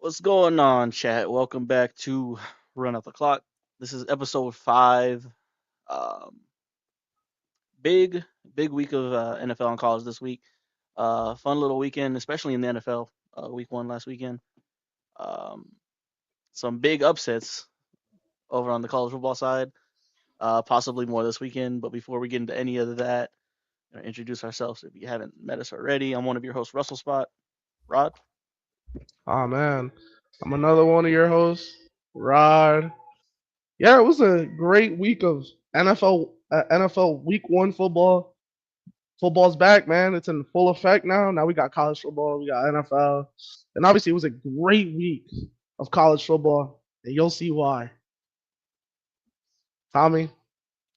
What's going on, chat? Welcome back to Run Out the Clock. This is episode 5. Um, big week of NFL and college this week. Fun little weekend, especially in the NFL. Week 1 last weekend. Um, some big upsets over on the college football side. Possibly more this weekend. But before we get into any of that, introduce ourselves if you haven't met us already. I'm one of your hosts, Russell Spot. Rod. Oh man, I'm another one of your hosts, Rod. Yeah, it was a great week of NFL Week One football. Football's back, man. It's in full effect now. Now we got college football, we got NFL, and obviously it was a great week of college football, and you'll see why. Tommy,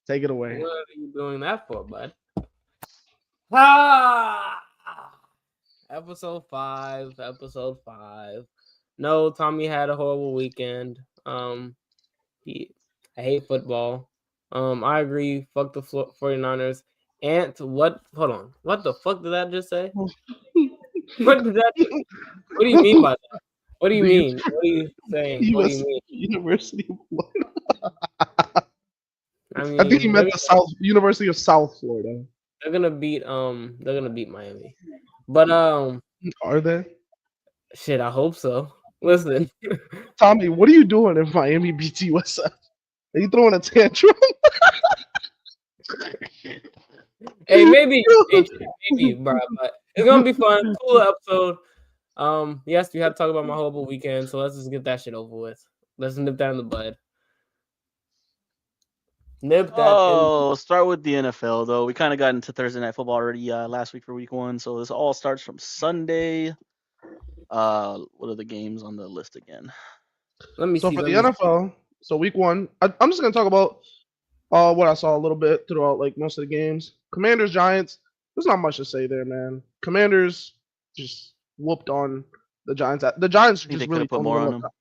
take it away. What are you doing that for, bud? Ah! Episode 5. No, Tommy had a horrible weekend. I hate football. I agree. Fuck the 49ers. What? Hold on. What the fuck did that just say? What did that? What do you mean by that? What do you mean? What are you saying? What do you mean? University of Florida. I I think he mean, meant the University of South Florida. they're gonna beat Miami. But Are they? shit, I hope so. Listen. Tommy, what are you doing if Miami beats USF? Are you throwing a tantrum? Hey, maybe, bro. But it's gonna be fun. Cool episode. Yes, we had to talk about my horrible weekend, so let's just get that shit over with. Let's nip that in the bud. Nip that in. Oh, start with the NFL though. We kind of got into Thursday night football already last week for week 1, so this all starts from Sunday. What are the games on the list again? Let me So see. for Let the me see. NFL, so week one, I'm just gonna talk about what I saw a little bit throughout like most of the games. Commanders Giants. There's not much to say there, man. Commanders just whooped on the Giants. The Giants I think they just could really have put don't more even on look. them.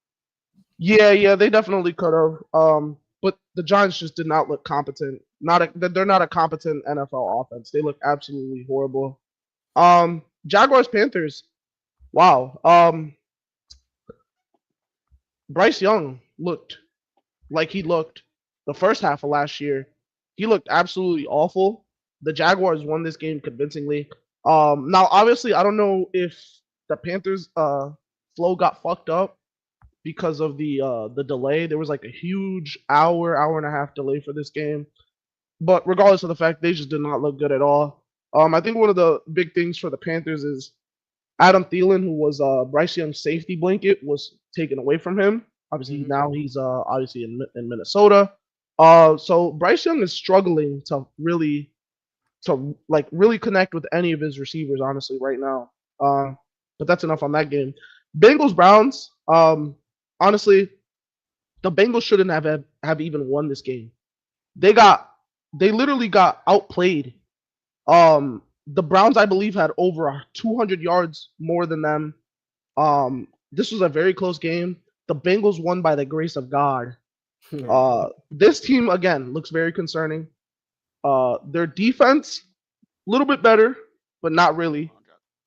Yeah, they definitely could have. But the Giants just did not look competent. They're not a competent NFL offense. They look absolutely horrible. Jaguars Panthers. Wow. Bryce Young looked like he looked the first half of last year. He looked absolutely awful. The Jaguars won this game convincingly. Now obviously I don't know if the Panthers flow got fucked up because of the delay. There was like a huge hour and a half delay for this game. But regardless of the fact, they just did not look good at all. I think one of the big things for the Panthers is Adam Thielen, who was Bryce Young's safety blanket, was taken away from him. Obviously, now he's obviously in Minnesota. So Bryce Young is struggling to really connect with any of his receivers, honestly, right now. But that's enough on that game. Bengals Browns. Honestly, the Bengals shouldn't have even won this game. They literally got outplayed. The Browns, I believe, had over 200 yards more than them. This was a very close game. The Bengals won by the grace of God. This team again looks very concerning. Their defense, a little bit better, but not really.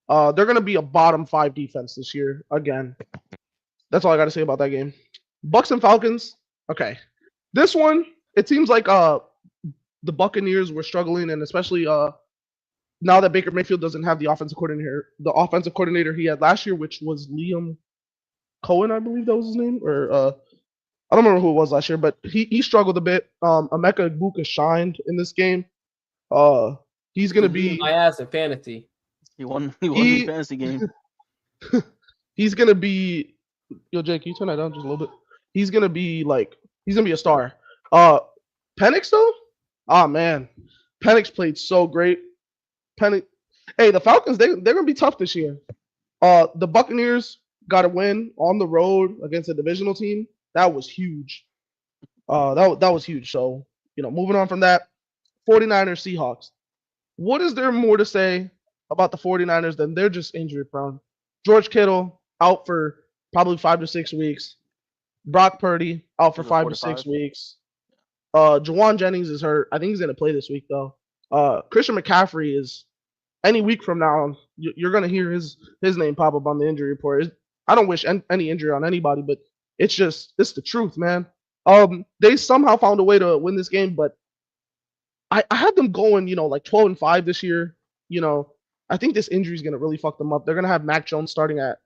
They're gonna be a bottom 5 defense this year again. That's all I got to say about that game. Bucks and Falcons. Okay, this one it seems like the Buccaneers were struggling, and especially now that Baker Mayfield doesn't have the offensive coordinator he had last year, which was Liam Cohen, I believe that was his name, or I don't remember who it was last year, but he struggled a bit. Emeka Egbuka shined in this game. Uh, he's gonna Beat be my ass in fantasy. He won. He won the he fantasy game. he's gonna be. Yo, Jake, can you turn that down just a little bit? He's gonna be a star. Uh, Penix though, oh man, Penix played so great. Penix, hey, the Falcons they're gonna be tough this year. The Buccaneers got a win on the road against a divisional team. That was huge. That was huge. So, moving on from that, 49ers Seahawks. What is there more to say about the 49ers than they're just injury prone? George Kittle out for probably 5 to 6 weeks. Brock Purdy out for He's a 5 to 6 45. weeks. Jawan Jennings is hurt. I think he's gonna play this week though. Christian McCaffrey is any week from now. You're gonna hear his name pop up on the injury report. I don't wish any injury on anybody, but it's the truth, man. They somehow found a way to win this game, but I had them going, like 12-5 this year. I think this injury is gonna really fuck them up. They're gonna have Mac Jones starting at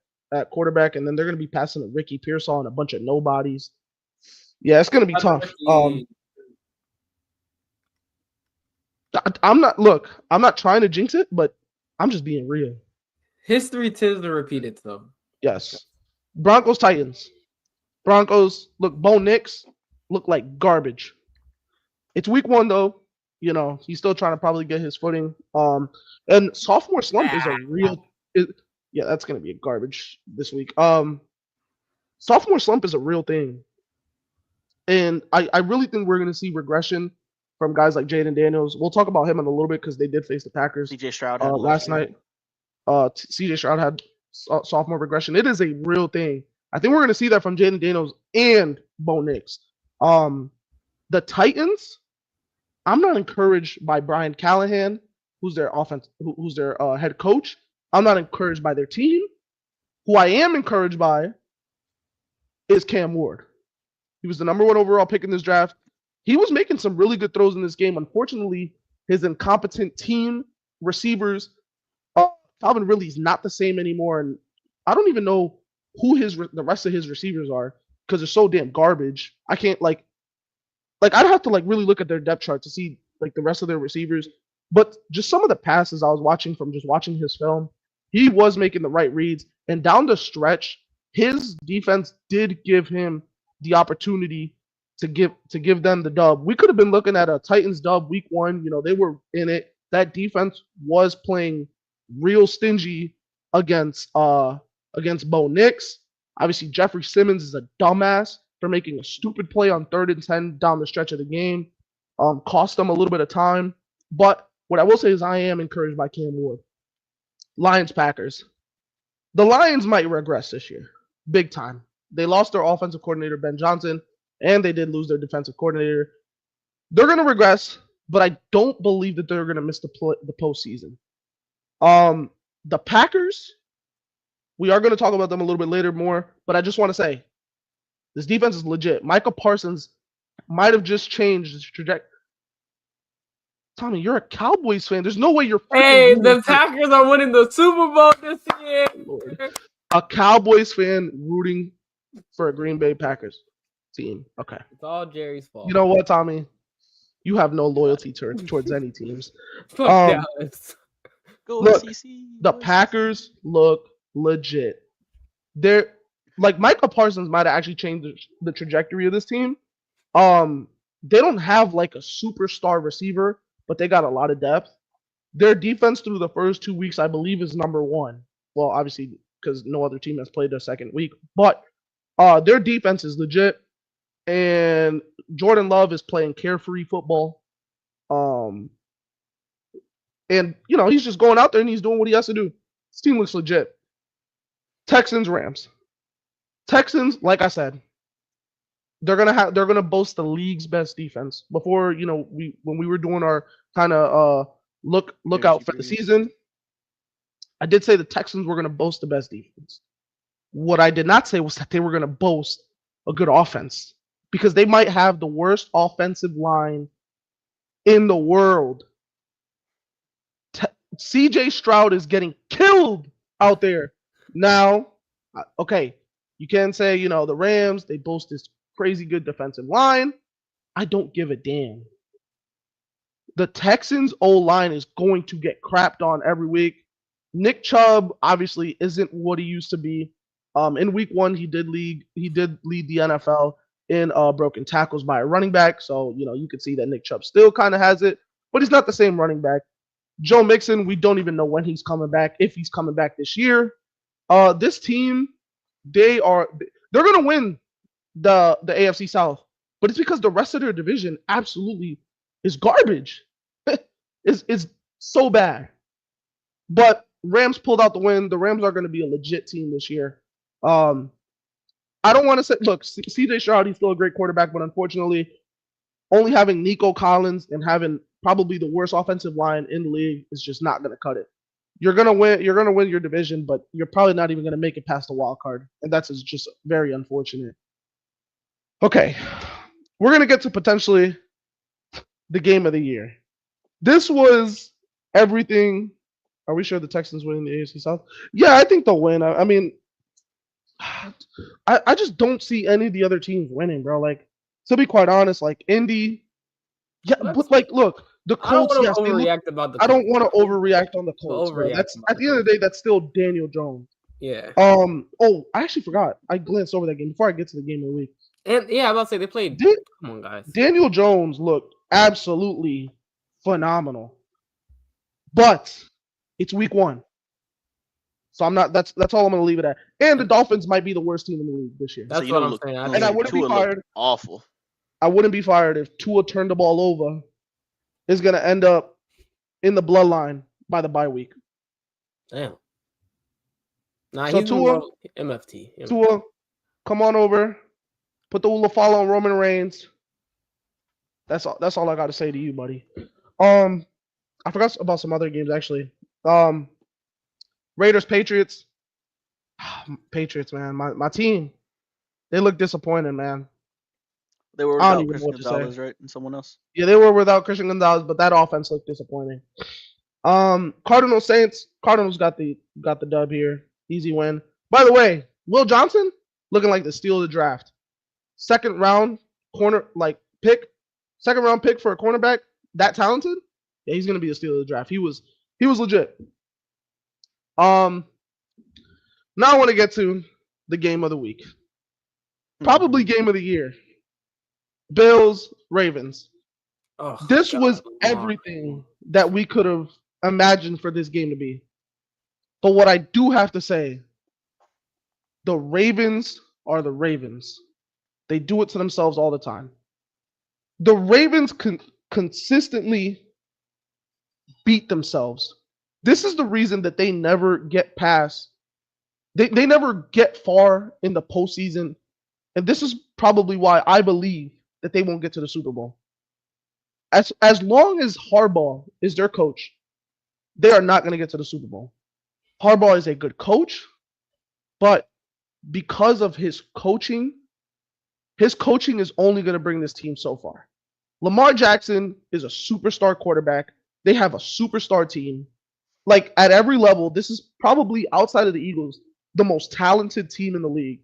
quarterback, and then they're gonna be passing to Ricky Pearsall and a bunch of nobodies. Yeah, it's gonna be tough. I'm not trying to jinx it, but I'm just being real. History tends to repeat itself. Yes. Broncos Titans. Broncos Bo Nix look like garbage. It's week 1 though. He's still trying to probably get his footing. And sophomore slump is a real. Yeah, that's gonna be a garbage this week. Sophomore slump is a real thing, and I really think we're gonna see regression from guys like Jaden Daniels. We'll talk about him in a little bit because they did face the Packers. CJ Stroud last night. CJ Stroud had sophomore regression. It is a real thing. I think we're going to see that from Jaden Daniels and Bo Nix. The Titans, I'm not encouraged by Brian Callahan, who's their head coach. I'm not encouraged by their team. Who I am encouraged by is Cam Ward. He was the number 1 overall pick in this draft. He was making some really good throws in this game. Unfortunately, his incompetent team receivers, Calvin Ridley is not the same anymore, and I don't even know who the rest of his receivers are because they're so damn garbage. I can't I'd have to really look at their depth chart to see the rest of their receivers. But just some of the passes I was watching from just watching his film, he was making the right reads, and down the stretch, his defense did give him the opportunity to give them the dub. We could have been looking at a Titans dub week 1. They were in it. That defense was playing real stingy against Bo Nix. Obviously, Jeffrey Simmons is a dumbass for making a stupid play on 3rd and 10 down the stretch of the game. Cost them a little bit of time. But what I will say is I am encouraged by Cam Ward. Lions Packers. The Lions might regress this year. Big time. They lost their offensive coordinator, Ben Johnson, and they did lose their defensive coordinator. They're going to regress, but I don't believe that they're going to miss the postseason. The Packers, we are going to talk about them a little bit later more, but I just want to say this defense is legit. Micah Parsons might have just changed his trajectory. Tommy, you're a Cowboys fan. There's no way you're. Hey, the Packers are winning the Super Bowl this year. Lord. A Cowboys fan rooting for a Green Bay Packers team. Okay. It's all Jerry's fault. You know what, Tommy? You have no loyalty towards any teams. Fuck Dallas. Look, the Packers look legit. They're Micah Parsons might have actually changed the trajectory of this team. They don't have a superstar receiver, but they got a lot of depth. Their defense through the first 2 weeks, I believe, is number 1. Well, obviously, because no other team has played their second week. But their defense is legit. And Jordan Love is playing carefree football. And, he's just going out there and he's doing what he has to do. This team looks legit. Texans, Rams. Texans, like I said, they're gonna boast the league's best defense. Before, when we were doing our kind of look out for the season, I did say the Texans were gonna boast the best defense. What I did not say was that they were gonna boast a good offense, because they might have the worst offensive line in the world. CJ Stroud is getting killed out there. Now, okay, you can say, the Rams, they boast this crazy good defensive line. I don't give a damn. The Texans' O-line is going to get crapped on every week. Nick Chubb obviously isn't what he used to be. In week 1, he did lead the NFL in broken tackles by a running back. So, you could see that Nick Chubb still kind of has it, but he's not the same running back. Joe Mixon, we don't even know when he's coming back, if he's coming back this year. This team, they're going to win the AFC South, but it's because the rest of their division absolutely is garbage. It's so bad. But Rams pulled out the win. The Rams are going to be a legit team this year. I don't want to say, look, CJ Stroud, he's still a great quarterback, but unfortunately, only having Nico Collins and having probably the worst offensive line in the league is just not going to cut it. You're gonna win. You're gonna win your division, but you're probably not even gonna make it past the wild card, and that's just very unfortunate. Okay, we're gonna get to potentially the game of the year. This was everything. Are we sure the Texans win the AFC South? Yeah, I think they'll win. I mean, I just don't see any of the other teams winning, bro. Like, to be quite honest, like Indy, yeah, but like, look, the I don't Colts. want Yes, to they look. overreact about the I Colts. don't want to overreact on the Colts, bro. Overreact That's about at the the end of the day, that's still Daniel Jones. Yeah. Oh, I actually forgot. I glanced over that game before I get to the game of the week. And yeah, I was about to say they played. Did, Come on, guys. Daniel Jones looked absolutely phenomenal, but it's week 1, so I'm not. That's all I'm going to leave it at. And the Dolphins might be the worst team in the league this year. That's So what I'm saying. And I wouldn't be Tua fired. looked awful. I wouldn't be fired if Tua turned the ball over. Is going to end up in the bloodline by the bye week. Damn. Nah, So he's Tua, MFT. Tua, come on over. Put the Ula follow on Roman Reigns. That's all I got to say to you, buddy. I forgot about some other games actually. Raiders, Patriots. Patriots, man. My team. They look disappointed, man. They were I don't without even know Christian what to say. Gonzalez, right? And someone else. Yeah, they were without Christian Gonzalez, but that offense looked disappointing. Cardinals, Saints. Cardinals got the dub here. Easy win. By the way, Will Johnson looking like the steal of the draft. Second round pick. Second round pick for a cornerback that talented. Yeah, he's gonna be the steal of the draft. He was legit. Now I want to get to the game of the week. Probably game of the year. Bills, Ravens. Oh, this was everything that we could have imagined for this game to be. But what I do have to say, the Ravens are the Ravens. They do it to themselves all the time. The Ravens consistently beat themselves. This is the reason that they never get past. They never get far in the postseason. And this is probably why I believe that they won't get to the Super Bowl. As long as Harbaugh is their coach, they are not going to get to the Super Bowl. Harbaugh is a good coach, but because of his coaching is only going to bring this team so far. Lamar Jackson is a superstar quarterback. They have a superstar team. Like at every level, this is probably outside of the Eagles, the most talented team in the league.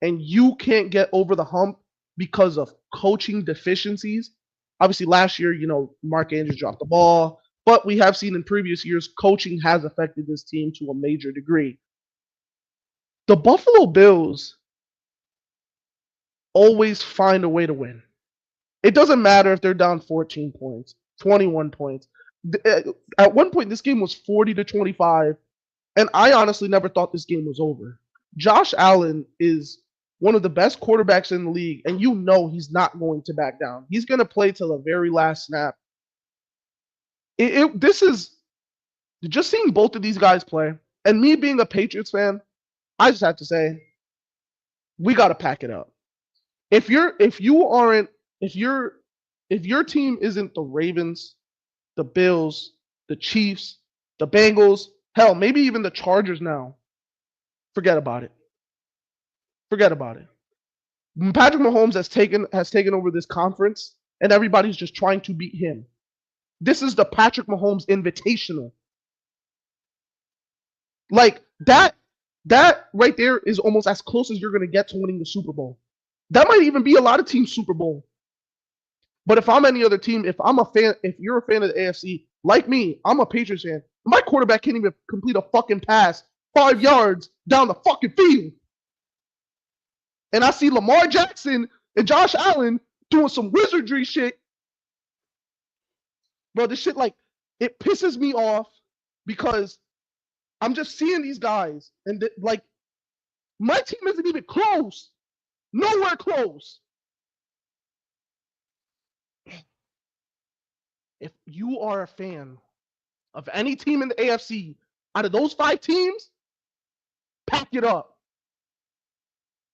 And you can't get over the hump because of coaching deficiencies. Obviously, last year, Mark Andrews dropped the ball, but we have seen in previous years, coaching has affected this team to a major degree. The Buffalo Bills always find a way to win. It doesn't matter if they're down 14 points, 21 points. At one point, this game was 40-25, and I honestly never thought this game was over. Josh Allen is one of the best quarterbacks in the league, and he's not going to back down. He's going to play till the very last snap. This is just seeing both of these guys play, and me being a Patriots fan, I just have to say, we got to pack it up. If your team isn't the Ravens, the Bills, the Chiefs, the Bengals, hell, maybe even the Chargers now, forget about it. Forget about it. Patrick Mahomes has taken over this conference, and everybody's just trying to beat him. This is the Patrick Mahomes Invitational. Like that right there is almost as close as you're going to get to winning the Super Bowl. That might even be a lot of teams' Super Bowl. But if I'm any other team, if you're a fan of the AFC, like me, I'm a Patriots fan. My quarterback can't even complete a fucking pass 5 yards down the fucking field. And I see Lamar Jackson and Josh Allen doing some wizardry shit. Bro, this shit, it pisses me off because I'm just seeing these guys and my team isn't even close. Nowhere close. If you are a fan of any team in the AFC, out of those 5 teams, pack it up.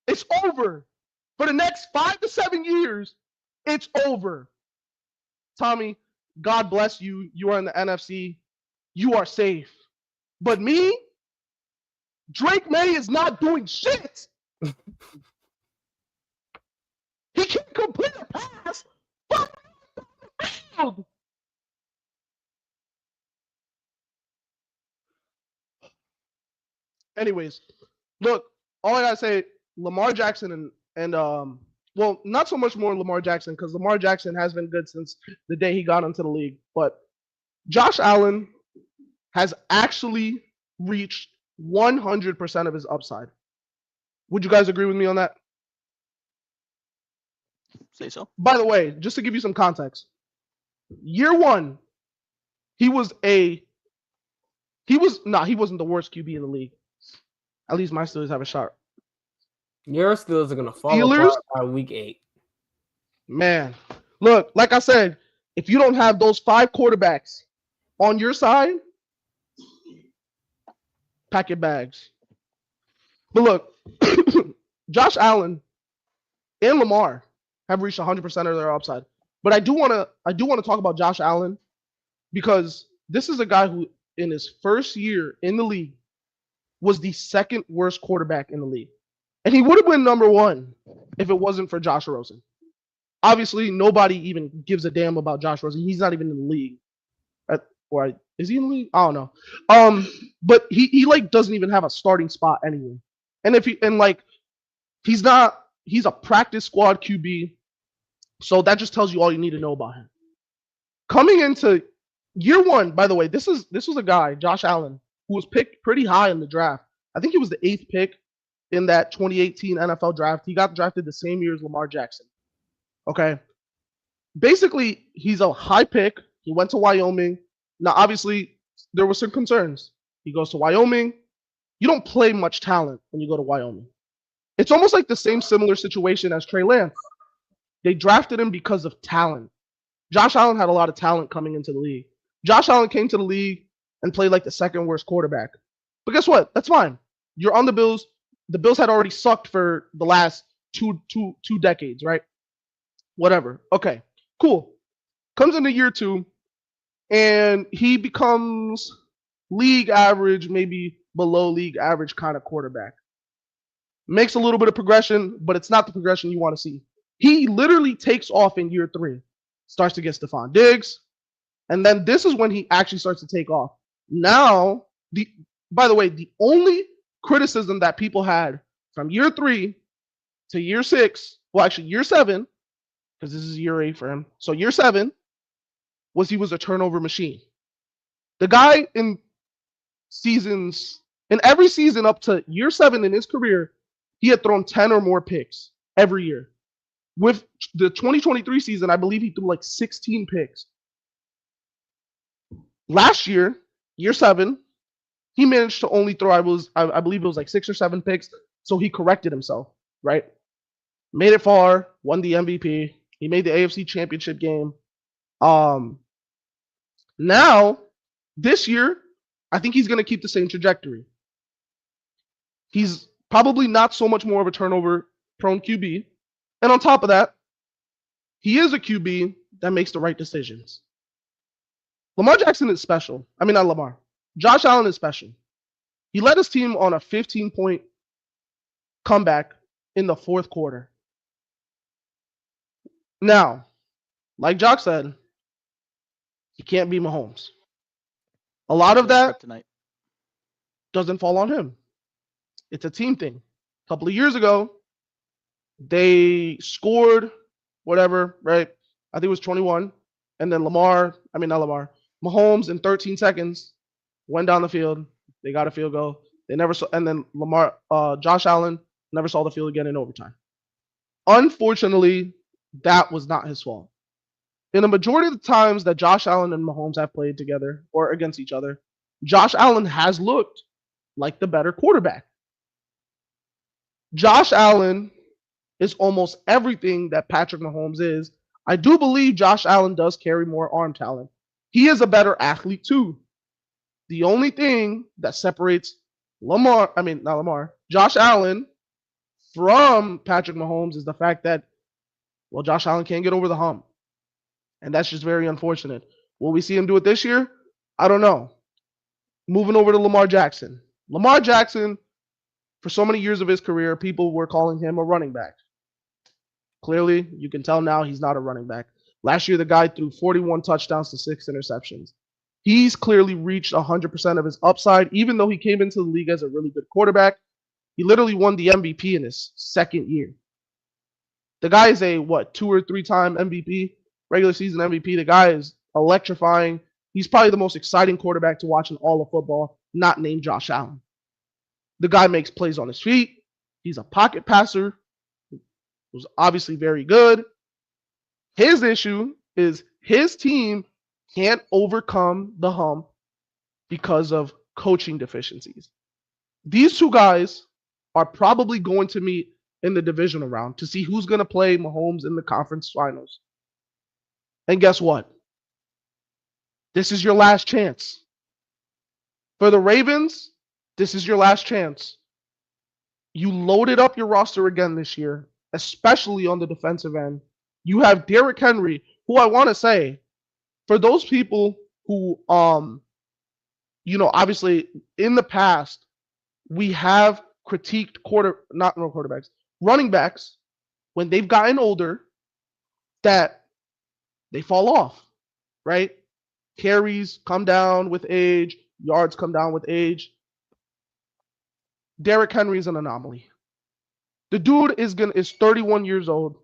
It's over. For the next 5 to 7 years, it's over. Tommy, God bless you. You are in the NFC. You are safe. But me, Drake May is not doing shit. He can't complete a pass. Anyways, look, all I gotta say, Lamar Jackson and well, not so much more Lamar Jackson because Lamar Jackson has been good since the day he got into the league, but Josh Allen has actually reached 100% of his upside. Would you guys agree with me on that? Say so. By the way, just to give you some context, year one, he wasn't the worst QB in the league. At least my Steelers have a shot. Your Steelers are gonna fall Steelers? apart by week 8. Man, look, like I said, if you don't have those 5 quarterbacks on your side, pack your bags. But look, Josh Allen and Lamar have reached 100% of their upside. But I do want to talk about Josh Allen because this is a guy who, in his first year in the league, was the second worst quarterback in the league, and he would have been number 1 if it wasn't for Josh Rosen. Obviously, nobody even gives a damn about Josh Rosen. He's not even in the league. Or is he in the league? I don't know. But he like doesn't even have a starting spot anyway. And he's a practice squad QB. So that just tells you all you need to know about him. Coming into year 1, by the way, this was a guy, Josh Allen, who was picked pretty high in the draft. I think he was the 8th pick in that 2018 NFL draft. He got drafted the same year as Lamar Jackson. Okay. Basically, he's a high pick. He went to Wyoming. Now, obviously, there were some concerns. He goes to Wyoming. You don't play much talent when you go to Wyoming. It's almost like the same similar situation as Trey Lance. They drafted him because of talent. Josh Allen had a lot of talent coming into the league. Josh Allen came to the league and played like the second worst quarterback. But guess what? That's fine. You're on the Bills. The Bills had already sucked for the last two decades, right? Whatever. Okay, cool. Comes into year 2, and he becomes league average, maybe below league average kind of quarterback. Makes a little bit of progression, but it's not the progression you want to see. He literally takes off in year 3, starts to get Stephon Diggs, and then this is when he actually starts to take off. Now, by the way, the only criticism that people had from year 3 to year 6, well, actually year 7, because this is year 8 for him. So year 7 was he was a turnover machine. The guy in every season up to year 7 in his career, he had thrown 10 or more picks every year. With the 2023 season, I believe he threw like 16 picks. Last year, year 7, he managed to only throw, I believe it was like 6 or 7 picks, so he corrected himself, right? Made it far, won the MVP. He made the AFC Championship game. Now, this year, I think he's going to keep the same trajectory. He's probably not so much more of a turnover-prone QB. And on top of that, he is a QB that makes the right decisions. Lamar Jackson is special. I mean, not Lamar. Josh Allen is special. He led his team on a 15-point comeback in the 4th quarter. Now, like Jock said, he can't be Mahomes. A lot of that doesn't fall on him. It's a team thing. A couple of years ago, they scored whatever, right? I think it was 21. And then Mahomes in 13 seconds went down the field. They got a field goal. They never saw, and then Josh Allen never saw the field again in overtime. Unfortunately, that was not his fault. In the majority of the times that Josh Allen and Mahomes have played together or against each other, Josh Allen has looked like the better quarterback. Josh Allen is almost everything that Patrick Mahomes is. I do believe Josh Allen does carry more arm talent. He is a better athlete too. The only thing that separates Josh Allen from Patrick Mahomes is the fact that, well, Josh Allen can't get over the hump. And that's just very unfortunate. Will we see him do it this year? I don't know. Moving over to Lamar Jackson. Lamar Jackson, for so many years of his career, people were calling him a running back. Clearly, you can tell now he's not a running back. Last year, the guy threw 41 touchdowns to 6 interceptions. He's clearly reached 100% of his upside, even though he came into the league as a really good quarterback. He literally won the MVP in his second year. The guy is a, 2 or 3 time MVP, regular season MVP. The guy is electrifying. He's probably the most exciting quarterback to watch in all of football, not named Josh Allen. The guy makes plays on his feet. He's a pocket passer. Was obviously very good. His issue is his team can't overcome the hump because of coaching deficiencies. These two guys are probably going to meet in the divisional round to see who's going to play Mahomes in the conference finals. And guess what? This is your last chance. For the Ravens, this is your last chance. You loaded up your roster again this year, especially on the defensive end. You have Derrick Henry, who I want to say, for those people who, obviously in the past, we have critiqued running backs when they've gotten older that they fall off, right? Carries come down with age, yards come down with age. Derrick Henry is an anomaly. The dude is 31 years old.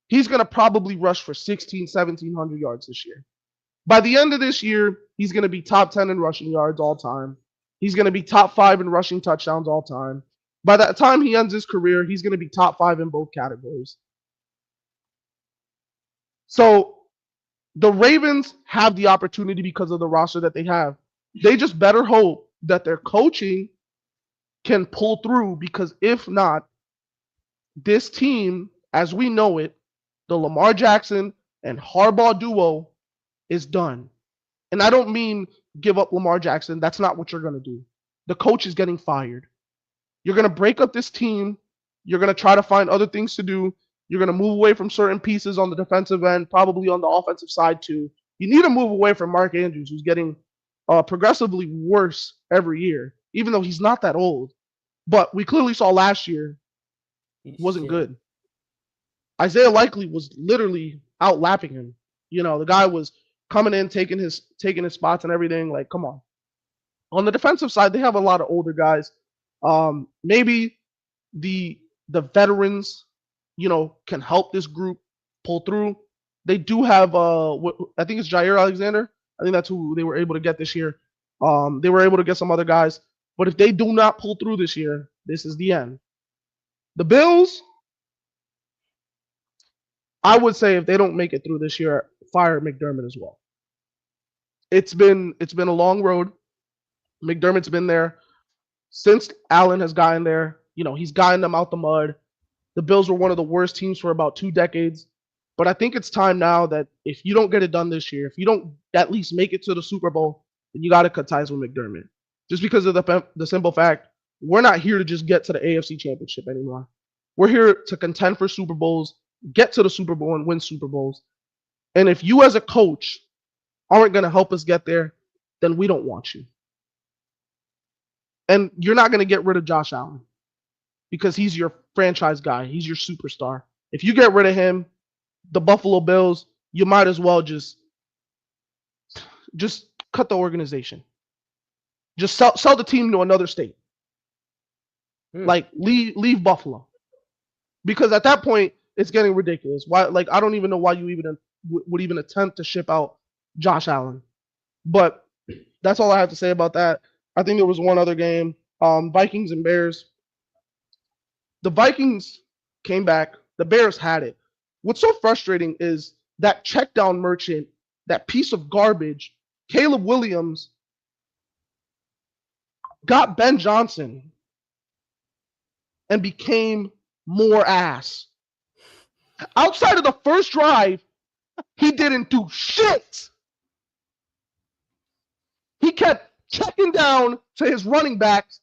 He's going to probably rush for 1,700 yards this year. By the end of this year, he's going to be top 10 in rushing yards all time. He's going to be top 5 in rushing touchdowns all time. By the time he ends his career, he's going to be top 5 in both categories. So the Ravens have the opportunity because of the roster that they have. They just better hope that their coaching can pull through, because if not, this team, as we know it, the Lamar Jackson and Harbaugh duo, is done. And I don't mean give up Lamar Jackson. That's not what you're going to do. The coach is getting fired. You're going to break up this team. You're going to try to find other things to do. You're going to move away from certain pieces on the defensive end, probably on the offensive side too. You need to move away from Mark Andrews, who's getting progressively worse every year, even though he's not that old. But we clearly saw last year wasn't good. Isaiah Likely was literally outlapping him. The guy was coming in, taking his spots and everything. Like, come on. On the defensive side, they have a lot of older guys. Maybe the veterans, can help this group pull through. They do have, I think it's Jair Alexander. I think that's who they were able to get this year. They were able to get some other guys. But if they do not pull through this year, this is the end. The Bills, I would say if they don't make it through this year, fire McDermott as well. It's been a long road. McDermott's been there since Allen has gotten there. He's gotten them out the mud. The Bills were one of the worst teams for about 2 decades. But I think it's time now that if you don't get it done this year, if you don't at least make it to the Super Bowl, then you got to cut ties with McDermott. Just because of the simple fact, we're not here to just get to the AFC Championship anymore. We're here to contend for Super Bowls, get to the Super Bowl, and win Super Bowls. And if you as a coach aren't going to help us get there, then we don't want you. And you're not going to get rid of Josh Allen because he's your franchise guy. He's your superstar. If you get rid of him, the Buffalo Bills, you might as well just cut the organization. Just sell the team to another state. Like leave Buffalo. Because at that point, it's getting ridiculous. Why? Like, I don't even know why you even would even attempt to ship out Josh Allen. But that's all I have to say about that. I think there was one other game. Vikings and Bears. The Vikings came back. The Bears had it. What's so frustrating is that check down merchant, that piece of garbage, Caleb Williams, got Ben Johnson and became more ass. Outside of the first drive, he didn't do shit. He kept checking down to his running backs.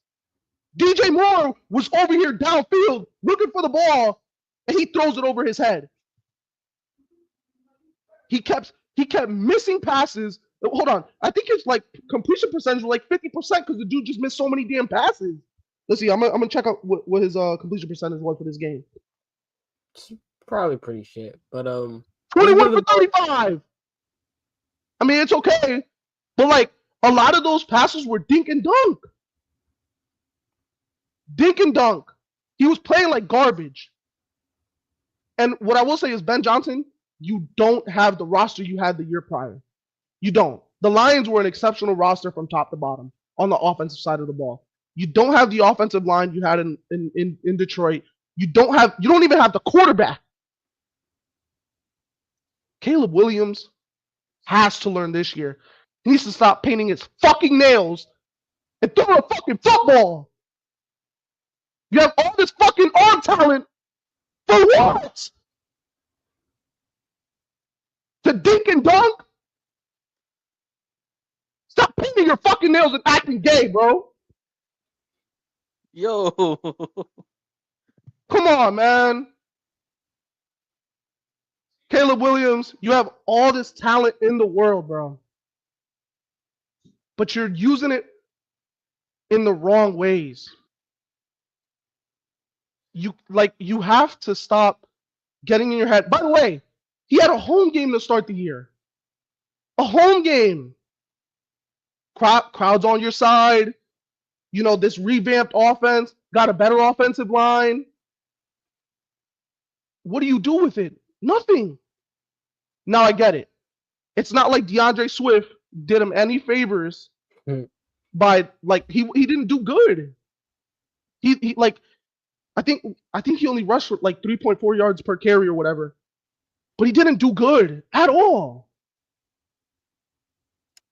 DJ Moore was over here downfield looking for the ball, and he throws it over his head. He kept missing passes Hold on. I think his like completion percentage was like 50% because the dude just missed so many damn passes. Let's see. I'm gonna check out what his completion percentage was for this game. It's probably pretty shit. But 21 for 35. I mean, it's okay, but like a lot of those passes were dink and dunk. Dink and dunk. He was playing like garbage. And what I will say is, Ben Johnson, you don't have the roster you had the year prior. You don't. The Lions were an exceptional roster from top to bottom on the offensive side of the ball. You don't have the offensive line you had in Detroit. You don't even have the quarterback. Caleb Williams has to learn this year. He needs to stop painting his fucking nails and throw a fucking football. You have all this fucking arm talent for what? To dink and dunk? Stop painting your fucking nails and acting gay, bro. Yo. Come on, man. Caleb Williams, you have all this talent in the world, bro. But you're using it in the wrong ways. You have to stop getting in your head. By the way, he had a home game to start the year. A home game. Crowd's on your side. You know, this revamped offense, got a better offensive line. What do you do with it? Nothing. Now I get it. It's not like DeAndre Swift did him any favors by like he didn't do good. He like I think he only rushed for like 3.4 yards per carry or whatever. But he didn't do good at all.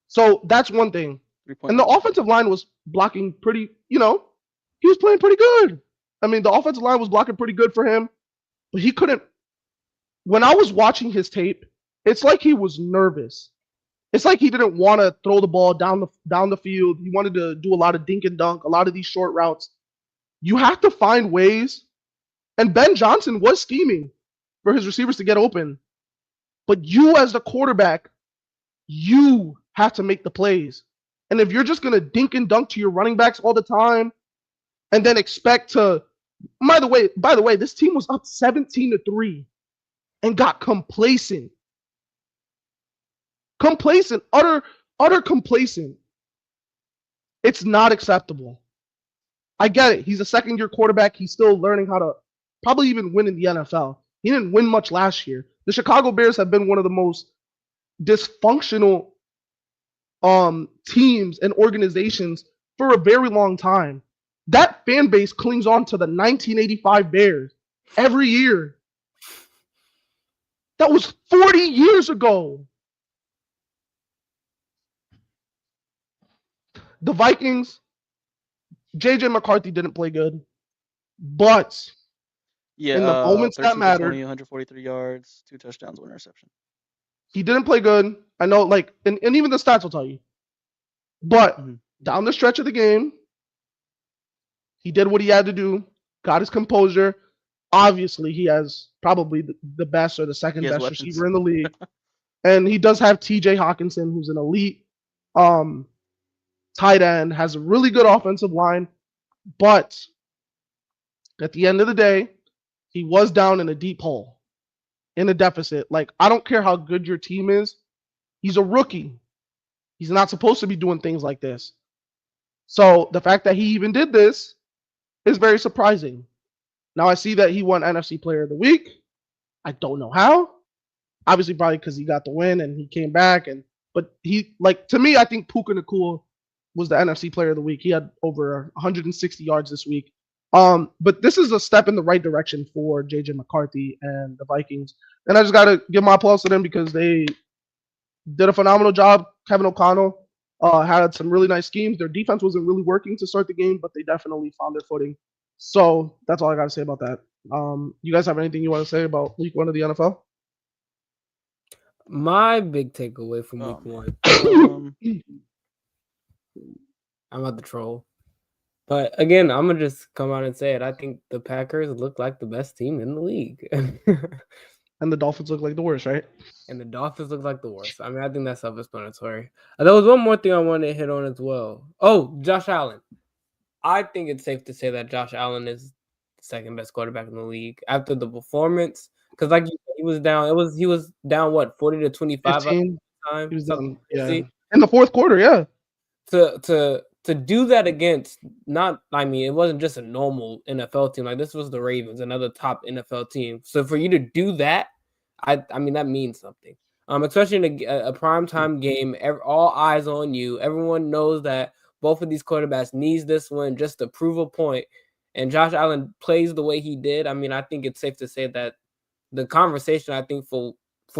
So that's one thing. And the offensive line was blocking pretty, he was playing pretty good. I mean, the offensive line was blocking pretty good for him, but he couldn't. When I was watching his tape, it's like he was nervous. It's like he didn't want to throw the ball down the field. He wanted to do a lot of dink and dunk, a lot of these short routes. You have to find ways. And Ben Johnson was scheming for his receivers to get open. But you as the quarterback, you have to make the plays. And if you're just going to dink and dunk to your running backs all the time and then expect to by the way, this team was up 17-3 and got complacent. Complacent, utter complacent. It's not acceptable. I get it. He's a second-year quarterback. He's still learning how to probably even win in the NFL. He didn't win much last year. The Chicago Bears have been one of the most dysfunctional teams and organizations for a very long time. That fan base clings on to the 1985 Bears every year. That was 40 years ago. The Vikings, J.J. McCarthy didn't play good, but in the moments that mattered, 143 yards, 2 touchdowns, 1 interception. He didn't play good. I know, and even the stats will tell you. But down the stretch of the game, he did what he had to do, got his composure. Obviously, he has probably the best or the second best receiver in the league. And he does have TJ Hawkinson, who's an elite tight end, has a really good offensive line. But at the end of the day, he was down in a deep hole, in a deficit. Like, I don't care how good your team is. He's a rookie. He's not supposed to be doing things like this. So the fact that he even did this is very surprising. Now I see that he won NFC Player of the Week. I don't know how. Obviously, probably because he got the win and he came back. But to me, I think Puka Nacua was the NFC Player of the Week. He had over 160 yards this week. But this is a step in the right direction for J.J. McCarthy and the Vikings. And I just got to give my applause to them because they did a phenomenal job. Kevin O'Connell had some really nice schemes. Their defense wasn't really working to start the game, but they definitely found their footing. So that's all I got to say about that. You guys have anything you want to say about week 1 of the NFL? My big takeaway from week 1. I'm about to troll. But again, I'm going to just come out and say it. I think the Packers look like the best team in the league. and the Dolphins look like the worst, right? And the Dolphins look like the worst. I mean, I think that's self-explanatory. There was one more thing I wanted to hit on as well. Oh, Josh Allen. I think it's safe to say that Josh Allen is the second best quarterback in the league after the performance. Because like you said, he was down. He was down what 40-25 at 15. the time. He was Something done. Yeah. crazy. In the fourth quarter, yeah. To do that against not, I mean, it wasn't just a normal NFL team. Like this was the Ravens, another top NFL team. So for you to do that, I mean that means something. Especially in a primetime game, all eyes on you. Everyone knows that both of these quarterbacks needs this win just to prove a point. And Josh Allen plays the way he did. I mean, I think it's safe to say that the conversation, I think for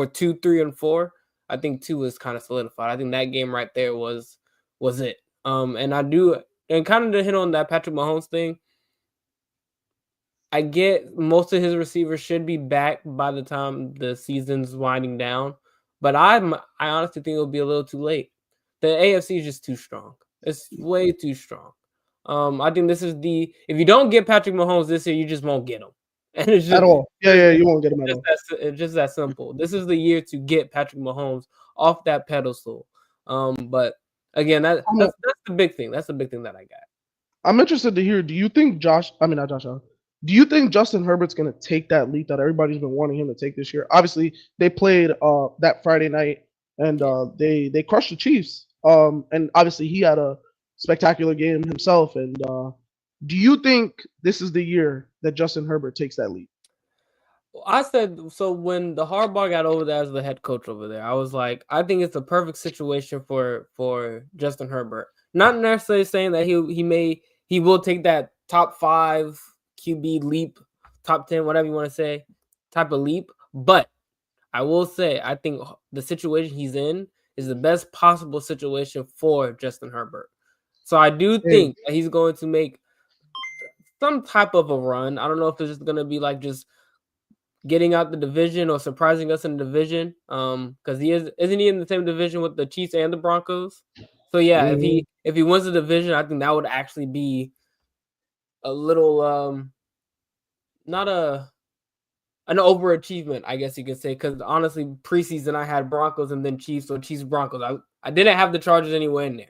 2, 3, and 4, I think 2 is kind of solidified. I think that game right there was it. And I do, and kind of to hit on that Patrick Mahomes thing, I get most of his receivers should be back by the time the season's winding down, but I honestly think it'll be a little too late. The AFC is just too strong. It's way too strong. I think this is if you don't get Patrick Mahomes this year, you just won't get him. And it's just At all. Yeah, you won't get him at all. it's just that simple. This is the year to get Patrick Mahomes off that pedestal. But again, that's the big thing. That's the big thing that I got. I'm interested to hear. Do you think not Josh Allen? Do you think Justin Herbert's going to take that leap that everybody's been wanting him to take this year? Obviously, they played that Friday night and they crushed the Chiefs. And obviously he had a spectacular game himself. And do you think this is the year that Justin Herbert takes that leap? I said so when the Harbaugh got over there as the head coach over there. I was like, I think it's a perfect situation for Justin Herbert. Not necessarily saying that he will take that top 5 QB leap, top 10, whatever you want to say, type of leap. But I will say, I think the situation he's in is the best possible situation for Justin Herbert. So I do think that he's going to make some type of a run. I don't know if it's just going to be like just getting out the division or surprising us in the division. Because isn't he in the same division with the Chiefs and the Broncos? So yeah, if he wins the division, I think that would actually be a little not an overachievement, I guess you could say. Because honestly, preseason I had Broncos and then Chiefs, so Chiefs Broncos. I didn't have the Chargers anywhere in there.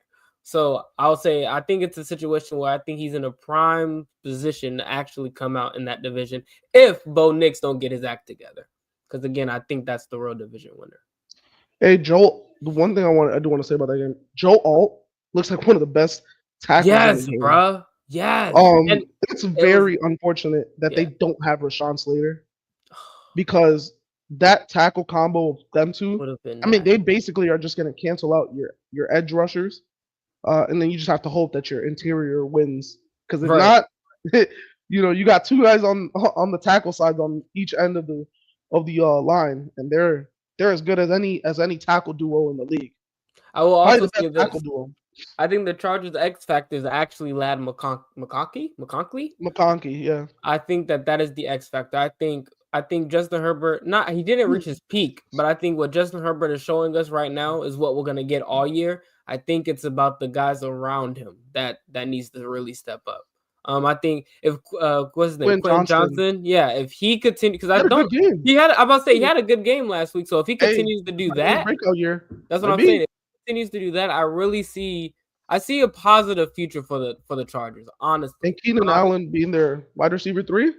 So I'll say I think it's a situation where I think he's in a prime position to actually come out in that division if Bo Nix don't get his act together. Because again, I think that's the real division winner. Hey Joel, the one thing I do want to say about that game, Joe Alt looks like one of the best tackles in the game. Bro. Yes. It's very unfortunate that they don't have Rashawn Slater because that tackle combo of them two, I mean, they basically are just going to cancel out your edge rushers. And then you just have to hope that your interior wins. Because if not, you got 2 guys on the tackle side on each end of the line, and they're as good as any tackle duo in the league. I will also say this. I think the Chargers' X factor is actually Ladd McConkey. Yeah. I think that is the X factor. I think Justin Herbert, he didn't reach his peak, but I think what Justin Herbert is showing us right now is what we're gonna get all year. I think it's about the guys around him that needs to really step up. I think if what's his name, Quentin Johnson, if he continues, because he had a good game last week. So if he continues to do that, breakout year. That's what I'm saying. If he continues to do that, I see a positive future for the Chargers. Honestly, and Keenan Allen being their wide receiver 3.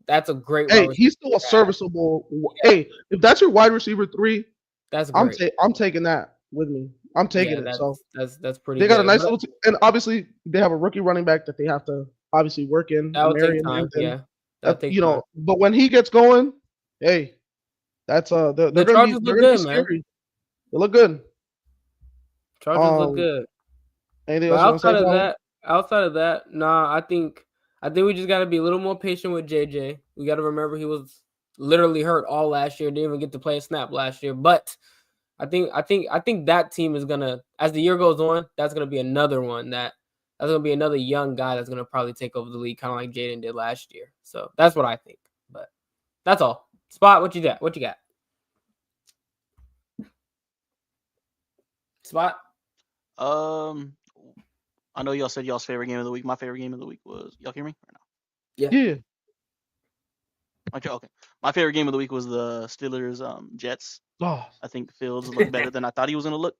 That's a great. Hey, he's still a serviceable. Yeah. Hey, if that's your wide receiver 3, that's great. I'm taking that with me. I'm taking it. So that's pretty. They got a nice little, and obviously they have a rookie running back that they have to obviously work in. That would take time. Yeah, that take time. But when he gets going, hey, that's they're gonna be scary. Man. They look good. Chargers look good. Anything else outside of that, nah. I think we just got to be a little more patient with JJ. We got to remember he was literally hurt all last year. Didn't even get to play a snap last year. But I think that team is gonna, as the year goes on, that's gonna be another one that's gonna be another young guy that's gonna probably take over the league, kind of like Jaden did last year. So that's what I think. But that's all. Spot, what you got? Spot. I know y'all said y'all's favorite game of the week. My favorite game of the week was, y'all hear me or no? Yeah. Okay. My favorite game of the week was the Steelers Jets. Oh, I think Fields looked better than I thought he was gonna look.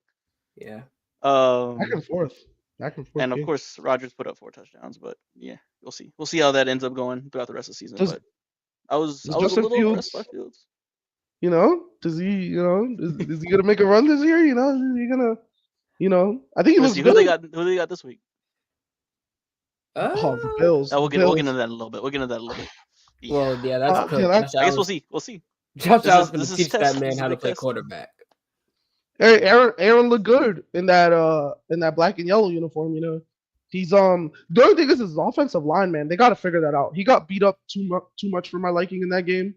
Yeah. back Um, and forth, back and forth and of game. course Rodgers put up 4 touchdowns, but yeah, we'll see. We'll see how that ends up going throughout the rest of the season. Does But I was a Justin little impressed by Fields, Fields. does he, is he gonna make a run this year? Is he gonna, I think he Let's looks see good. who they got this week. Oh, the Uh, Bills, Oh, the we'll get into Bills. that in a little bit. We'll get into that in a little bit. Yeah. well, yeah, that's Yeah, cooked. that's I guess we'll see. We'll see. Josh Allen's gonna This is teach that test. man This is how a to big play test. quarterback. Aaron looked good in that black and yellow uniform. He's the only thing is his offensive line, man. They got to figure that out. He got beat up too much for my liking in that game.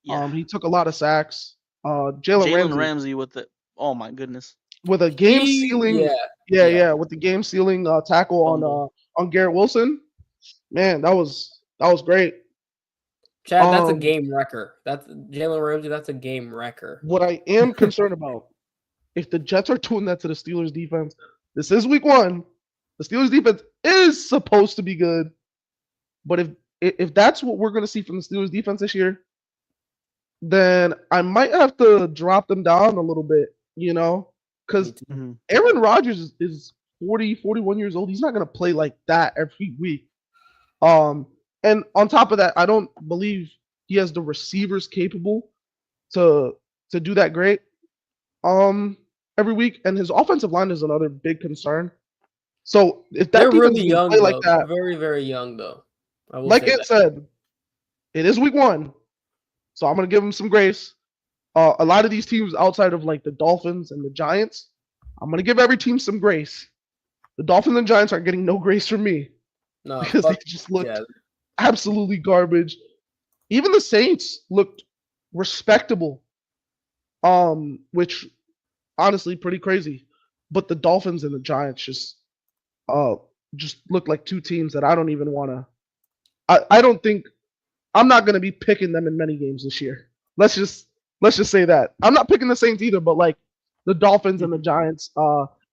Yeah. He took a lot of sacks. Jalen Jalen Ramsey Ramsey with the. Oh my goodness. with a game sealing, Yeah. with the game sealing tackle Fumble. on Garrett Wilson. Man, that was great. Chad, that's a game wrecker. That's Jalen Ramsey. That's a game wrecker. What I am concerned about, if the Jets are doing that to the Steelers defense, this is week 1. The Steelers defense is supposed to be good, but if that's what we're going to see from the Steelers defense this year, then I might have to drop them down a little bit, because Mm-hmm. Aaron Rodgers is 40, 41 years old. He's not going to play like that every week. And on top of that, I don't believe he has the receivers capable to do that great every week. And his offensive line is another big concern. So if that They're defense really is gonna young, play though. like that, Very, very young, though. I will like say it that. said, it is week 1, so I'm gonna give him some grace. A lot of these teams outside of like the Dolphins and the Giants, I'm gonna give every team some grace. The Dolphins and Giants aren't getting no grace from me No, because they fuck just looked yeah. absolutely garbage. Even the Saints looked respectable, which honestly pretty crazy. But the Dolphins and the Giants just look like two teams that I don't even want to. I don't think I'm not going to be picking them in many games this year. Let's just say that I'm not picking the Saints either. But like the Dolphins and the Giants,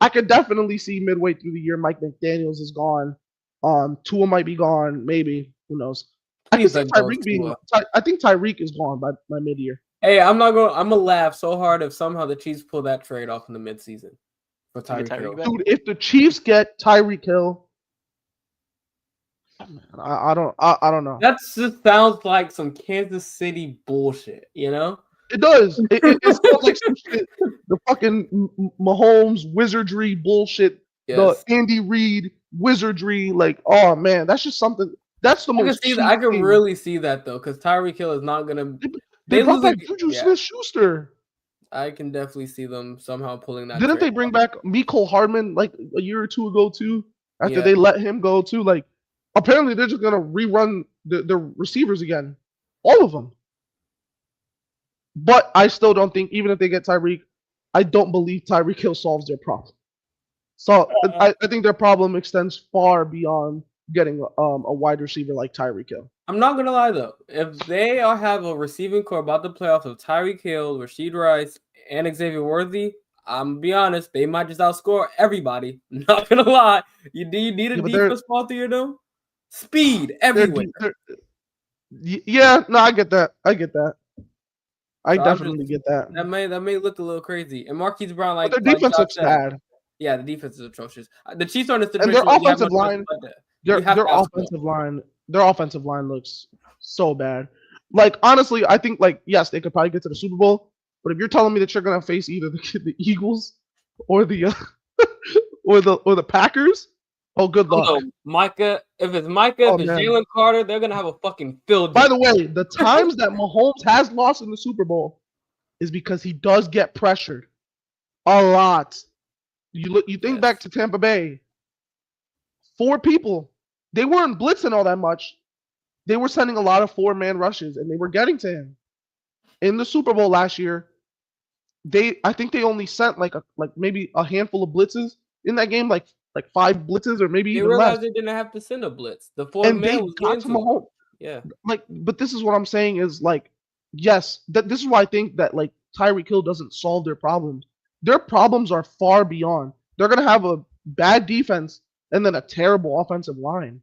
I could definitely see midway through the year Mike McDaniel's is gone. Tua might be gone, maybe. Who knows? I can Please see let go of Tyreek being. Tua. I think Tyreek is gone by mid-year. Hey, I'm gonna laugh so hard if somehow the Chiefs pull that trade off in the midseason for To get Tyreek Hill. Tyreek back. Dude, if the Chiefs get Tyreek Hill, I don't know. That just sounds like some Kansas City bullshit, you know? It does. It sounds like some shit. The fucking Mahomes wizardry bullshit. Yes. The Andy Reid wizardry. Like, oh man, that's just something. That's the I can most. see that. cheap I can thing. really see that though, because Tyreek Hill is not gonna. They brought lose back a- Juju yeah. Smith-Schuster. I can definitely see them somehow pulling that. Didn't trade they bring off. back Mecole Hardman like a year or two ago too? After Yeah. they let him go too, like apparently they're just gonna rerun the receivers again, all of them. But I still don't think even if they get Tyreek, I don't believe Tyreek Hill solves their problem. So I think their problem extends far beyond getting a wide receiver like Tyreek Hill. I'm not gonna lie though. If they have a receiving core about the playoffs of Tyreek Hill, Rashid Rice, and Xavier Worthy, I'm gonna be honest, they might just outscore everybody. Not gonna lie. You need a Yeah, but defense ball through your dome? Speed everywhere. Yeah, no, I get that. I So definitely get that. That may look a little crazy. And Marquise Brown, But like their defense Josh looks said, bad. yeah, the defense is atrocious. The Chiefs are in a And situation their where you have offensive no choice line, but to- you have to outscore. their offensive line looks so bad. Like honestly, I think like yes, they could probably get to the Super Bowl, but if you're telling me that you're gonna face either the Eagles or the or the Packers, oh good luck. No, Micah, if it's Micah, Oh, if it's man. Jalen Carter, they're gonna have a fucking field day. By the way, the times that Mahomes has lost in the Super Bowl is because he does get pressured a lot. You think back to Tampa Bay, 4 people. They weren't blitzing all that much. They were sending a lot of 4-man rushes, and they were getting to him. In the Super Bowl last year, I think they only sent like maybe a handful of blitzes in that game, like 5 blitzes or maybe They even realized less. they didn't have to send a blitz. The 4 And they man was got getting to to them. Mahomes. Yeah. Like, but this is what I'm saying is like, yes, this is why I think that like Tyreek Hill doesn't solve their problems. Their problems are far beyond. They're gonna have a bad defense and then a terrible offensive line.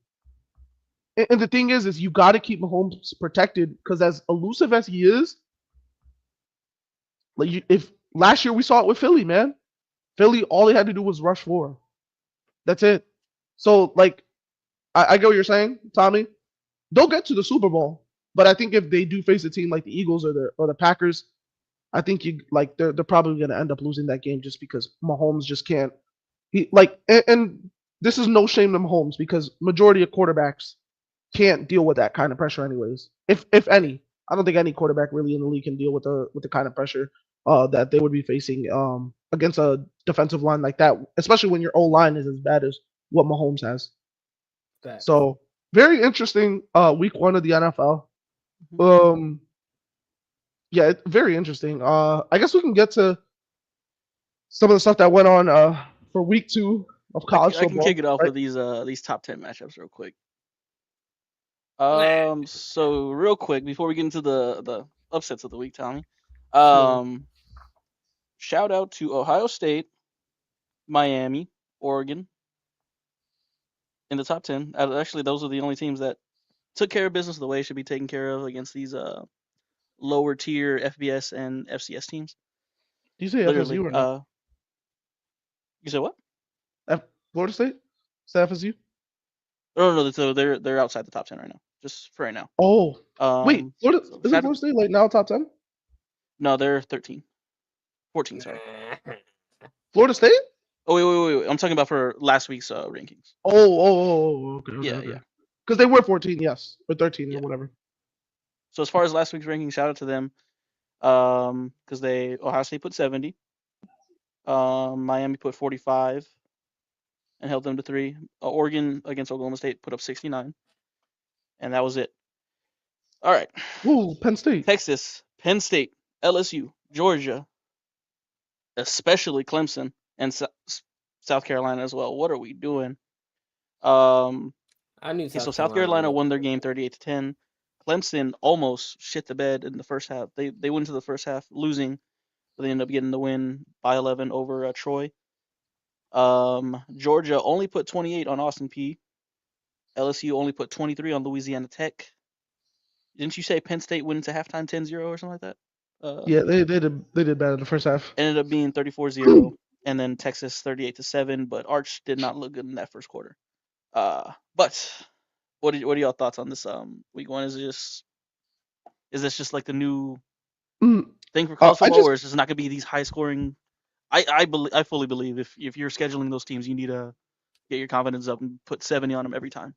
And the thing is you got to keep Mahomes protected because as elusive as he is, if last year we saw it with Philly, man. Philly, all they had to do was rush 4. That's it. So I get what you're saying, Tommy. They'll get to the Super Bowl, but I think if they do face a team like the Eagles or the Packers, I think they're probably going to end up losing that game just because Mahomes just can't. And this is no shame to Mahomes because majority of quarterbacks can't deal with that kind of pressure anyways. If any, I don't think any quarterback really in the league can deal with the kind of pressure that they would be facing against a defensive line like that, especially when your O line is as bad as what Mahomes has. Facts. So very interesting week 1 of the NFL. Yeah, very interesting. I guess we can get to some of the stuff that went on for week 2 of college I football. can kick it off right? with these top 10 matchups real quick. Nah. So real quick before we get into the upsets of the week, Tommy. Shout out to Ohio State, Miami, Oregon in the top 10. Actually, those are the only teams that took care of business the way it should be taken care of against these lower tier FBS and FCS teams. Do you say Literally, FSU or not? You said what? Florida State? Is that FSU? No. So they're outside the top 10 right now, just for right now. Oh, wait, Florida So isn't Florida State like now top 10? No, they're 13, 14. Sorry. Florida State? Oh wait. I'm talking about for last week's rankings. Okay. Yeah. Because they were 14, yes, or 13 Yeah. or whatever. So as far as last week's rankings, shout out to them, because Ohio State put 70, Miami put 45, and held them to 3. Oregon against Oklahoma State put up 69, and that was it. All right. Ooh, Penn State. Texas, Penn State, LSU, Georgia, especially Clemson, and South Carolina as well. What are we doing? I knew So South Carolina won their game 38-10. Clemson almost shit the bed in the first half. They went into the first half losing, but they ended up getting the win by 11 over Troy. Georgia only put 28 on Austin Peay. LSU only put 23 on Louisiana Tech. Didn't you say Penn State went into halftime 10-0 or something like that? Yeah, they did bad in the first half. Ended up being 34-0, and then Texas 38-7. But Arch did not look good in that first quarter. But what are y'all thoughts on this week 1? Is this just like the new thing for college football, or is this not going to be these high scoring? I fully believe if you're scheduling those teams, you need to get your confidence up and put 70 on them every time.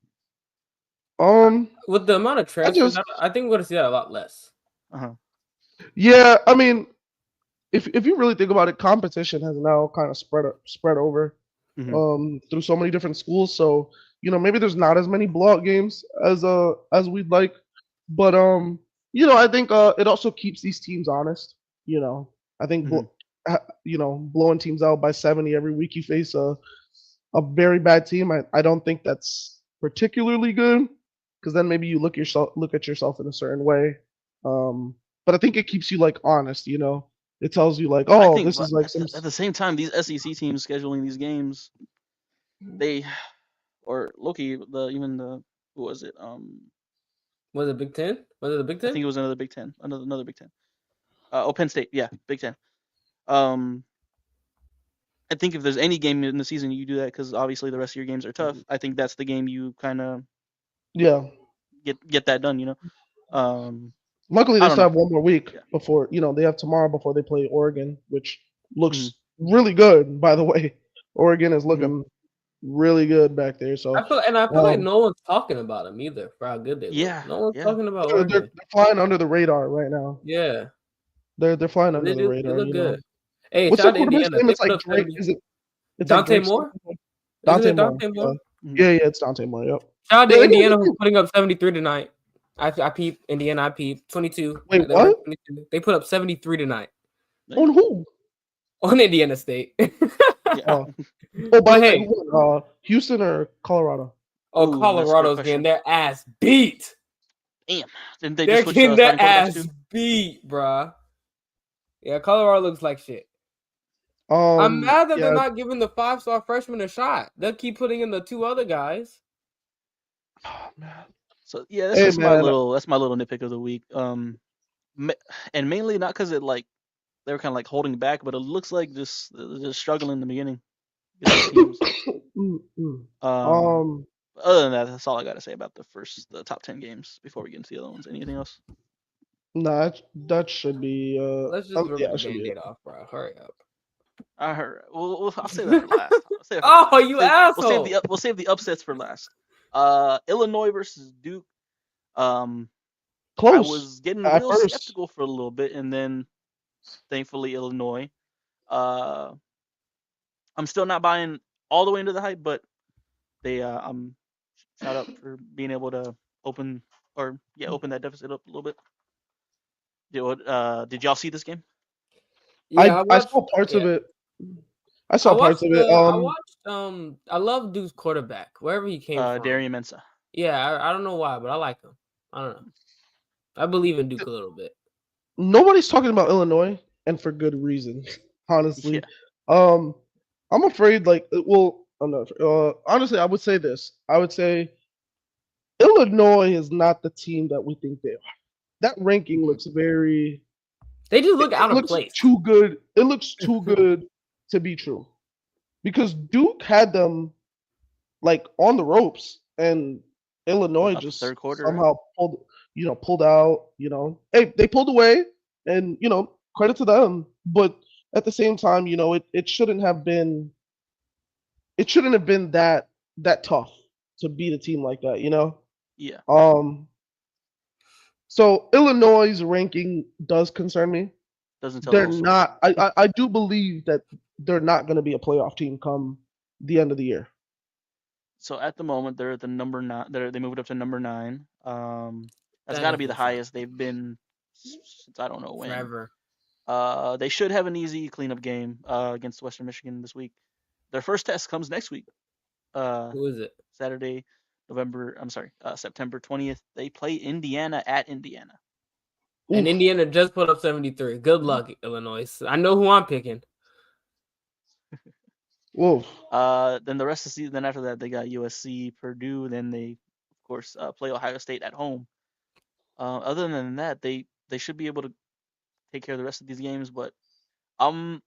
With the amount of transfers, I think we're going to see that a lot less. Yeah, I mean, if you really think about it, competition has now kind of spread over through so many different schools. So maybe there's not as many blowout games as we'd like, but I think it also keeps these teams honest. I think blowing teams out by 70 every week you face a very bad team. I don't think that's particularly good because then maybe you look at yourself in a certain way. But I think it keeps you honest. It tells you this is like at the same time, these SEC teams scheduling these games, who was it? Was it Big Ten? Was it the Big Ten? I think it was another Big Ten. Another Big Ten. Penn State. Yeah, Big Ten. I think if there's any game in the season you do that, because obviously the rest of your games are tough. I think that's the game you kind of get that done. Luckily, they still have one more week before they have tomorrow before they play Oregon, which looks really good. By the way, Oregon is looking really good back there. So I feel like no one's talking about them either for how good they look. No one's talking about Oregon. They're flying under the radar right now. Yeah, they're flying under the radar. They look good. Hey, what's shout the quarterback's name? It's like Drake. Is it Dante Moore? Dante Moore. Yeah, it's Dante Moore. Yep. Shout out to Indiana who's putting up 73 tonight. I peeped Indiana. I peeped 22. Wait, what? 22. They put up 73 tonight. On who? On Indiana State. Oh, but hey, Houston or Colorado? Oh, Colorado's getting their ass beat. Damn, they're getting their ass beat, bruh. Yeah, Colorado looks like shit. I'm mad that they're not giving the 5-star freshman a shot. They'll keep putting in the 2 other guys. Oh man, So yeah, that's Hey just my man, little nitpick of the week. And mainly not because it like they were kind of like holding back, but it looks like just struggling in the beginning against these teams. mm, mm. Um, um, Other than that, that's all I got to say about the top 10 games before we get into the other ones. Anything else? nah, that should be Let's just rip yeah, the that should be it. band-aid off, bro. Hurry up. I heard. I'll save that for last. I'll save it for Oh, last. you asshole! We'll save the upsets for last. Illinois versus Duke. Um, I Close was getting at real first. skeptical for a little bit, and then thankfully Illinois. Uh, I'm still not buying all the way into the hype, but they shout out for being able to open open that deficit up a little bit. Did y'all see this game? Yeah, I I watched. saw parts of Yeah, it. I I saw parts watched of it. the. I watched. I love Duke's quarterback, wherever he came from. Darian Mensa. Yeah, I don't know why, but I like him. I don't know. I believe in Duke a little bit. Nobody's talking about Illinois, and for good reason. Yeah, Honestly, I'm afraid. Like, well, I'm not. Honestly, I would say this. I would say Illinois is not the team that we think they are. That ranking looks very. They just look It out of looks place. too good. It looks too good to be true. Because Duke had them like on the ropes, and Illinois about the just third quarter, right? somehow pulled out. Hey, they pulled away, and credit to them. But at the same time, it shouldn't have been. It shouldn't have been that tough to beat a team like that. Yeah, Um. So Illinois' ranking does concern me. doesn't tell the They're whole story. not. I do believe that they're not going to be a playoff team come the end of the year. So at the moment, they're at the number 9. They moved up to number 9. That's That got to be the doesn't sound highest they've been since I don't know when. forever. They should have an easy cleanup game against Western Michigan this week. Their first test comes next week. Who is it? Saturday, September 20th. They play Indiana at Indiana. And Oof. Indiana just put up 73. Good luck, Illinois. I know who I'm picking. Wolf. Then the rest of the season, then after that, they got USC, Purdue. Then they, of course, play Ohio State at home. Other than that, they should be able to take care of the rest of these games. But I'm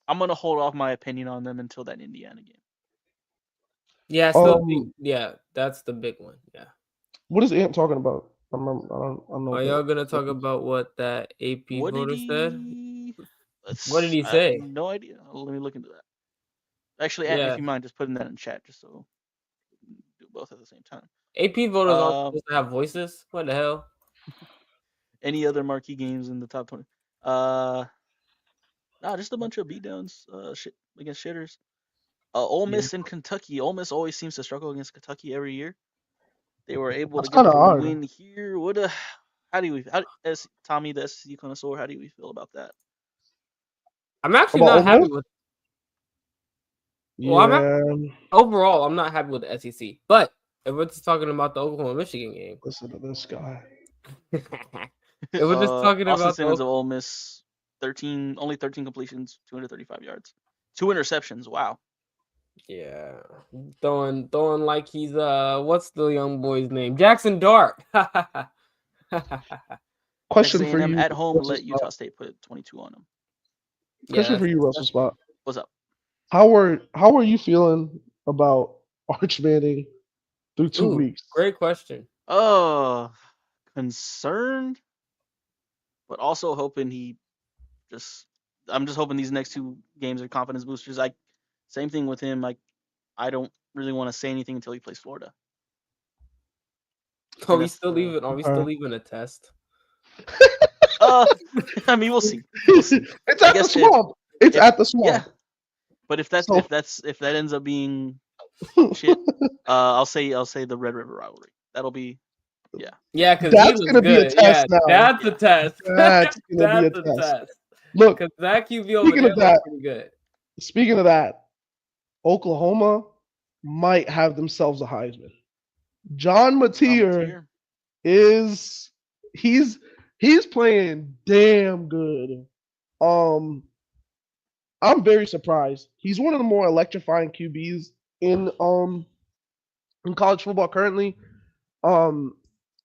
gonna hold off my opinion on them until that Indiana game. Yeah, I still think. Yeah, that's the big one. Yeah. What is Ant talking about? I don't know. Are y'all gonna talk about what that AP What did voter said? he? What did he I have say? no idea. Let me look into that. Actually, Ant, if Yeah, you mind, just putting that in chat, just so we can do both at the same time. AP voters aren't Um, supposed to have voices. What the hell? any other marquee games in the top 20? Nah, just a bunch of beatdowns. Shit against shitters. Ole Yeah, Miss and Kentucky. Ole Miss always seems to struggle against Kentucky every year. They were able to that's get kind of the hard. win here. As Tommy, the SEC connoisseur, how do we feel about that? I'm actually About not Ole happy Miss? with. Well, Yeah. overall, I'm not happy with the SEC. But if we're just talking about the Oklahoma Michigan game, Listen to this guy. if we're just talking Austin about Simmons of Ole Miss, only 13 completions, 235 yards, 2 interceptions. Wow. yeah, throwing like he's what's the young boy's name? Jackson Dart. Question Texas for A&M you, at home Russell let Spot. Utah State put 22 on them. Yeah, Question for you, Russell that's Spot. What's up? How are you feeling about Arch Manning through 2 weeks? great question. Concerned, but also hoping I'm just hoping these next 2 games are confidence boosters. Same thing with him. I don't really want to say anything until he plays Florida. Are And we that's still leaving? Are we still leaving a test? I mean, we'll see. We'll see. It's I at the guess swamp. It's at the swamp. yeah, but if So that ends up being shit, I'll say the Red River rivalry. That'll be Yeah, because he that's looks gonna be a good. test Yeah, now. that's a Yeah. test. That's gonna be a That's a test. test. Look, Because that QB over speaking there of looks that, pretty good. Oklahoma might have themselves a Heisman. John Mateer here. is he's playing damn good. Um, I'm very surprised. He's one of the more electrifying QBs in college football currently. Um,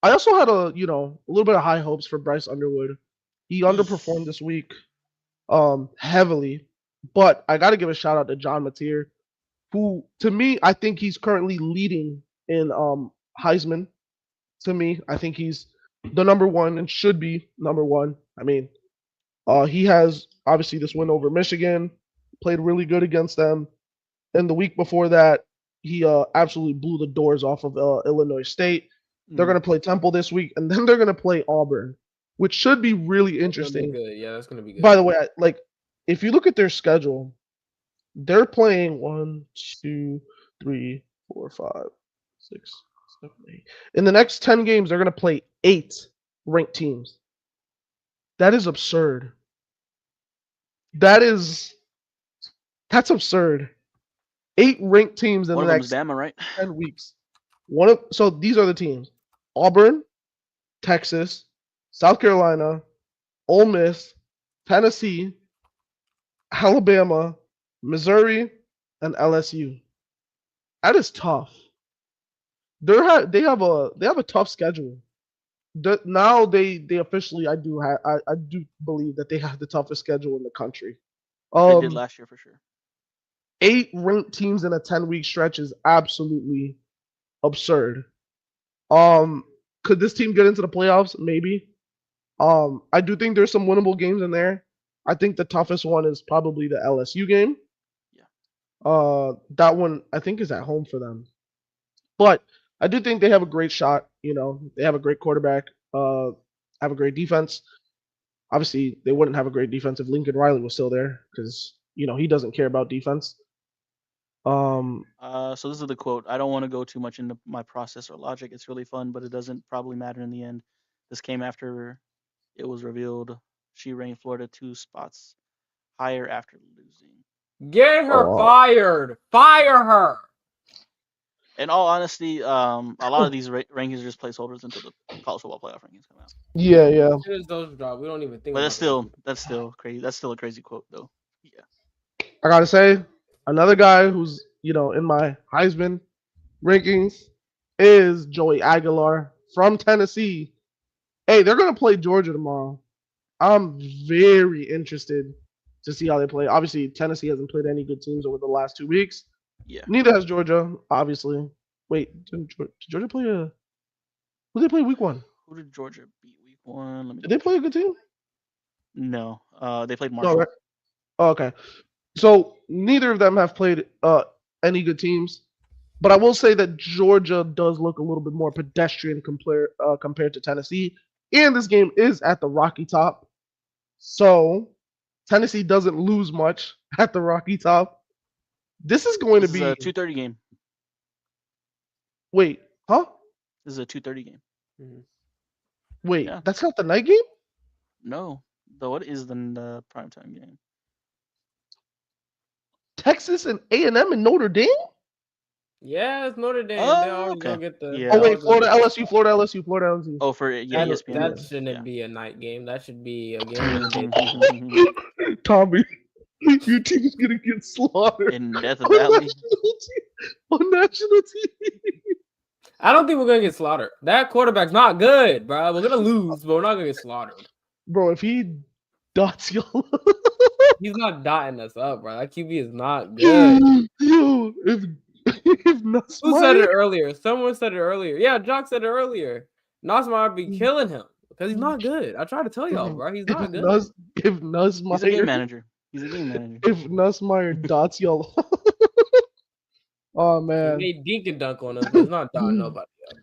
I also had a little bit of high hopes for Bryce Underwood. He underperformed this week, heavily, but I got to give a shout out to John Mateer, who to me I think he's currently leading in Heisman. To me, I think he's the number one and should be number one. I mean, he has obviously this win over Michigan, played really good against them. And the week before that, he absolutely blew the doors off of Illinois State. They're going to play Temple this week, and then they're going to play Auburn, which should be really That's gonna be interesting. good. Yeah, that's gonna be good. By the way, like if you look at their schedule, they're playing 1, 2, 3, 4, 5, 6, 7, 8. In the next 10 games, they're going to play 8 ranked teams. That is absurd. That's absurd. 8 ranked teams in One the of them is next Bama, right? 10 weeks. So these are the teams: Auburn, Texas, South Carolina, Ole Miss, Tennessee, Alabama, Missouri, and LSU. That is tough. They have a tough schedule. Now they officially I do believe that they have the toughest schedule in the country. They did last year for sure. 8 ranked teams in a 10-week stretch is absolutely absurd. Could this team get into the playoffs? Maybe. I do think there's some winnable games in there. I think the toughest one is probably the LSU game. Yeah. That one I think is at home for them. But I do think they have a great shot. They have a great quarterback. Have a great defense. Obviously, they wouldn't have a great defense if Lincoln Riley was still there because he doesn't care about defense. So this is the quote. I don't want to go too much into my process or logic. It's really fun, but it doesn't probably matter in the end. This came after it was revealed she ranked Florida 2 spots higher after losing. Get her fired. Fire her. In all honesty, a lot of these rankings are just placeholders until the college football playoff rankings come out. Yeah. As soon as those drop, we don't even think. But about that's still crazy. That's still a crazy quote, though. Yeah. I gotta say, another guy who's in my Heisman rankings is Joey Aguilar from Tennessee. Hey, they're gonna play Georgia tomorrow. I'm very interested to see how they play. Obviously, Tennessee hasn't played any good teams over the last 2 weeks. Yeah. Neither has Georgia, obviously. Wait, did Georgia play who did they play week 1? Who did Georgia beat week 1? Did they play a good team? No. They played Marshall. No, right? Oh, okay. So neither of them have played any good teams. But I will say that Georgia does look a little bit more pedestrian compared to Tennessee. And this game is at the Rocky Top. So Tennessee doesn't lose much at the Rocky Top. This is going to be a 2:30 game. Wait, huh? This is a 2:30 game. Mm-hmm. Wait, that's not the night game? No. Though it is the primetime game. Texas and A&M and Notre Dame? Yeah, it's Notre Dame. Oh, they always okay. gonna get the. Yeah. Oh wait, Florida LSU, Florida LSU, Florida LSU. Oh, for ESPN. That shouldn't be a night game. That should be a game. Tommy, your team's gonna get slaughtered in Death Valley on national TV. I don't think we're gonna get slaughtered. That quarterback's not good, bro. We're gonna lose, but we're not gonna get slaughtered. Bro, if he dots y'all, he's not dotting us up, bro. That QB is not good. Yo, if Nussmeier... Who said it earlier? Someone said it earlier. Yeah, Jock said it earlier. Nussmeier be killing him because he's not good. I tried to tell y'all, bro. He's not good. If Nussmeier... He's a game manager. If Nussmeier dots y'all... Oh, man. He made dink and dunk on us, but he's not dotting nobody up,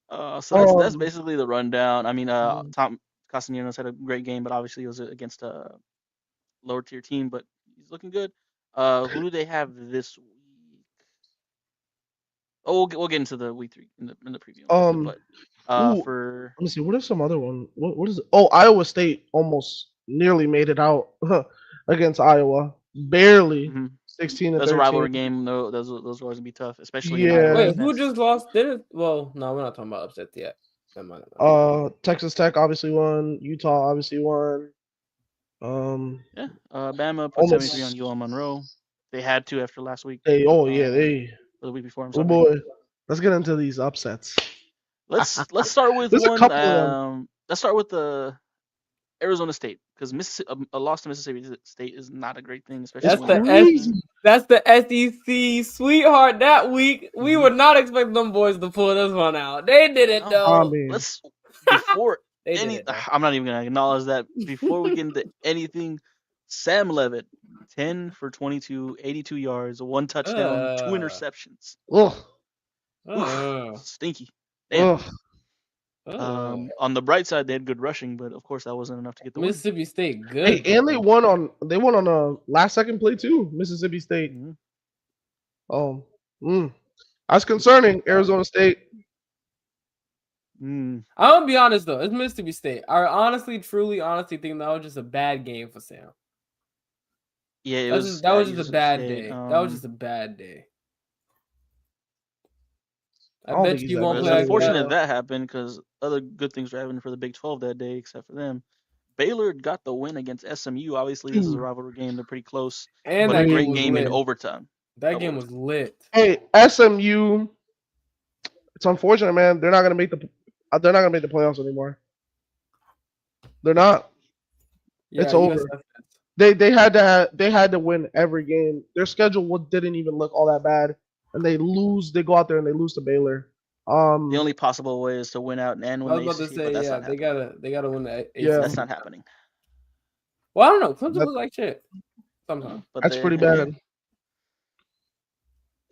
bro. So that's basically the rundown. I mean, Tom Castellanos had a great game, but obviously it was against a lower tier team, but he's looking good. Who do they have this week? Oh, we'll get into the week 3 in the preview. For let me see, what is some other one? What is it? Oh, Iowa State almost nearly made it out against Iowa, barely. 16 and 13. That's a rivalry game. No, those are always gonna be tough, especially. Yeah. Wait, who just lost? Well, no, we're not talking about upset yet. Texas Tech obviously won. Utah obviously won. Bama put 73 on UL Monroe. They had to after last week. They the week before. Oh boy, let's get into these upsets. Let's start with There's a one. couple of them. Let's start with the Arizona State because a loss to Mississippi State is not a great thing, especially That's when the you're Crazy. That's the SEC sweetheart that week. We Mhm. would not expect them boys to pull this one out. They did it No. though. I mean, Let's before They did any. it. Though. I'm not even gonna acknowledge that before we get into anything. Sam Levitt, 10 for 22, 82 yards, one touchdown, two interceptions. ugh, Uh, Stinky. Damn. uh. On the bright side, they had good rushing, but of course that wasn't enough to get the win. Mississippi State Hey, good. and they won on a last second play too. Mississippi State. Mhm. Oh, that's concerning. Arizona State. Mm. I'm gonna be honest though, it's Mississippi State. I honestly think that was just a bad game for Sam. Yeah, it That was. was yeah, just a Mississippi bad State, day. That was just a bad day. I don't bet think he's you that won't It's good play anymore. unfortunate again. that happened because other good things were happening for the Big 12 that day, except for them. Baylor got the win against SMU. Obviously, this is a rivalry game; they're pretty close, And but that a game great was game in lit. overtime. That Double game was lit. Hey, SMU. It's unfortunate, man. They're not gonna make the. They're not gonna make the playoffs anymore. They're not. Yeah, It's over. USF. They had to win every game. Their schedule didn't even look all that bad, and they lose. They go out there and they lose to Baylor. The only possible way is to win out and I win was the about to ACC, say, but that's yeah, not happening. they gotta win the ACC. Yeah. That's not happening. Well, I don't know. Clemson That- look like shit sometimes. But That's they, pretty bad. That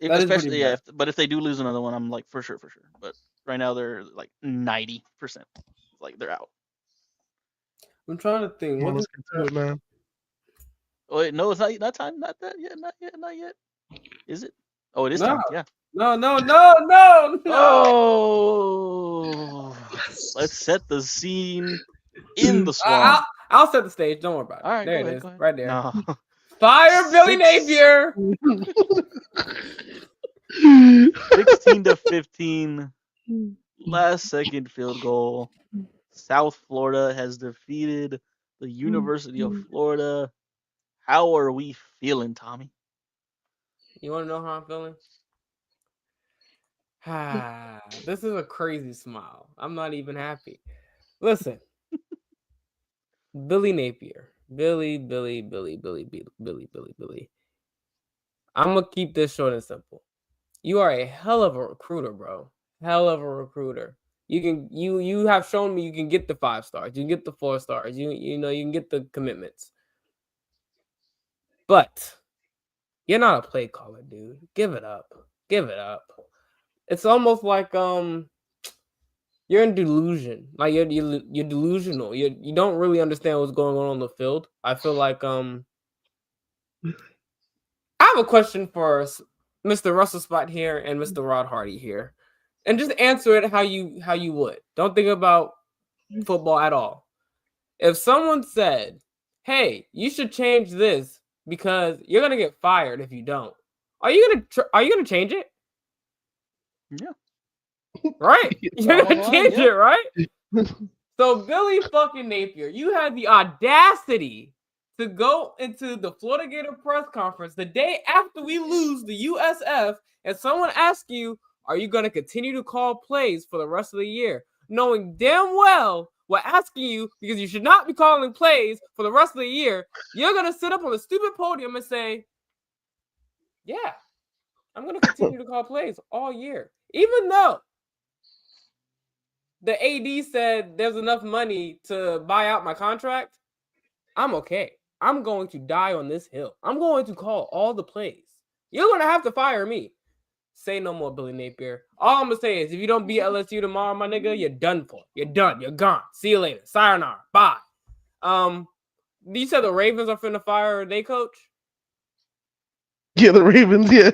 is pretty especially yeah. bad. But if they do lose another one, I'm like for sure. But right now they're like 90%. Like they're out. I'm trying to think. Come on, What let's get to it, man. Oh wait, no, it's not time. Not that yet. Not yet. Is it? Oh, it is No. time. Yeah. No. Oh, let's set the scene in the swamp. I'll set the stage. Don't worry about it. All right, there go it ahead, is, go ahead. right there. No. Fire Billy Six- Napier. 16-15, last second field goal. South Florida has defeated the University of Florida. How are we feeling, Tommy? You want to know how I'm feeling? This is a crazy smile. I'm not even happy. Listen, Billy Napier, Billy. I'm gonna keep this short and simple. You are a hell of a recruiter, bro. Hell of a recruiter. You have shown me you can get the 5 stars. You can get the 4 stars. You know you can get the commitments. But you're not a play caller, dude. Give it up. It's almost like you're in delusion. Like you're delusional. You don't really understand what's going on the field. I feel like I have a question for Mr. Russell Spot here and Mr. Rod Hardy here, and just answer it how you would. Don't think about football at all. If someone said, "Hey, you should change this because you're gonna get fired if you don't," are you gonna change it? Yeah. Right? You're gonna Well, change yeah. it, right? So Billy fucking Napier, you had the audacity to go into the Florida Gator press conference the day after we lose the USF, and someone asks you, "Are you gonna continue to call plays for the rest of the year?" Knowing damn well we're asking you because you should not be calling plays for the rest of the year. You're gonna sit up on the stupid podium and say, "Yeah, I'm gonna continue to call plays all year," even though the AD said there's enough money to buy out my contract. I'm okay. I'm going to die on this hill. I'm going to call all the plays. You're going to have to fire me. Say no more, Billy Napier. All I'm going to say is if you don't beat LSU tomorrow, my nigga, you're done for. You're done. You're gone. See you later. Sayonara. Bye. You said the Ravens are finna fire their coach? Yeah, the Ravens. Yeah.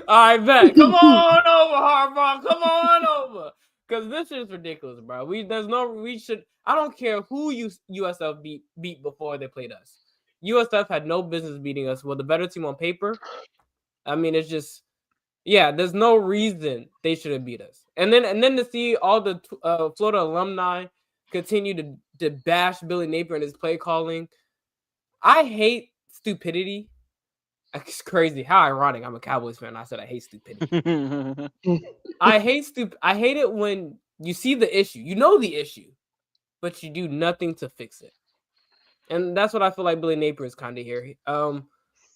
I bet. Come on over, Harbaugh. Come on over. Because this is ridiculous, bro. I don't care who USF beat before they played us. USF had no business beating us. We're the better team on paper. I mean, it's just, yeah, there's no reason they should have beat us. And then to see all the Florida alumni continue to bash Billy Napier and his play calling. I hate stupidity. It's crazy. How ironic. I'm a Cowboys fan. I said I hate stupidity. I hate it when you see the issue, you know the issue, but you do nothing to fix it. And that's what I feel like Billy Napier is kind of here. The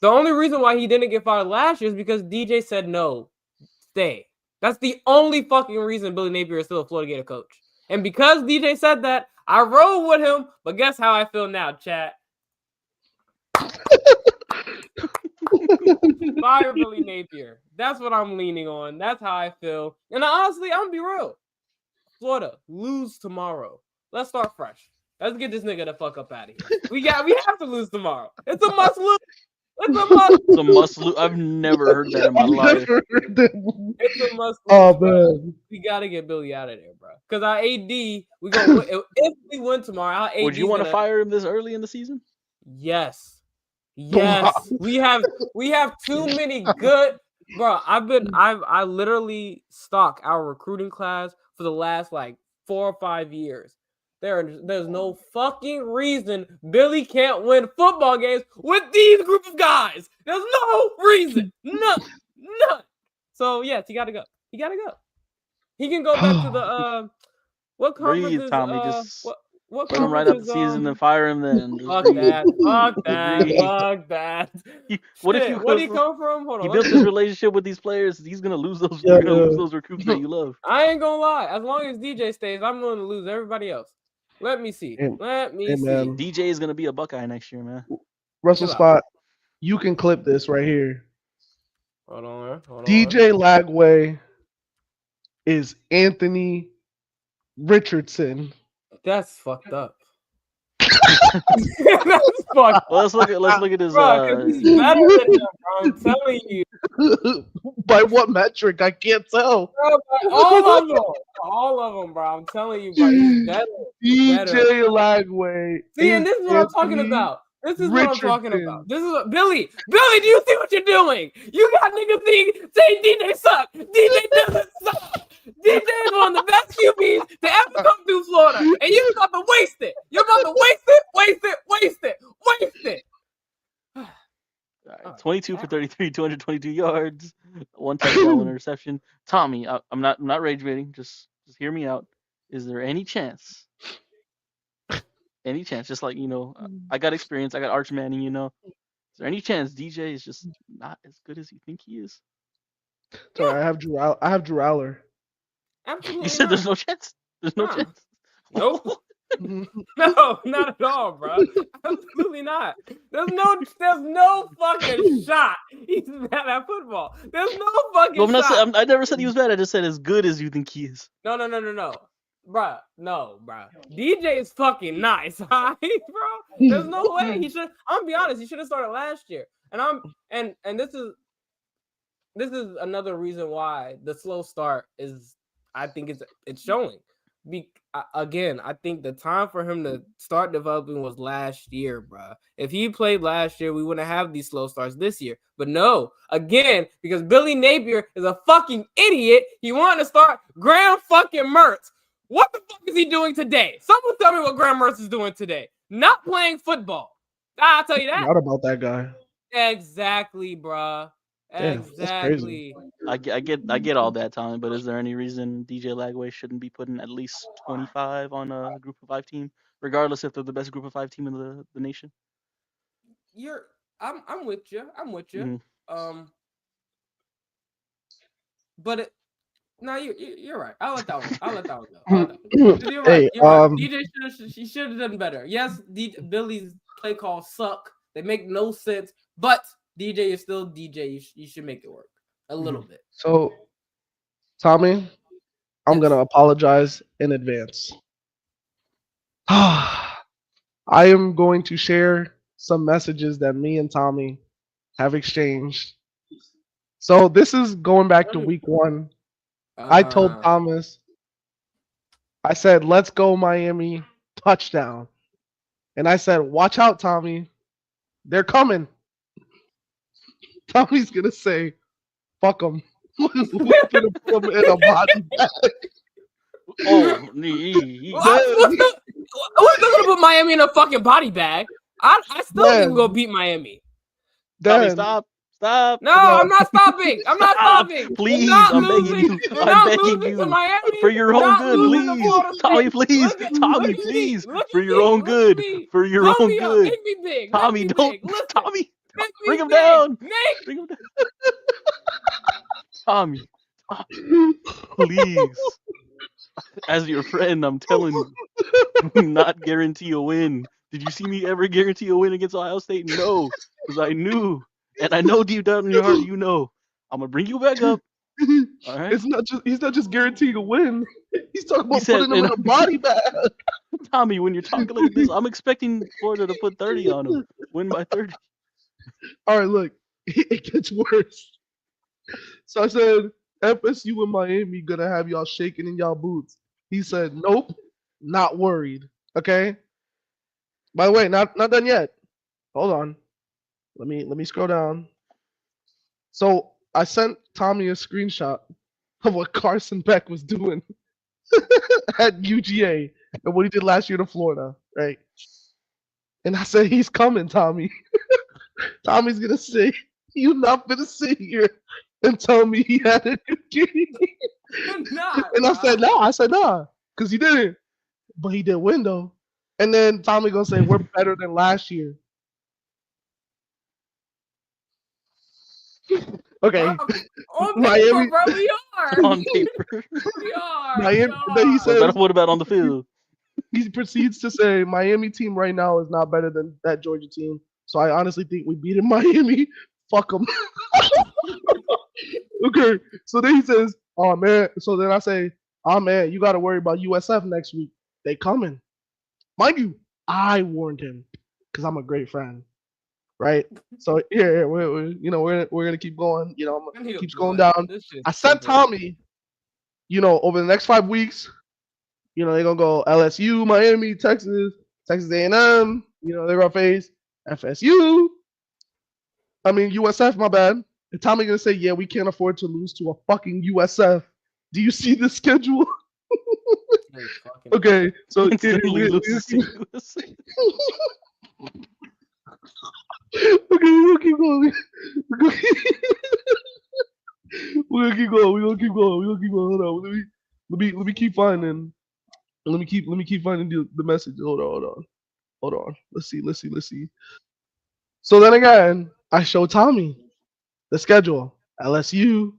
only reason why he didn't get fired last year is because DJ said no, stay. That's the only fucking reason Billy Napier is still a Florida Gator coach. And because DJ said that, I rolled with him. But guess how I feel now, chat? Fire Billy Napier. That's what I'm leaning on. That's how I feel. And honestly, I'm gonna be real. Florida, lose tomorrow. Let's start fresh. Let's get this nigga the fuck up out of here. We have to lose tomorrow. It's a must lose. It's a must. It's a must lose. I've never heard that in my life. It's a must lose. Oh man, we gotta get Billy out of there, bro. Because our AD, we gonna win. If we win tomorrow, our AD. Would you want to fire him this early in the season? Yes. We have too many good, bro. I literally stalk our recruiting class for the last like 4 or 5 years. There's no fucking reason Billy can't win football games with these group of guys. There's no reason. None. So yes, he gotta go. He can go back to the what conference Breathe, is Tommy. Just what let him right up the season and fire him then. Fuck that. What Shit, where did he come from? Hold on. He built his relationship with these players. He's gonna lose those. Yeah, You're gonna lose those recruits that you love. I ain't gonna lie. As long as DJ stays, I'm going to lose everybody else. Let me see. Let me see. Man. DJ is gonna be a Buckeye next year, man. Russell Spot, you can clip this right here. Hold on. DJ Lagway is Anthony Richardson. That's fucked up. That's fucked. Well, let's look at his. Bro, he's better than him, bro. I'm telling you. By what metric? I can't tell. Bro, all of them, bro. I'm telling you, bro. He's better. DJ Lagway. See, and this is what I'm talking about. This is what I'm talking about. This is what, Billy, do you see what you're doing? You got niggas saying DJ suck. DJ doesn't suck. DJ is one of the best QBs to ever come through Florida. And you're about to waste it. You're about to waste it. All right, 22 for 33, 222 yards, 1 touchdown, 1 interception. Tommy, I'm not rage baiting. Just hear me out. Is there any chance? Any chance? Just like, I got experience. I got Arch Manning. Is there any chance DJ is just not as good as you think he is? Sorry, I have Drew Aller. Absolutely. You said there's no chance. There's no chance. Nope. No, not at all, bro. Absolutely not. There's no fucking shot. He's bad at football. There's no fucking shot. I never said he was bad. I just said as good as you think he is. No. Bruh, no, bruh. DJ is fucking nice, alright, bro? There's no way he should. I'm gonna be honest. He should have started last year. And this is another reason why the slow start is. I think it's showing. Again, I think the time for him to start developing was last year, bro. If he played last year, we wouldn't have these slow starts this year. But no, again, because Billy Napier is a fucking idiot, he wanted to start Graham fucking Mertz. What the fuck is he doing today? Someone tell me what Graham Mertz is doing today. Not playing football. I'll tell you that. Not about that guy. Exactly, bro. Exactly. I get all that, Tommy, but is there any reason DJ Lagway shouldn't be putting at least 25 on a group of 5 team, regardless if they're the best group of 5 team in the nation? I'm with you. Mm-hmm. But you're right. I'll let that one go. You're right. DJ should have done better. Yes, Billy's play calls suck. They make no sense, but DJ is still DJ. You should make it work a little bit. So, Tommy, I'm going to apologize in advance. I am going to share some messages that me and Tommy have exchanged. So, this is going back to week 1. I told Thomas, I said, let's go Miami, touchdown. And I said, watch out, Tommy. They're coming. Tommy's going to say, fuck them. We're going to put them in a body bag. Who's going to put Miami in a fucking body bag? I still think we're going to beat Miami. Tommy, stop Stop. No, I'm not stopping. I'm not Stop. stopping. Please, We're not I'm begging losing. you. We're I'm not begging losing you. to Miami. For your We're own not good, losing to please. Florida Tommy, State. please. Look at Tommy, me. please. Look For at your me. own Look good. at me. For your Blow own me up. good. Make me big. Tommy, Make me don't. big. Listen. Tommy, Make me bring him big. down. Nick. Bring him down. Tommy, please. As your friend, I'm telling you, do not guarantee a win. Did you see me ever guarantee a win against Ohio State? No, because I knew, and I know deep down in your heart, you know, I'm gonna bring you back up. All right. He's not just guaranteeing a win. He's talking about said, putting him in a body bag. Tommy, when you're talking like this, I'm expecting Florida to put 30 on him, win by 30. All right, look, it gets worse. So I said, FSU and Miami gonna have y'all shaking in y'all boots. He said, nope, not worried. Okay. By the way, not done yet. Hold on. Let me scroll down. So I sent Tommy a screenshot of what Carson Beck was doing at UGA and what he did last year to Florida, right? And I said, he's coming, Tommy. Tommy's gonna say, you're not gonna sit here and tell me he had a good game. And I said, nah, because he didn't. But he did win though. And then Tommy gonna say, we're better than last year. Okay. On Miami- paper, bro, we are. On paper. We are. Miami, We then he are. says, What about on the field? he proceeds to say, Miami team right now is not better than that Georgia team. So I honestly think we beat in Miami. Fuck them. Okay. So then he says, oh man. So then I say, oh man, you got to worry about USF next week. They coming. Mind you, I warned him because I'm a great friend. Right. So yeah, we're gonna keep going. You know, keeps going down. I sent Tommy. You know, over the next 5 weeks, you know, they're gonna go LSU, Miami, Texas A&M. You know, they're gonna face FSU. I mean USF. My bad. And Tommy gonna say, yeah, we can't afford to lose to a fucking USF. Do you see the schedule? Okay, so Instantly loses to USA. Okay, we're gonna keep going. We're gonna keep going. Hold on. Let me keep finding. Let me keep finding the message. Hold on. Let's see. So then again, I show Tommy the schedule. LSU,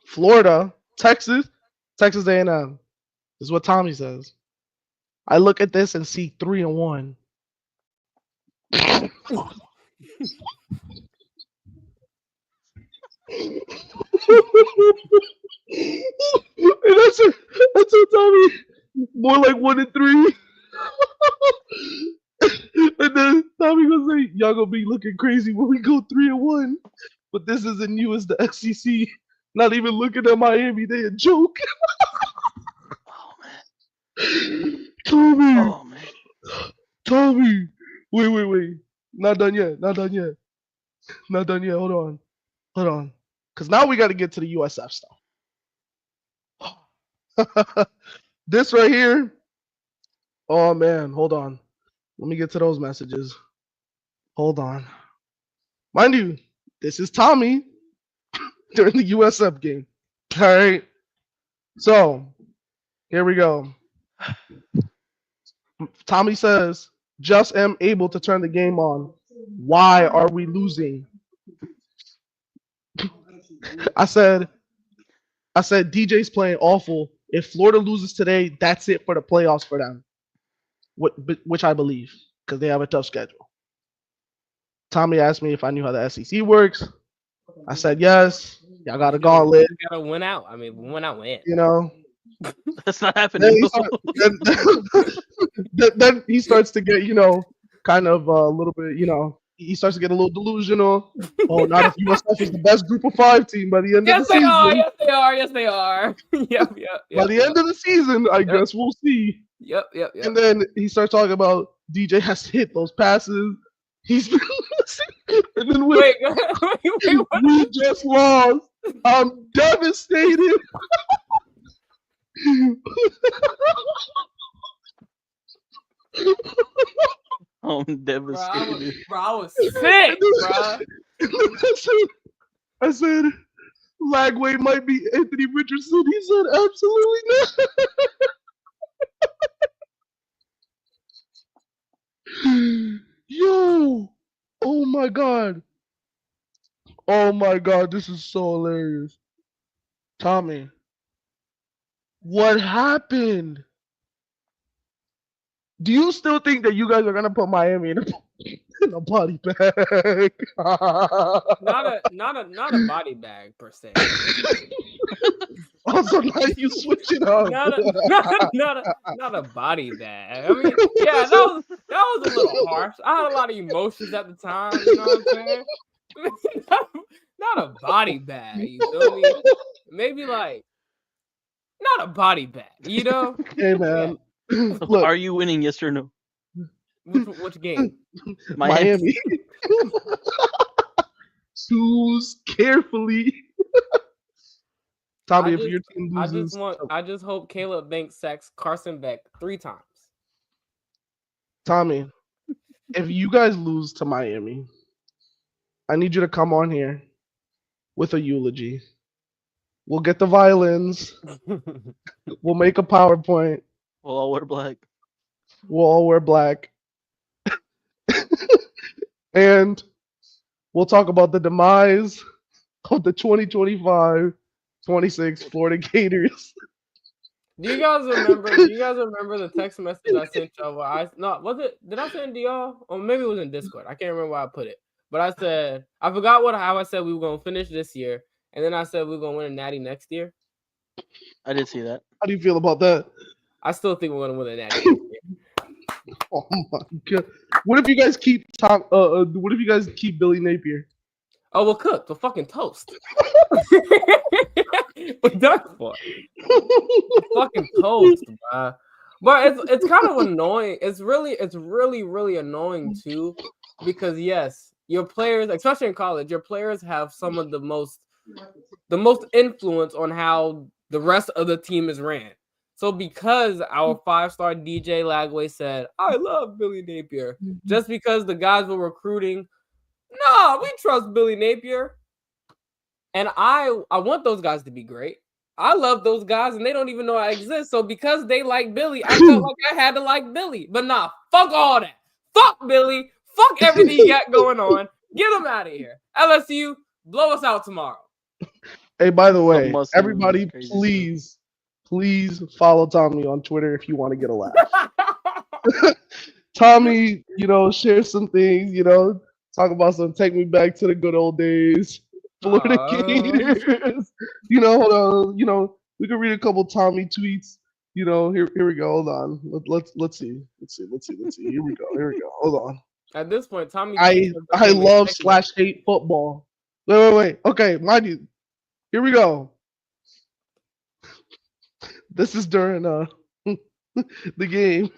Florida, Texas A&M. This is what Tommy says. I look at this and see 3-1. And that's Tommy more like 1-3. And then Tommy gonna say, y'all gonna be looking crazy when we go 3-1. But this isn't new as the SEC. Not even looking at Miami, they a joke. Oh man. Tommy. Oh man. Tommy. Wait. Not done yet. Hold on. Because now we got to get to the USF stuff. This right here. Oh, man. Hold on. Let me get to those messages. Hold on. Mind you, this is Tommy during the USF game. All right. So, here we go. Tommy says, just am able to turn the game on. Why are we losing? I said DJ's playing awful. If Florida loses today, that's it for the playoffs for them. Which I believe, because they have a tough schedule. Tommy asked me if I knew how the SEC works. I said yes. Y'all got a gauntlet. You gotta win out. I mean, win out, win. You know. That's not happening. Then he starts to get, kind of a little bit, he starts to get a little delusional. Oh, not if USF is the best Group of 5 team by the end of the season. Yes, they are. Yep. By the end of the season, I guess we'll see. Yep. And then he starts talking about DJ has to hit those passes. He's been and then wait, we just lost. I'm devastated. I'm devastated. Bro, I was sick, bro. I said, Lagway might be Anthony Richardson. He said, absolutely not. Yo, oh my god. Oh my god, this is so hilarious. Tommy, what happened? Do you still think that you guys are gonna put Miami in a body bag? Not a body bag per se. Also, now you switch it up. Not a body bag. I mean, yeah, that was a little harsh. I had a lot of emotions at the time. You know what I'm saying? Not a body bag. You feel me? Maybe like not a body bag. You know? Hey man, look, Are you winning? Yes or no? Which game? Miami. Choose carefully. Tommy, if your team loses, I just hope Caleb Banks sacks Carson Beck 3 times. Tommy, if you guys lose to Miami, I need you to come on here with a eulogy. We'll get the violins. We'll make a PowerPoint. We'll all wear black. We'll all wear black. And we'll talk about the demise of the 2025-26 Florida Gators. Do you guys remember the text message I sent y'all? Did I send to y'all? Or maybe it was in Discord. I can't remember where I put it. But I said, I forgot how I said we were going to finish this year. And then I said we were going to win a natty next year. I did see that. How do you feel about that? I still think we're going to win a natty next year. Oh my god! What if you guys keep What if you guys keep Billy Napier? Oh, we'll cook. We'll fucking toast. We're done for. Fucking toast, bro. But it's kind of annoying. It's really annoying too, because yes, your players, especially in college, your players have some of the most influence on how the rest of the team is ran. So because our 5-star DJ Lagway said, I love Billy Napier, just because the guys were recruiting, no, we trust Billy Napier. And I want those guys to be great. I love those guys, and they don't even know I exist. So because they like Billy, I felt like I had to like Billy. But nah, fuck all that. Fuck Billy. Fuck everything you got going on. Get him out of here. LSU, blow us out tomorrow. Hey, by the way, everybody, please follow Tommy on Twitter if you want to get a laugh. Tommy, share some things, talk about take me back to the good old days. Florida Gators. Hold on. We can read a couple Tommy tweets. Here we go. Hold on. Let's see. Here we go. Hold on. At this point, Tommy, I love /hate football. Wait. Okay, mind you. Here we go. This is during the game.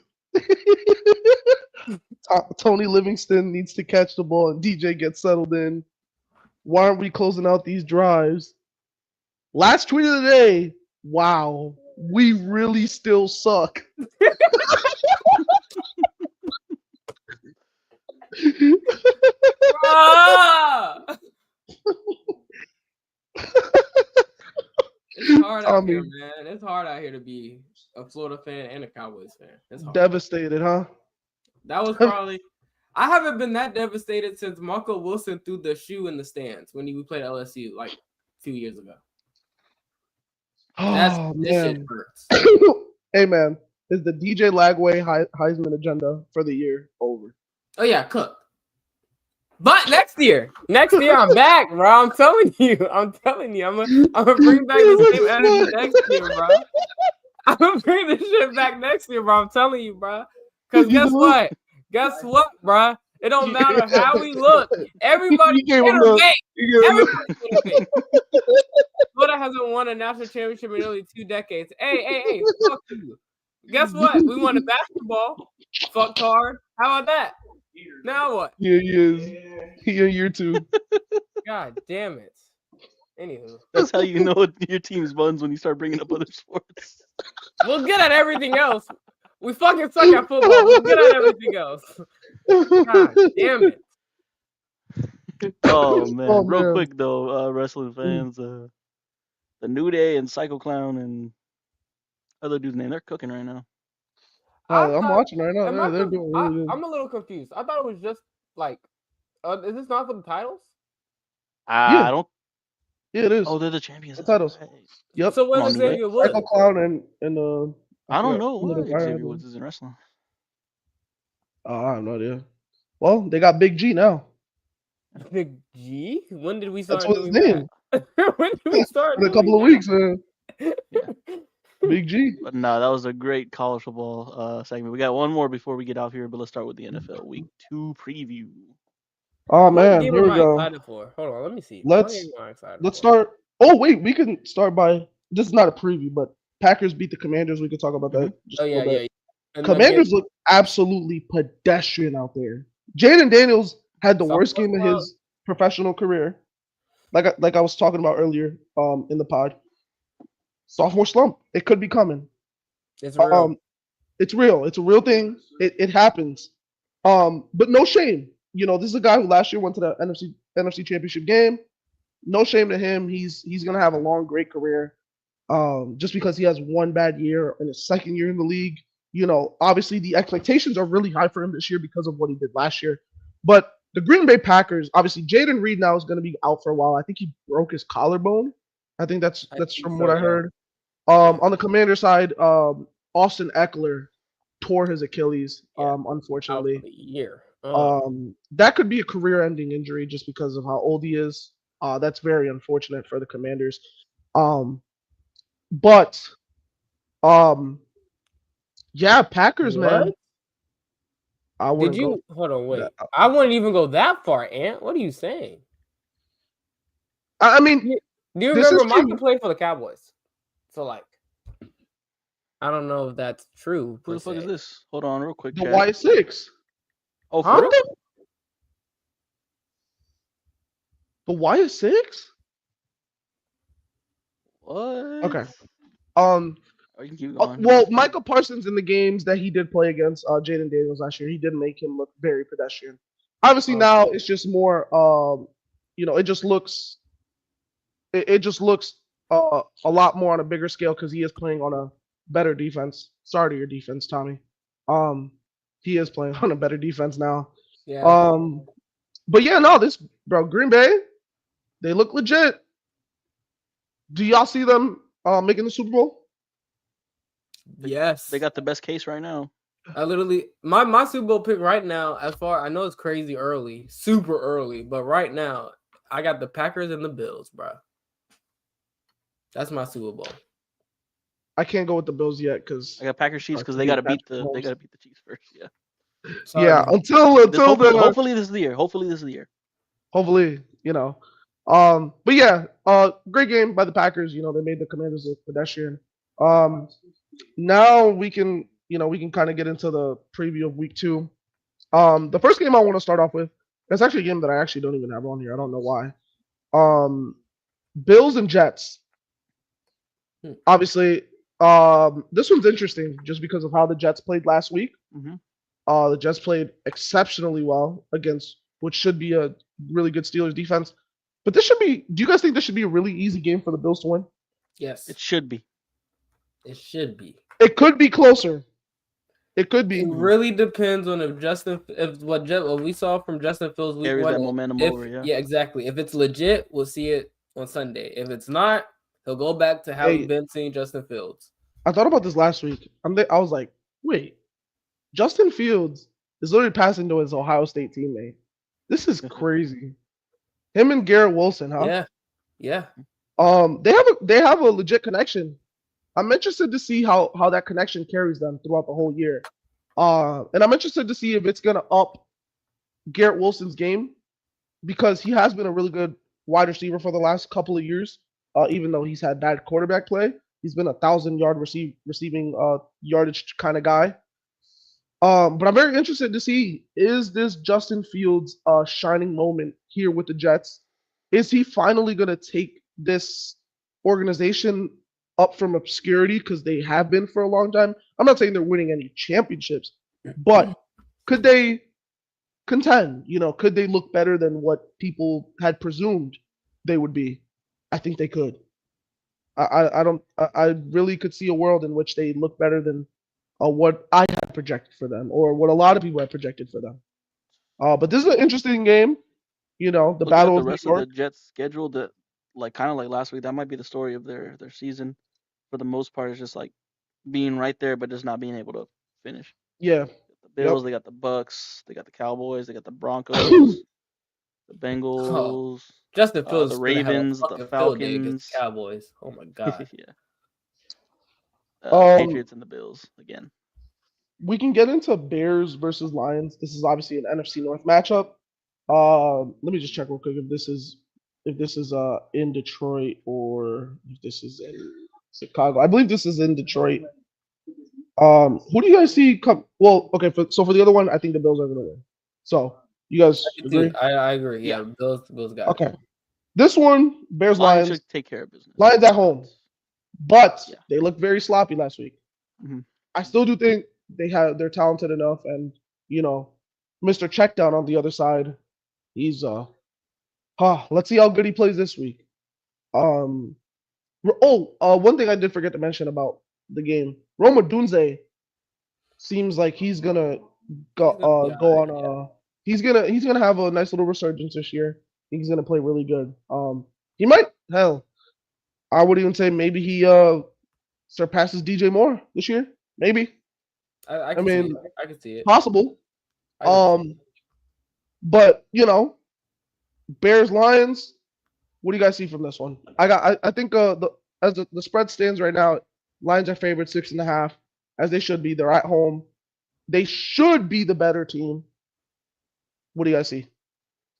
Tony Livingston needs to catch the ball, and DJ gets settled in. Why aren't we closing out these drives? Last tweet of the day. Wow, we really still suck. It's hard out here, man. It's hard out here to be a Florida fan and a Cowboys fan. It's hard. Devastated, huh? That was probably. I haven't been that devastated since Marco Wilson threw the shoe in the stands when we played LSU like 2 years ago. This shit hurts. Hey man, is the DJ Lagway Heisman agenda for the year over? Oh yeah, cook. But next year I'm back, bro. I'm telling you, I'm gonna bring back the same energy next year, bro. I'm gonna bring this shit back next year, bro. I'm telling you, bro. Because guess what, bro? It don't matter how we look. Everybody innovate. Florida hasn't won a national championship in nearly 2 decades. Hey, fuck you. Guess what? We won a basketball. Fuck hard. How about that? Now what? Yeah, he is. He in year 2. God damn it. Anywho. That's how you know your team's buns when you start bringing up other sports. We'll get at everything else. We fucking suck at football. We'll get at everything else. God damn it. Oh man, Oh real man. quick though, wrestling fans, the New Day and Psycho Clown and other dude's name, they're cooking right now. I I'm thought, watching right now. am I, They're doing really good. I'm a little confused. I thought it was just like, is this not for the titles? Yeah, I don't. yeah, it Oh, is. they're the champions. The That's titles. right. Yep. So Come where's on, New Day. Xavier Psycho Woods? Clown and I I don't forgot know who the why guy Xavier is. Woods is in wrestling. I have no idea. Well, they got Big G now. Big G? When did we That's start what his doing name. that? When did we start In a doing couple of weeks, man. Yeah. Big G. But no, that was a great college football segment. We got one more before we get off here, but let's start with the NFL Week 2 preview. Oh What man, game here am we I go. excited for? Hold on, let me see. What game Let's am I excited let's for? start. Oh wait, we can start by. This is not a preview, but Packers beat the Commanders. We could talk about that just Oh a yeah, little bit. yeah. And the game, Commanders look absolutely pedestrian out there. Jaden Daniels had the worst sophomore game of slump. his professional career. Like I was talking about earlier in the pod. Sophomore slump. It could be coming. It's real. It's real. It's a real thing. It happens. But no shame. You know, this is a guy who last year went to the NFC Championship game. No shame to him. He's gonna have a long, great career. Just because he has one bad year in his second year in the league. You know, obviously the expectations are really high for him this year because of what he did last year. But the Green Bay Packers, obviously, Jaden Reed now is going to be out for a while. I think he broke his collarbone. I think that's I think from what so, I yeah. heard. On the Commander side, Austin Eckler tore his Achilles. Yeah. Out Unfortunately, for the year. that could be a career-ending injury just because of how old he is. That's very unfortunate for the Commanders. But yeah, Packers, man. What? I Did wouldn't go. you hold on? Wait, that- I wouldn't even go that far, Ant. What are you saying? I mean, Do you this remember is true. Mikey played for the Cowboys? So like, I don't know if that's true. Who the fuck is this? Hold on, real quick. The Chat. Y6. Oh, Huh? for real? The Y6? What? Okay. Oh, you can keep going. Well, Michael Parsons in the games that he did play against Jaden Daniels last year, he did make him look very pedestrian. Obviously, now it's just more, you know, it just looks a lot more on a bigger scale because he is playing on a better defense. Sorry to your defense, Tommy. He is playing on a better defense now. Yeah. But yeah, no, this bro, Green Bay, they look legit. Do y'all see them making the Super Bowl? Yes. They got the best case right now. I literally my Super Bowl pick right now. As far I know, it's crazy early, super early, but right now I got the Packers and the Bills, bro. That's my Super Bowl. I can't go with the Bills yet because I got Packers Chiefs because they got to beat the Chiefs first. Yeah. Sorry, yeah, dude. until hopefully this is the year. Hopefully this is the year. Hopefully, you know. But yeah, great game by the Packers. You know, they made the Commanders look pedestrian. Now we can kind of get into the preview of week 2. The first game I want to start off with, it's actually a game that I actually don't even have on here. I don't know why. Bills and Jets. Obviously, this one's interesting just because of how the Jets played last week. Mm-hmm. The Jets played exceptionally well against what should be a really good Steelers defense. But this should be. Do you guys think this should be a really easy game for the Bills to win? Yes, It should be. it should be. It could be closer. It could be. It really depends on if what we saw from Justin Fields week Carries 1. that momentum if, over, yeah. Yeah, exactly. If it's legit, we'll see it on Sunday. If it's not, he'll go back to how we've been seeing Justin Fields. I thought about this last week. I was like, wait, Justin Fields is literally passing to his Ohio State teammate. This is crazy. Him and Garrett Wilson, huh? Yeah. They have a legit connection. I'm interested to see how that connection carries them throughout the whole year. And I'm interested to see if it's gonna up Garrett Wilson's game because he has been a really good wide receiver for the last couple of years. Even though he's had bad quarterback play, he's been 1,000-yard receiving yardage kind of guy. But I'm very interested to see, is this Justin Fields' shining moment here with the Jets? Is he finally going to take this organization up from obscurity because they have been for a long time? I'm not saying they're winning any championships, but could they contend. Could they look better than what people had presumed they would be? I think they could. I don't. I really could see a world in which they look better than what I had projected for them, or what a lot of people had projected for them. But this is an interesting game. The Looking at Battle the of New rest of the York. Jets schedule, that like kind of like last week, that might be the story of their season. For the most part, it's just like being right there, but just not being able to finish. Yeah. The Yep. Bills, they got the Bucks, they got the Cowboys, they got the Broncos, the Oh, Bengals, Justin Fields the is gonna have a Ravens, the fucking field day against the Falcons. Cowboys. Oh my god. Yeah, um, Patriots and the Bills again. we can get into Bears versus Lions. This is obviously an NFC North matchup. Let me just check real quick if this is in Detroit or if this is in Chicago. I believe this is in Detroit. Who do you guys see come? Well, okay. So for the other one, I think the Bills are gonna win. So you guys Dude, agree? I agree. Yeah, Yeah, Bills got it. Okay. This one, Bears Lions Lions. should take care of business. Lions at home, but Yeah. they looked very sloppy last week. Hmm. I still do think they're talented enough, and you know, Mr. Checkdown on the other side, he's let's see how good he plays this week. Um, one thing I did forget to mention about the game, Roma Dunze seems like he's gonna He's gonna be go alright. on he's gonna have a nice little resurgence this year. He's gonna play really good. He might hell, I would even say maybe he surpasses DJ Moore this year. Maybe. I I can see mean, it. I can see it. possible. I can see it. But Bears Lions. What do you guys see from this one? I think the spread stands right now, Lions are favored 6.5, as they should be. They're at home. They should be the better team. What do you guys see?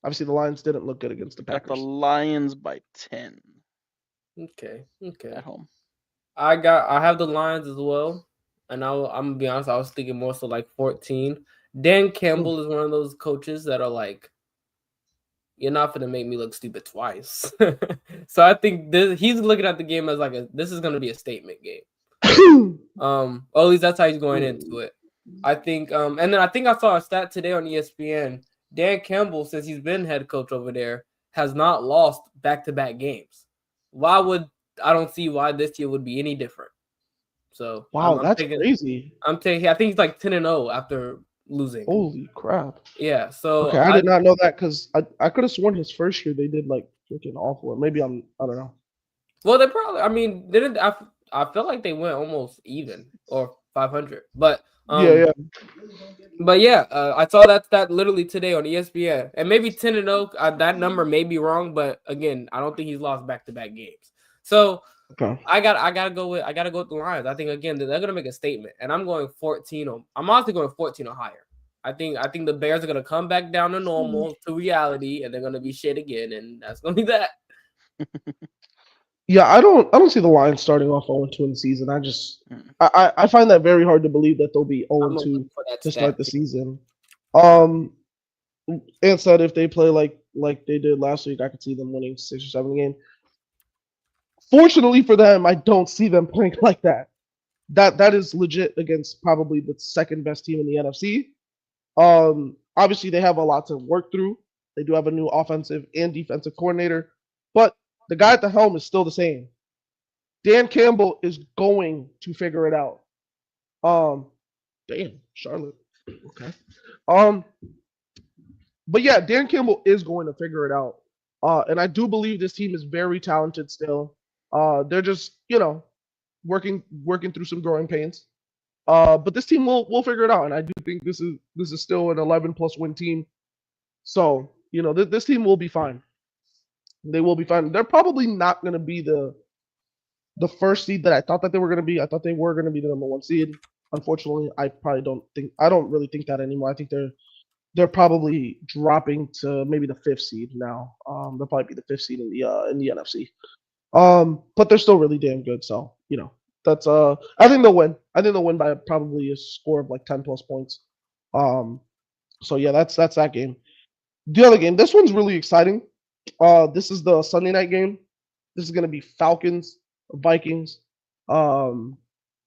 Obviously, the Lions didn't look good against the Got the Packers. Lions by 10 Okay. at home. I have the Lions as well, and I'm gonna be honest. I was thinking more so like 14. Dan Campbell is one of those coaches that are like, you're not gonna make me look stupid twice. So I think he's looking at the game as like this is gonna be a statement game. Or at least that's how he's going into it. I think, and then I think I saw a stat today on ESPN. Dan Campbell, since he's been head coach over there, has not lost back-to-back games. I don't see why this year would be any different. So Wow, I'm that's taking. crazy. I think he's like 10-0 after losing. Holy crap. Yeah. So Okay, I did not know that because I could have sworn his first year they did like freaking awful. Maybe I don't know. well, they probably. I mean, didn't I feel like they went almost even or 500, but Yeah. But yeah, I saw that literally today on ESPN, and maybe 10-0. That number may be wrong, but again, I don't think he's lost back-to-back games. So Okay. I gotta go with the Lions. I think again they're gonna make a statement, and I'm going 14. I'm honestly going 14 or higher. I think the Bears are gonna come back down to normal to reality, and they're gonna be shit again, and that's gonna be that. Yeah, I don't see the Lions starting off 0-2 in the season. I find that very hard to believe that they'll be I'm gonna look 0-2 for that to stat. start the season. And said if they play like they did last week, I could see them winning 6 or 7 games. Fortunately for them, I don't see them playing like that. That is legit against probably the second best team in the NFC. Obviously they have a lot to work through. They do have a new offensive and defensive coordinator, but the guy at the helm is still the same. Dan Campbell is going to figure it out. Um, damn, Charlotte. Okay. Um, but yeah, Dan Campbell is going to figure it out. And I do believe this team is very talented still. They're just working through some growing pains. But this team will figure it out, and I do think this is still an 11+ win team. So this team will be fine. They will be fine. They're probably not going to be the first seed that I thought that they were going to be. I thought they were going to be the number 1 seed. Unfortunately, I don't really think that anymore. I think they're probably dropping to maybe the 5th seed now. They'll probably be the 5th seed in the NFC. But they're still really damn good. So that's I think they'll win. I think they'll win by probably a score of like 10+ points. So yeah, that's that game. The other game, this one's really exciting. This is the Sunday night game. This is gonna be Falcons Vikings. Um,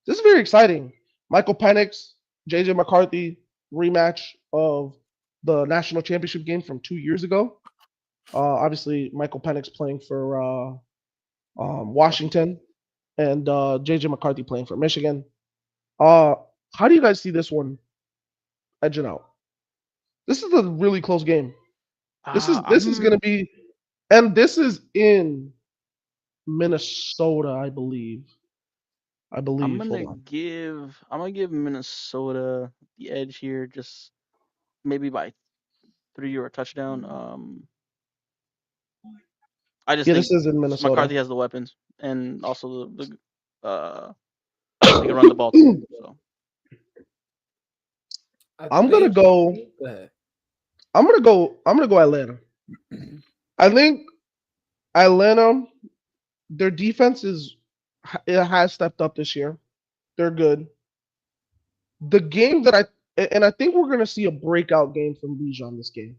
this is very exciting. Michael Penix, JJ McCarthy rematch of the national championship game from 2 years ago. Obviously, Michael Penix playing for Washington, and JJ McCarthy playing for Michigan. How do you guys see this one edging out? This is a really close game. This is I'm gonna be, and this is in Minnesota, I believe. I I'm believe. Hold gonna on. give Minnesota the edge here, just maybe by 3 or a touchdown. I just Yeah, think this is in Minnesota. McCarthy has the weapons, and also they can run the ball too. So I I'm gonna think. go. Go ahead. I'm gonna go Atlanta. I think Atlanta, their defense it has stepped up this year. They're good. The game that I think we're gonna see a breakout game from Bijan this game.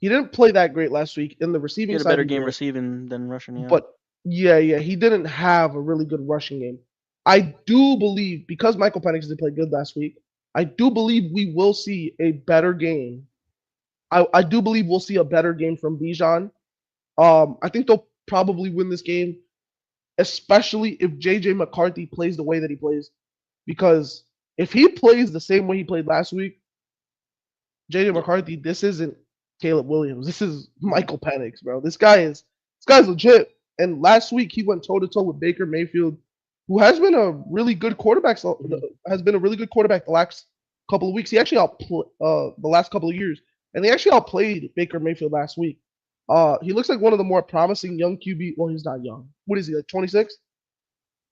He didn't play that great last week. In the he receiving had a side, better he game did, receiving than rushing. Yeah, but yeah, he didn't have a really good rushing game. I do believe because Michael Penix did play good last week. I do believe we will see a better game. I do believe we'll see a better game from Bijan. I think they'll probably win this game, especially if JJ McCarthy plays the way that he plays. Because if he plays the same way he played last week, JJ yeah. McCarthy, this isn't Caleb Williams. This is Michael Penix, bro. This guy's legit. And last week he went toe to toe with Baker Mayfield, who has been a really good quarterback. Has been a really good quarterback the last couple of weeks. He actually the last couple of years, and they actually outplayed Baker Mayfield last week. He looks like one of the more promising young QB. Well, he's not young. What is he, like 26?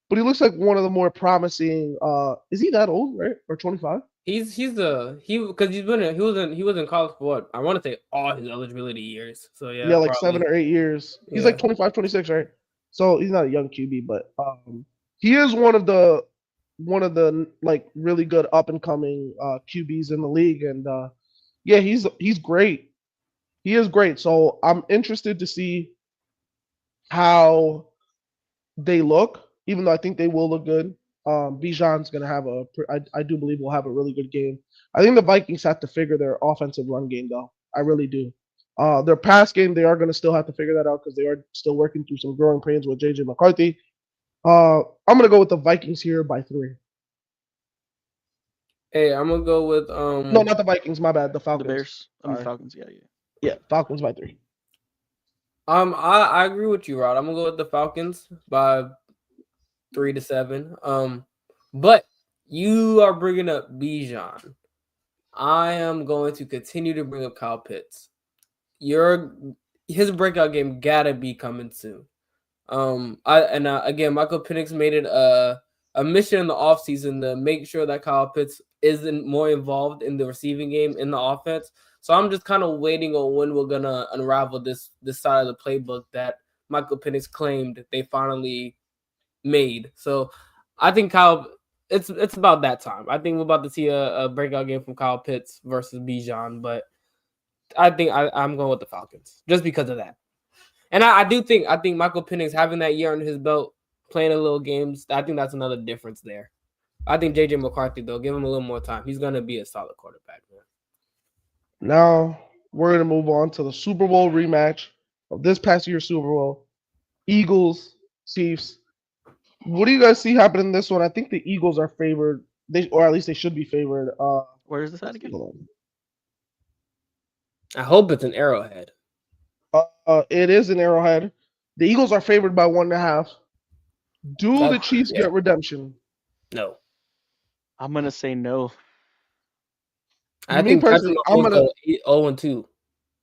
But he looks like one of the more promising. Is he that old, right? Or 25? Because he was in college for what I want to say all his eligibility years. So yeah, Yeah, like probably 7 or 8 years. He's yeah. like 25, 26, right? So he's not a young QB, but he is one of the like really good up and coming QBs in the league, and yeah, he's great. He is great. So I'm interested to see how they look, even though I think they will look good. Bijan's gonna have I do believe will have a really good game. I think the Vikings have to figure their offensive run game though. I really do. Their pass game, they are gonna still have to figure that out because they are still working through some growing pains with JJ McCarthy. I'm gonna go with the Vikings here by 3. Hey, I'm gonna go with No, not the Vikings. My bad. The The Falcons. Bears, Sorry. Falcons. Yeah. Yeah, Falcons by 3. I agree with you, Rod. I'm gonna go with the Falcons by 3-7. But you are bringing up Bijan. I am going to continue to bring up Kyle Pitts. His breakout game gotta be coming soon. Again, Michael Penix made it a mission in the offseason to make sure that Kyle Pitts isn't more involved in the receiving game in the offense. So I'm just kind of waiting on when we're gonna unravel this side of the playbook that Michael Penix claimed they finally made. So I think it's about that time. I think we're about to see a breakout game from Kyle Pitts versus Bijan, but I think I'm going with the Falcons just because of that. And I think Michael Penix having that year under his belt, playing a little games, I think that's another difference there. I think JJ McCarthy, though, give him a little more time. He's gonna be a solid quarterback, man. Now we're gonna move on to the Super Bowl rematch of this past year's Super Bowl. Eagles, Chiefs. What do you guys see happening in this one? I think the Eagles are favored. Or at least they should be favored. Where is this at again? I hope it's an Arrowhead. It is an Arrowhead. The Eagles are favored by 1.5. Do the Chiefs get redemption? No. I'm gonna say no. I think personally, I'm gonna 0-2.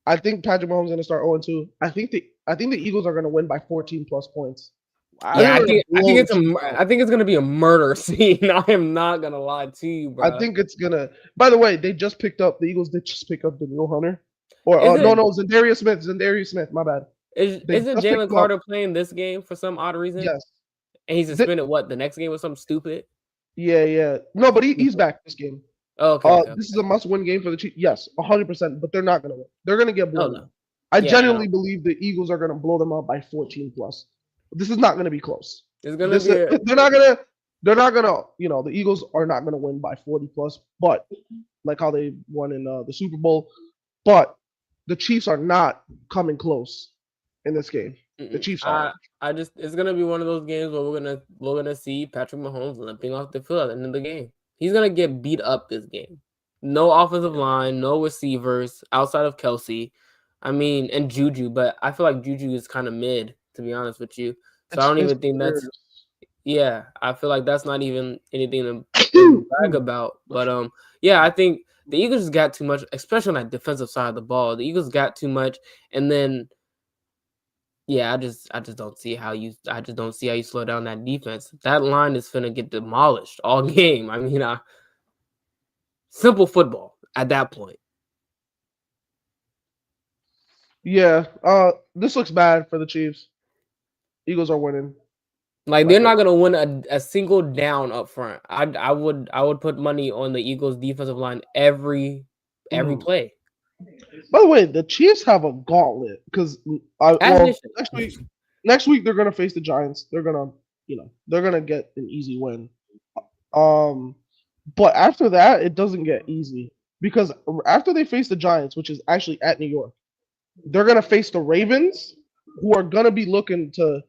I think Patrick Mahomes is gonna start 0-2. I think the Eagles are gonna win by 14 plus points. Wow. Yeah, I think it's gonna be a murder scene. I am not gonna lie to you, bro. I think it's gonna. By the way, the Eagles did just pick up the Daniel Hunter, or no, Za'Darius Smith. My bad. Isn't Jalen Carter playing this game for some odd reason? Yes. And he's suspended. The next game was something stupid? Yeah. No, but he's back this game. Oh, okay. This is a must-win game for the Chiefs. Yes, 100%. But they're not gonna win. They're gonna get blown. No. I genuinely believe the Eagles are gonna blow them out by 14 plus. This is not gonna be close. It's gonna be. They're not gonna. The Eagles are not gonna win by 40 plus. But like how they won in the Super Bowl, but the Chiefs are not coming close in this game. The Mm-mm. Chiefs are. I just it's gonna be one of those games where we're gonna see Patrick Mahomes limping off the field at the end of the game. He's gonna get beat up this game. No offensive line, no receivers outside of Kelsey. I mean, and Juju, but I feel like Juju is kind of mid, to be honest with you. So I don't It's even think that's I feel like that's not even anything to brag weird. about. But yeah, I think the Eagles just got too much, especially on that defensive side of the ball. The Eagles got too much, and then yeah, I just don't see how you slow down that defense. That line is finna get demolished all game. I mean, simple football at that point. Yeah. This looks bad for the Chiefs. Eagles are winning. Like they're not gonna win a single down up front. I would put money on the Eagles defensive line every play. By the way, the Chiefs have a gauntlet because next week they're gonna face the Giants. They're gonna get an easy win. But after that, it doesn't get easy because after they face the Giants, which is actually at New York, they're gonna face the Ravens, who are gonna be looking to,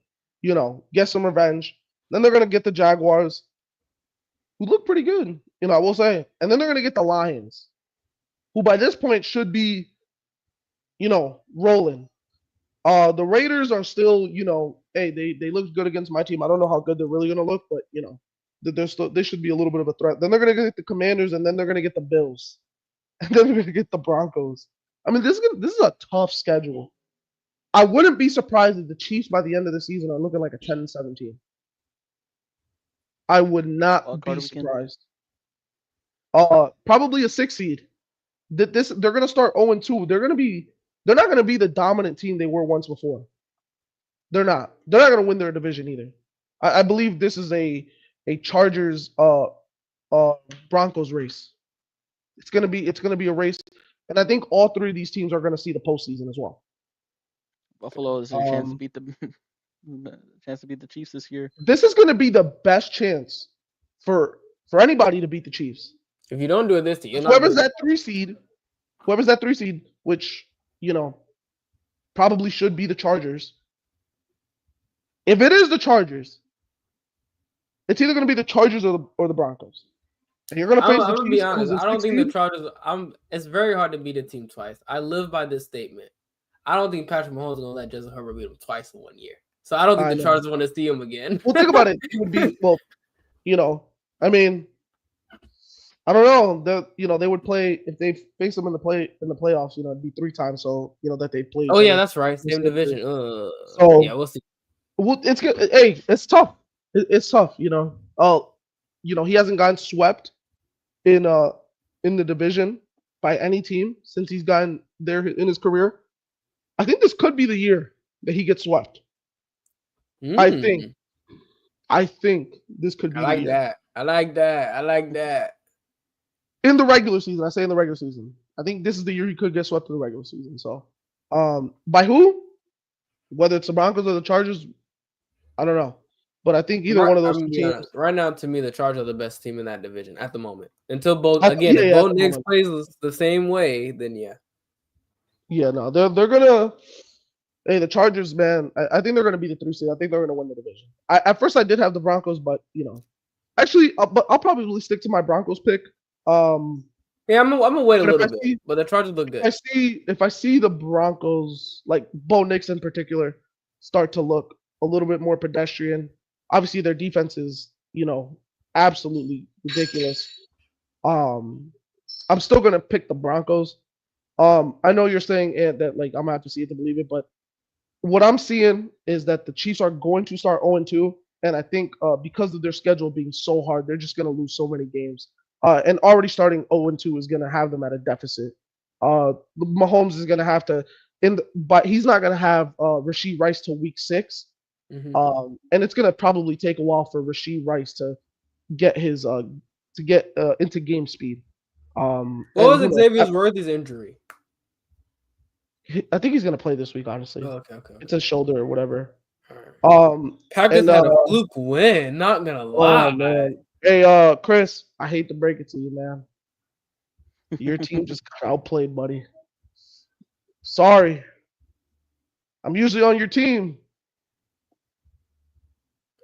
get some revenge. Then they're gonna get the Jaguars, who look pretty good, I will say, and then they're gonna get the Lions, who by this point should be, rolling. The Raiders are still, hey, they look good against my team. I don't know how good they're really gonna look, but they should be a little bit of a threat. Then they're gonna get the Commanders, and then they're gonna get the Bills, and then they're gonna get the Broncos. I mean, this is a tough schedule. I wouldn't be surprised if the Chiefs by the end of the season are looking like a 10-17. I would not be surprised. Probably a 6 seed. They're gonna start 0-2. They're not gonna be the dominant team they were once before. They're not. They're not gonna win their division either. I believe this is a Chargers Broncos race. It's gonna be a race, and I think all three of these teams are gonna see the postseason as well. Buffalo is a chance to beat the Chiefs this year. This is gonna be the best chance for anybody to beat the Chiefs. If you don't do it this year, whoever's that 3 seed, which probably should be the Chargers. If it is the Chargers, it's either going to be the Chargers or the Broncos. And you're going to face I'm gonna be honest. I don't think the Chargers. It's very hard to beat a team twice. I live by this statement. I don't think Patrick Mahomes is gonna let Justin Herbert beat him twice in 1 year. So I don't think the Chargers want to see him again. Well, think about it. It would be I mean, I don't know. They would play if they face them in the playoffs. It'd be 3 times. So that they played. Oh yeah, that's right. Same division. So yeah, we'll see. Well, it's good. Hey, it's tough. It's tough. He hasn't gotten swept in the division by any team since he's gotten there in his career. I think this could be the year that he gets swept. I think this could be. I like that. In the regular season, I say in the regular season, I think this is the year he could get swept in the regular season. So, by who? Whether it's the Broncos or the Chargers, I don't know. But I think either one of those teams. Right now, to me, the Chargers are the best team in that division at the moment. Until if Bo Nix plays the same way, then yeah. Yeah, no, they're gonna. Hey, the Chargers, man. I think they're gonna be the 3 seed. I think they're gonna win the division. At first I did have the Broncos, but actually, but I'll probably stick to my Broncos pick. Yeah, I'm gonna wait a little bit, but the Chargers look good. If I see the Broncos, like Bo Nix in particular, start to look a little bit more pedestrian. Obviously, their defense is, absolutely ridiculous. I'm still gonna pick the Broncos. I know you're saying that like I'm gonna have to see it to believe it, but what I'm seeing is that the Chiefs are going to start 0-2, and I think because of their schedule being so hard, they're just gonna lose so many games. And already starting 0-2 is gonna have them at a deficit. Mahomes is gonna have to, but he's not gonna have Rashee Rice till week 6. Mm-hmm. And it's gonna probably take a while for Rashee Rice to get his into game speed. What was Xavier Worthy's injury? I think he's gonna play this week. Honestly, okay. It's a shoulder or whatever. Packers had a fluke win. Not gonna lie, man. Hey, Chris, I hate to break it to you, man. Your team just got outplayed, buddy. Sorry. I'm usually on your team.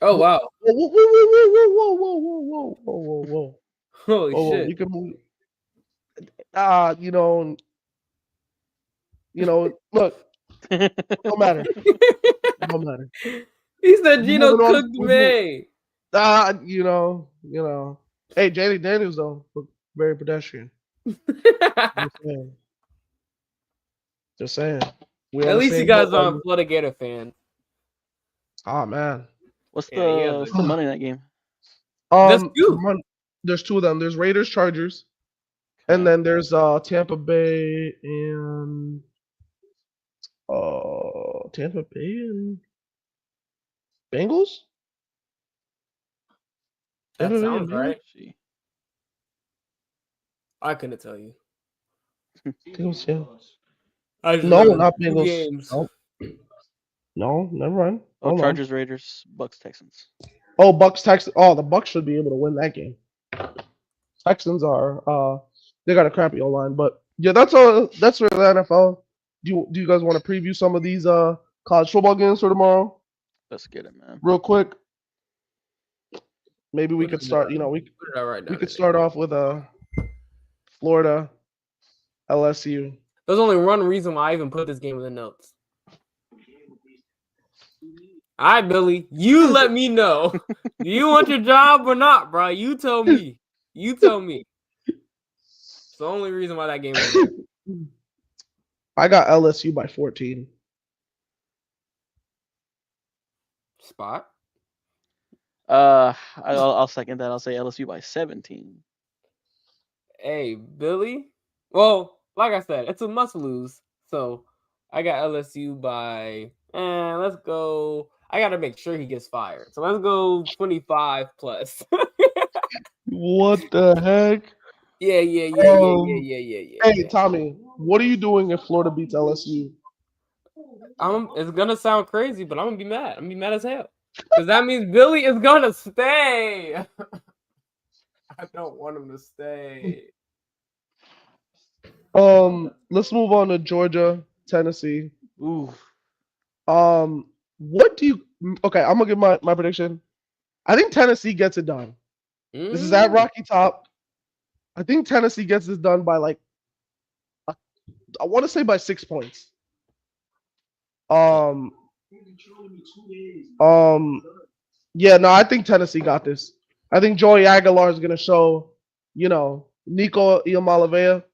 Oh wow! Whoa, whoa, whoa, whoa, whoa, whoa, whoa, whoa, whoa, whoa, Holy whoa, whoa. shit! You can move. Look, no matter. No matter. He said We're Gino moving on. cooked me. Hey, Danny Daniels though look very pedestrian. Just saying. Just saying. We on At the least you same boat, guys buddy. aren't Florida Gator fans. Oh man. What's Yeah, you have the Monday night game? That's Um, you. there's two of them. There's Raiders, Chargers, and Okay. then there's Tampa Bay and Bengals. That Tampa Bay and sounds Bengals. right. Let's see. I couldn't tell you. Bengals, yeah. I just No, know there's not two Bengals. games. No, no, never mind. Oh, Hold on. Chargers, Raiders, Bucks, Texans. Oh, Bucks, Texans. Oh, the Bucks should be able to win that game. Texans are they got a crappy O line, but yeah, that's all. That's for the NFL. Do you guys want to preview some of these college football games for tomorrow, Let's get it, man. real quick? Maybe we What could did start. I- what did I write We down could today? start off with Florida LSU. There's only one reason why I even put this game in the notes. All right, Billy, you let me know. Do you want your job or not, bro? You tell me. You tell me. It's the only reason why that game is there. I got LSU by 14. Spot. I'll second that. I'll say LSU by 17. Hey, Billy. Well, like I said, it's a must lose. So I got LSU by let's go. I gotta make sure he gets fired. So let's go 25 plus. What the heck? Yeah. Hey, Tommy, what are you doing if Florida beats LSU? It's gonna sound crazy, but I'm gonna be mad. I'm gonna be mad as hell. Because that means Billy is gonna stay. I don't want him to stay. Let's move on to Georgia, Tennessee. Ooh. What do you? Okay, I'm gonna give my prediction. I think Tennessee gets it done. This is at Rocky Top. I think Tennessee gets this done by I want to say by 6 points. Yeah, no, I think Tennessee got this. I think Joey Aguilar is gonna show, Nico Iamaleava,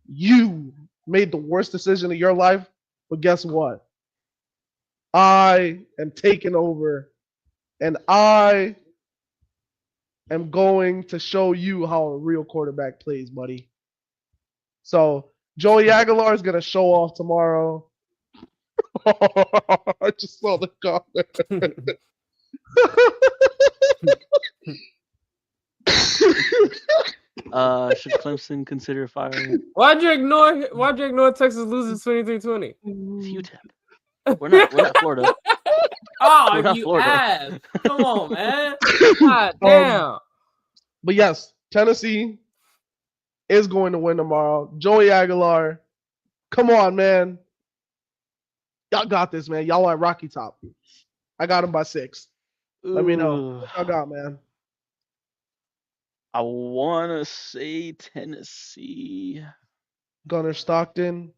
you made the worst decision of your life, but guess what? I am taking over, and I am going to show you how a real quarterback plays, buddy. So Joey Aguilar is gonna show off tomorrow. I just saw the comment. Should Clemson consider firing Why'd you ignore Texas loses 23-20? UTEP? We're not Florida. Oh, We're not you Florida. ass. Come on, man. God damn. But yes, Tennessee is going to win tomorrow. Joey Aguilar, come on, man. Y'all got this, man. Y'all at Rocky Top. I got him by 6. Let me know. Ooh. What y'all got, man? I want to say Tennessee. Gunnar Stockton,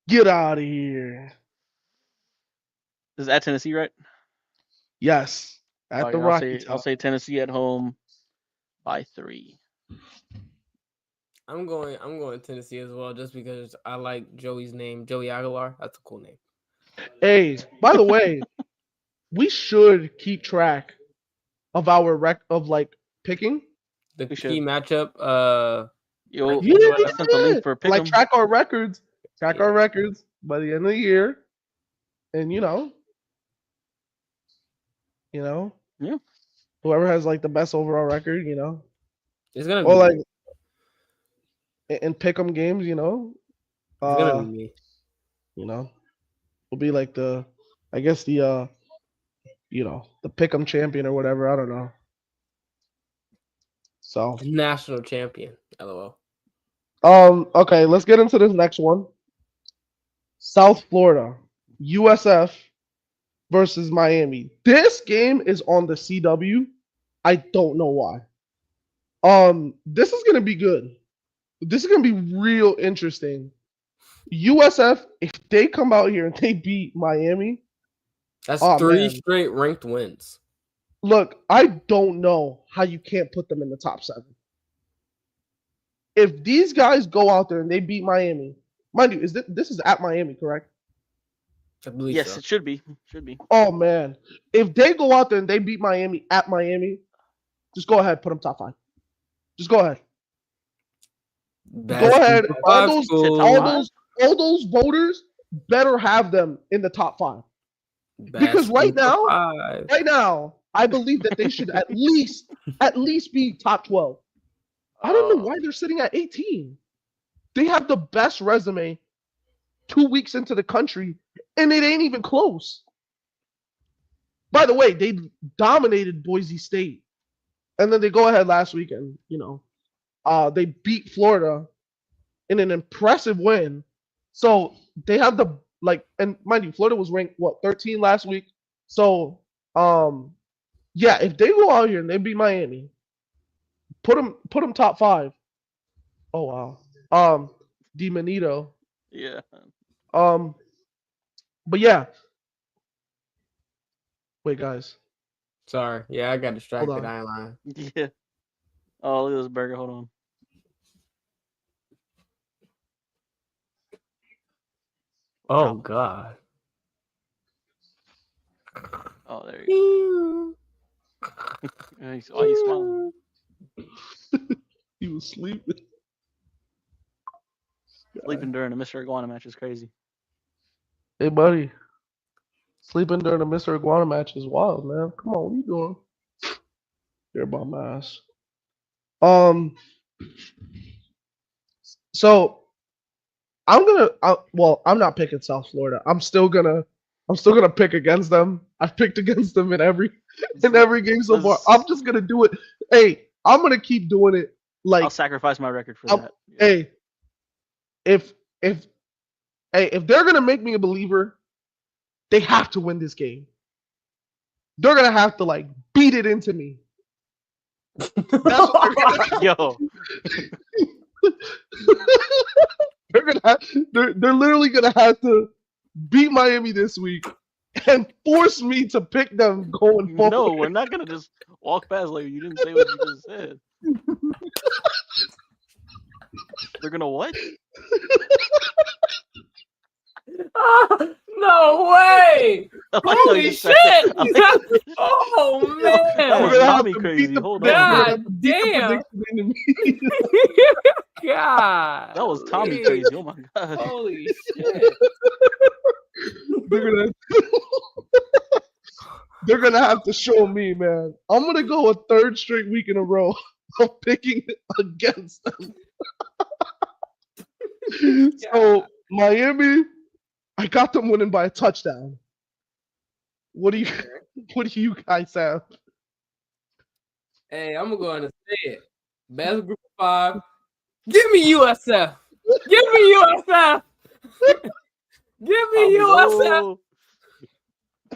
get out of here. Is at Tennessee, right? Yes, at the Rocky I'll Top. say Tennessee at home by 3. I'm going Tennessee as well, just because I like Joey's name, Joey Aguilar. That's a cool name. Hey, by the way, we should keep track of our picking. The We key should. matchup. Yo, Yeah, I sent the link for like Pick'em. track our records. Track Yeah. our records by the end of the year, and Yeah. whoever has like the best overall record, It's gonna or be like me. in pick'em games, It's gonna be me. will be like I guess the pick'em champion or whatever. I don't know. So National champion. LOL. okay, let's get into this next one. South Florida, USF versus Miami. This game is on the CW. I don't know why. This is gonna be good. This is gonna be real interesting. USF, if they come out here and they beat Miami, That's oh 3 man, straight ranked wins. look, I don't know how you can't put them in the top 7. If these guys go out there and they beat Miami, mind you, this is at Miami, correct? I believe Yes, so. it should be. Should be. Oh man, if they go out there and they beat Miami at Miami, just go ahead, put them top 5. Just go ahead. Go ahead. All those, schools, all those voters better have them in the top 5. Because right now, I believe that they should at least be top 12. I don't know why they're sitting at 18. They have the best resume 2 weeks into the country, and it ain't even close. By the way, they dominated Boise State, and then they go ahead last weekend. They beat Florida in an impressive win. So they have and mind you, Florida was ranked 13 last week. So yeah, if they go out here and they beat Miami, put them top 5. Oh wow. DiManito. Yeah. But yeah. Wait, guys. Sorry. Yeah, I got distracted. I ain't lying. Yeah. Oh, look at this burger. Hold on. Oh God. Oh, there you go. Oh, he's smiling. He was sleeping. Sleeping during a Mr. Iguana match is crazy. Hey, buddy. Sleeping during a Mr. Iguana match is wild, man. Come on, what are you doing? You're bum ass. So I'm not picking South Florida. I'm still gonna pick against them. I've picked against them in every game so far. I'm just gonna do it. Hey, I'm gonna keep doing it. Like I'll sacrifice my record for that. Hey, if they're gonna make me a believer, they have to win this game. They're gonna have to beat it into me. That's what they're gonna Yo. They're literally gonna have to beat Miami this week and force me to pick them going forward. No, we're not gonna just walk past like you didn't say what you just said. They're gonna what? No way! Holy shit! Oh man! That was Tommy crazy. Hold on. God damn! God! That was Tommy crazy. Oh my god! Holy shit! They're gonna have to show me, man. I'm gonna go a 3rd straight week in a row of picking against them. So Miami, I got them winning by a touchdown. What do you guys have? Hey, I'm gonna go ahead and say it. Best group of 5. Give me USF. Give me USF. Give me USF.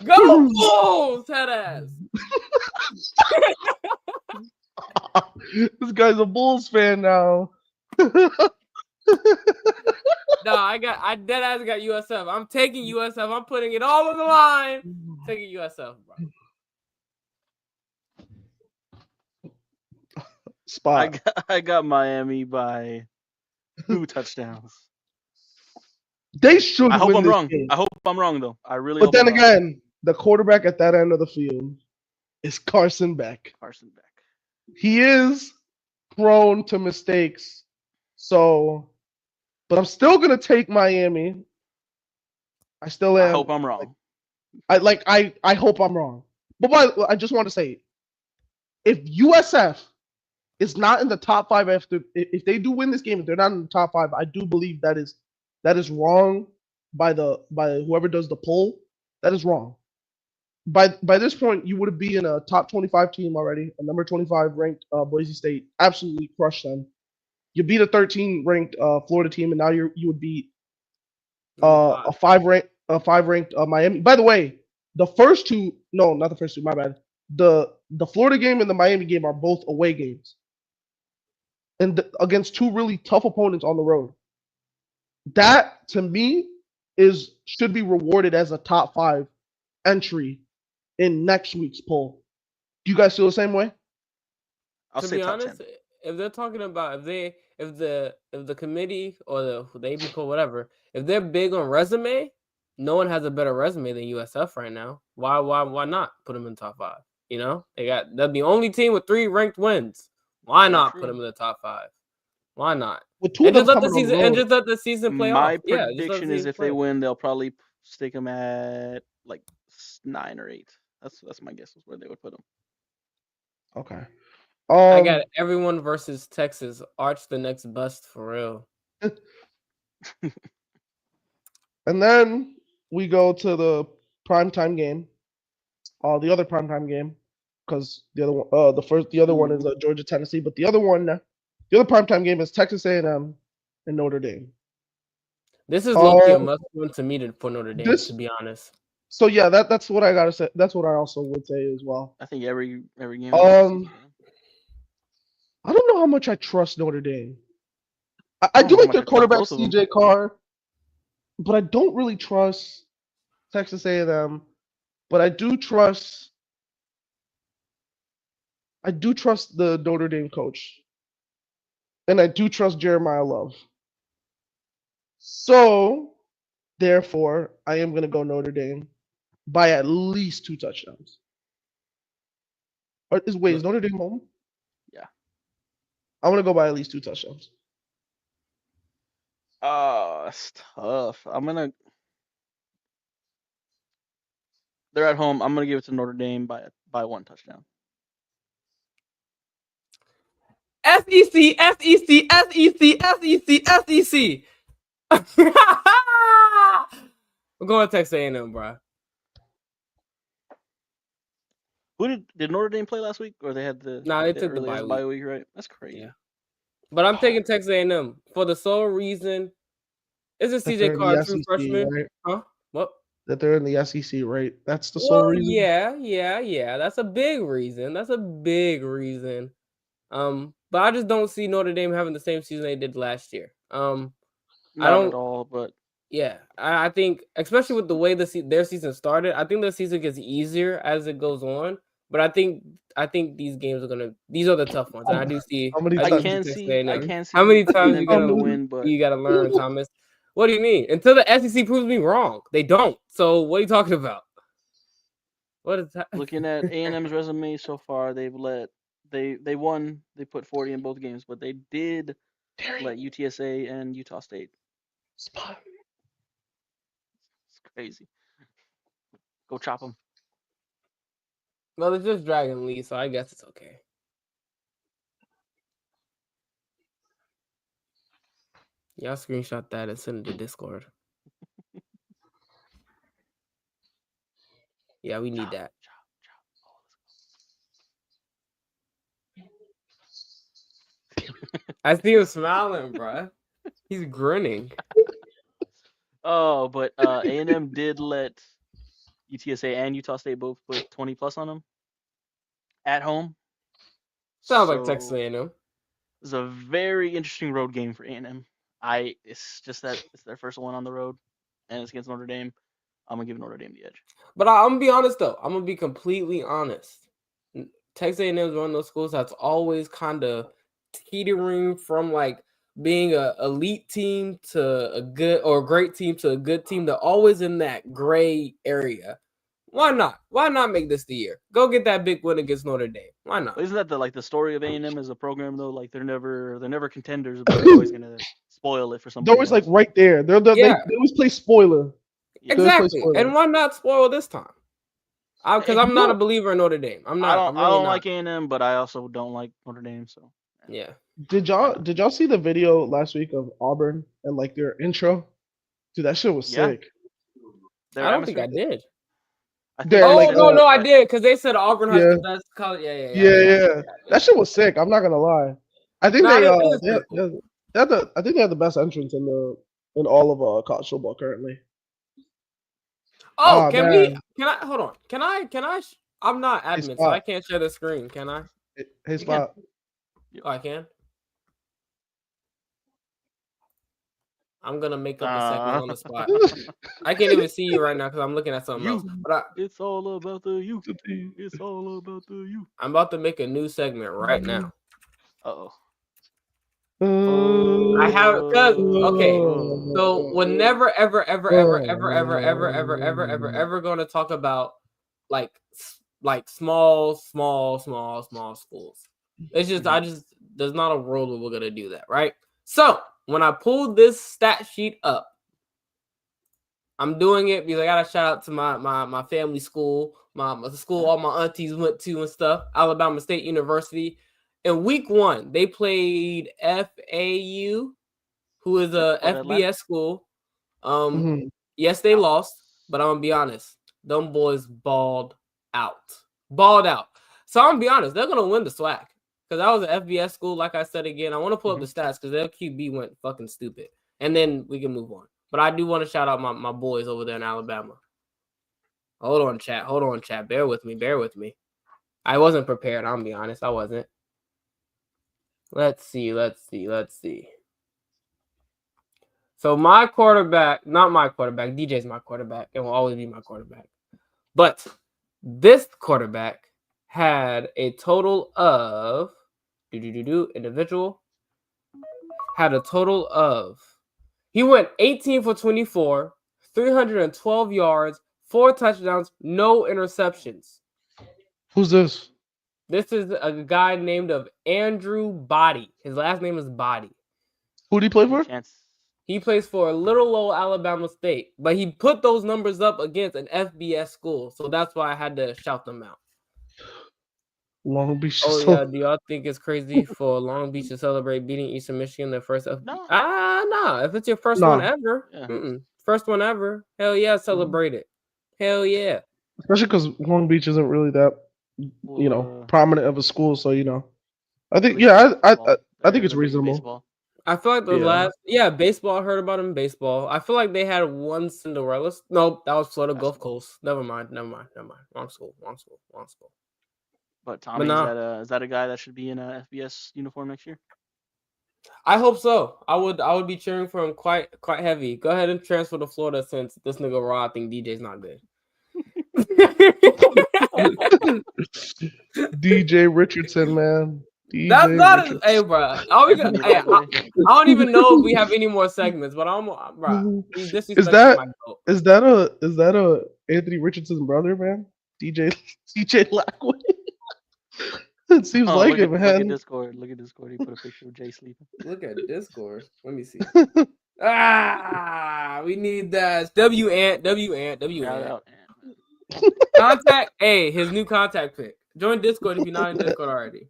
Go Bulls, head ass. This guy's a Bulls fan now. No, I dead ass got USF. I'm taking USF. I'm putting it all on the line. Taking USF, bro. Spot. I got Miami by 2 touchdowns. They should. I hope win I'm this wrong. game. I hope I'm wrong though. I really. But hope then I'm again, wrong. the quarterback at that end of the field is Carson Beck. Carson Beck. He is prone to mistakes. So, but I'm still gonna take Miami. I still am. I hope I'm wrong. I hope I'm wrong. But I just want to say, if USF is not in the top 5 if they do win this game, if they're not in the top 5, I do believe that is wrong by whoever does the poll. That is wrong. By this point, you would be in a top 25 team already, a number 25 ranked Boise State. Absolutely crushed them. You beat a 13 ranked Florida team, and now you would beat A five ranked Miami. By the way, the first two, no, not the first two. My bad. The Florida game and the Miami game are both away games, and against two really tough opponents on the road. That to me should be rewarded as a top 5 entry in next week's poll. Do you guys feel the same way? I'll To say be top honest, 10. if they're talking about if the committee or the AP poll, whatever, if they're big on resume, no one has a better resume than USF right now. Why not put them in top 5? You know, they're the only team with 3 ranked wins. Why Very not true. put them in the top 5? Why not? With two of them coming on the road. Just let the season play My off. Yeah, prediction is if they win, they'll probably stick them at like 9 or 8. That's my guess is where they would put them. Okay. I got everyone versus Texas. Arch the next bust for real. And then we go to the primetime game. The other primetime game, because the other one, the other one is Georgia Tennessee, but the other primetime game is Texas A&M and Notre Dame. This is low-key a must-win to me for Notre Dame, to be honest. So yeah, that's what I gotta say. That's what I also would say as well. I think every game. I don't know how much I trust Notre Dame. I do like their quarterback CJ Carr, but I don't really trust Texas A&M. But I do trust the Notre Dame coach, and I do trust Jeremiah Love. So, therefore, I am gonna go Notre Dame by at least 2 touchdowns. Is Notre Dame home? Yeah. I want to go by at least 2 touchdowns. It's tough. They're at home. I'm gonna give it to Notre Dame by 1 touchdown. SEC. We're going to Texas A&M, bro. Who did Notre Dame play last week, or they had the? Nah, they took the bye week, right? That's crazy. Yeah. But I'm taking Texas A&M for the sole reason. Isn't CJ Carr a true freshman? Right? Huh? What? That they're in the SEC, right? That's the sole reason. Yeah. That's a big reason. But I just don't see Notre Dame having the same season they did last year. Not at all, but yeah, I think especially with the way their season started, I think the season gets easier as it goes on. But I think these games these are the tough ones. And I do see. I can see. How many times you gotta learn, Thomas? What do you mean? Until the SEC proves me wrong, they don't. So what are you talking about? What is that? Looking at A&M's resume so far, they won. They put 40 in both games, but they did let UTSA and Utah State. Spot. It's crazy. Go chop them. Well, it's just Dragon Lee, so I guess it's okay. Y'all screenshot that and send it to Discord. Yeah, we need that. I see him smiling, bro. He's grinning. Oh, but A&M did let UTSA and Utah State both put 20 plus on them at home. Sounds like Texas A&M. It's a very interesting road game for A&M. It's just that it's their first one on the road, and it's against Notre Dame. I'm gonna give Notre Dame the edge. But I'm gonna be honest though. I'm gonna be completely honest. Texas A&M is one of those schools that's always kind of teetering from like being a elite team to a good or a great team to a good team. They're always in that gray area. Why not? Why not make this the year? Go get that big win against Notre Dame. Why not? Isn't that the story of A&M as a program though? Like they're never contenders, but they're always gonna spoil it for somebody. They're always like right there. They always play spoiler. Exactly. And why not spoil this time? Because I'm not a believer in Notre Dame. I don't like A&M, but I also don't like Notre Dame. So yeah. Did y'all see the video last week of Auburn and like their intro? Dude, that shit was sick. I don't think I did. I did because they said Auburn has the best college. Yeah. That shit was sick. I'm not gonna lie. I think they had the best entrance in in all of college football currently. Oh, Ah can we? man, Can I? Hold on. Can I? I'm not hey admin, so I spot, can't share the screen. Can I? hey You can. spot. Oh, I can. I'm gonna make up a segment on the spot. I can't even see you right now because I'm looking at something else. You. But It's all about the you. It's all about the you. I'm about to make a new segment right now. Uh-oh. I have because okay. So we're never ever going to talk about like small schools. It's just there's not a world where we're gonna do that, right? So when I pulled this stat sheet up, I'm doing it because I gotta shout out to my family school, my school all my aunties went to and stuff, Alabama State University. In week 1, they played FAU, who is a FBS school. Yes, they lost, but I'm gonna be honest, them boys balled out. So I'm gonna be honest, they're gonna win the SWAC because that was an FBS school. Like I said again, I want to pull up the stats because their QB went fucking stupid, and then we can move on. But I do want to shout out my boys over there in Alabama. Hold on, chat. Bear with me. I wasn't prepared. I'm gonna be honest, I wasn't. Let's see. So my quarterback, not my quarterback, DJ's my quarterback and will always be my quarterback. But this quarterback had a total of individual had a total of he went 18 for 24, 312 yards, 4 touchdowns, no interceptions. Who's this? This is a guy named of Andrew Body. His last name is Body. Who did he play for? He plays for little old Alabama State, but he put those numbers up against an FBS school, so that's why I had to shout them out. Long Beach. Oh yeah, do y'all think it's crazy for Long Beach to celebrate beating Eastern Michigan their first? No. If it's your first one ever, first one ever, hell yeah, celebrate it. Hell yeah. Especially because Long Beach isn't really that, prominent of a school. So I think I think it's reasonable. Baseball. I feel like the baseball. I heard about him in baseball. I feel like they had one Cinderella. Nope, that was Florida Gulf Coast. Never mind. Wrong school. But Tommy, is that a guy that should be in a FBS uniform next year? I hope so. I would be cheering for him quite heavy. Go ahead and transfer to Florida since this nigga Raw, I think DJ's not good. DJ Richardson, man. That's not hey, bro. I don't even know if we have any more segments, but bro. He's disrespecting my goat. Is that a Anthony Richardson's brother, man? DJ Lackway. It seems like it, man. Look at Discord. He put a picture of Jay sleeping. Look at Discord. Let me see. We need that. W Ant. Shout out Ant. Contact. Hey, his new contact pic. Join Discord if you're not in Discord already.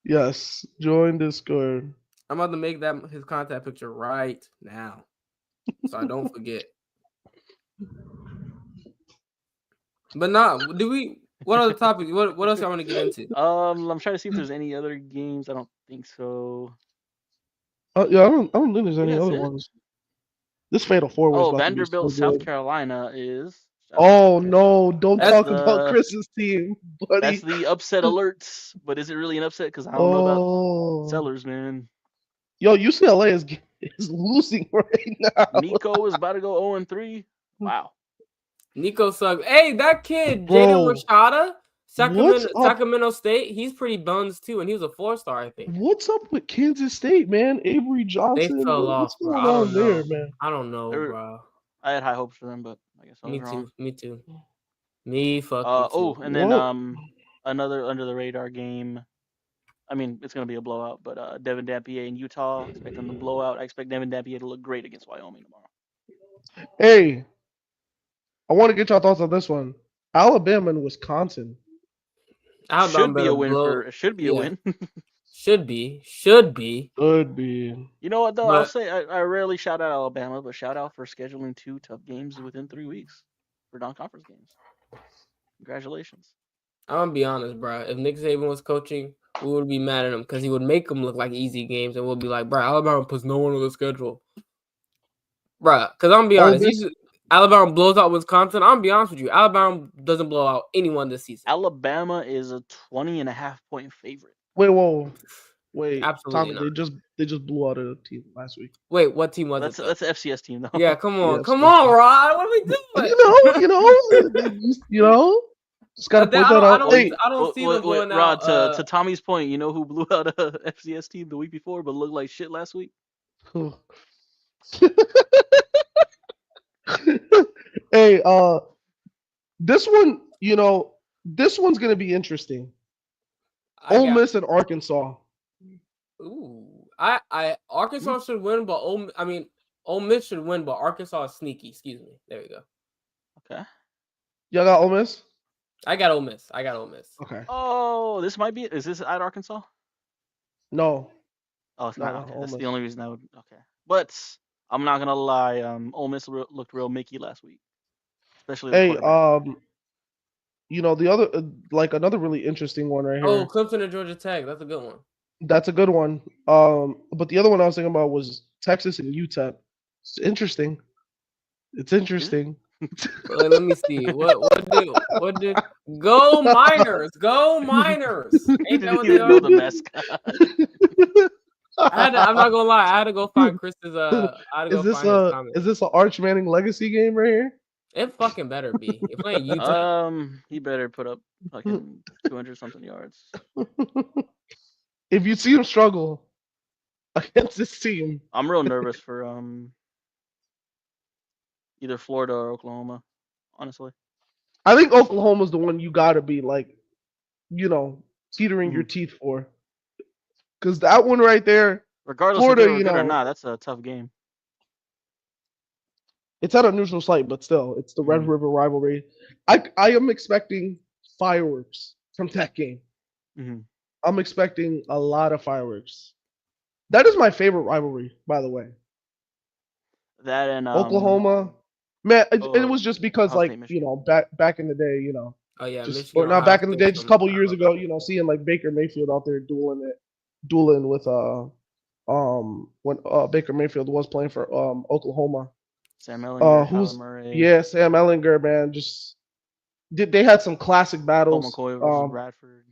Yes, join Discord. I'm about to make that his contact picture right now, so I don't forget. But what other topics? What else y'all want to get into? I'm trying to see if there's any other games. I don't think so. Yeah, I don't think there's any other ones. This Fatal 4 was about Vanderbilt, to be so South good. Carolina is. Oh no! Don't talk about Chris's team, buddy. That's the upset alerts, but is it really an upset? Because I don't know about Sellers, man. Yo, UCLA is losing right now. Nico is about to go 0-3. Wow. Nico sucks. Hey, that kid, Jaden Rashada, Sacramento State, he's pretty buns too, and he was a 4-star, I think. What's up with Kansas State, man? Avery Johnson. They fell off, bro. I don't know. Man? I don't know, bro. I had high hopes for them, but I guess I was wrong. Me too. Me fucking too. And then another under the radar game. I mean, it's gonna be a blowout, but Devin Dampier in Utah, expect them to blow out. I expect Devin Dampier to look great against Wyoming tomorrow. Hey, I want to get your thoughts on this one. Alabama and Wisconsin. Should be a win. Should be. You know what though? I'll say I rarely shout out Alabama, but shout out for scheduling 2 tough games within 3 weeks for non-conference games. Congratulations. I'm gonna be honest, bro. If Nick Saban was coaching, we would be mad at him because he would make them look like easy games, and we'll be like, bro, Alabama puts no one on the schedule. Bruh, because I'm gonna be Ole honest, Miss- Alabama blows out Wisconsin. I'm gonna be honest with you. Alabama doesn't blow out anyone this season. Alabama is a 20.5-point favorite. Wait, Absolutely Tommy, not. they just blew out a team last week. Wait, what team was That's it? that's the FCS team though. Yeah, come on, Yes, come yes, on, yes. Rod. What are we doing? Just gotta point that I out. don't, Hey, I don't see them blowing Rod, out. to Tommy's point, you know who blew out a FCS team the week before but looked like shit last week? hey, this one, this one's gonna be interesting. Ole Miss and Arkansas. Arkansas should win, but Ole Miss should win, but Arkansas is sneaky. Excuse me. There we go. Okay. Y'all got Ole Miss? I got Ole Miss. Okay. Oh, is this at Arkansas? No. Oh, it's No, not. no, Okay, Ole that's Miss. the only reason I would. Okay, but I'm not gonna lie. Ole Miss looked real Mickey last week, especially the Hey, quarterback. the other another really interesting one right Oh, here. Clemson and Georgia Tech. That's a good one. That's a good one. But the other one I was thinking about was Texas and UTEP. It's interesting. It's interesting. Let me see. What did Go Miners? Go Miners! You Ain't that didn't what they even know are? the mascot. I'm not gonna lie. I had to go find Chris's. I had to go find his comment. Is this an Arch Manning legacy game right here? It fucking better be. You're playing Utah. He better put up fucking 200 something yards. If you see him struggle against this team, I'm real nervous for either Florida or Oklahoma, honestly. I think Oklahoma's the one you gotta be teetering your Mhm. teeth for. Because that one right there, Regardless Florida, if they were good or not, that's a tough game. it's at a neutral site, but still, it's the Red Mhm. River rivalry. I am expecting fireworks from that game. Mm-hmm. I'm expecting a lot of fireworks. That is my favorite rivalry, by the way. That and Oklahoma, man, it was just because Ohio State, Michigan. back in the day, Oh yeah, just Michigan. or not Ohio back in the State. day, just a couple years ago, seeing like Baker Mayfield out there dueling with when Baker Mayfield was playing for Oklahoma. Sam Ellinger, Kyler Murray. Sam Ellinger, man, just they had some classic Colt battles. McCoy versus Bradford.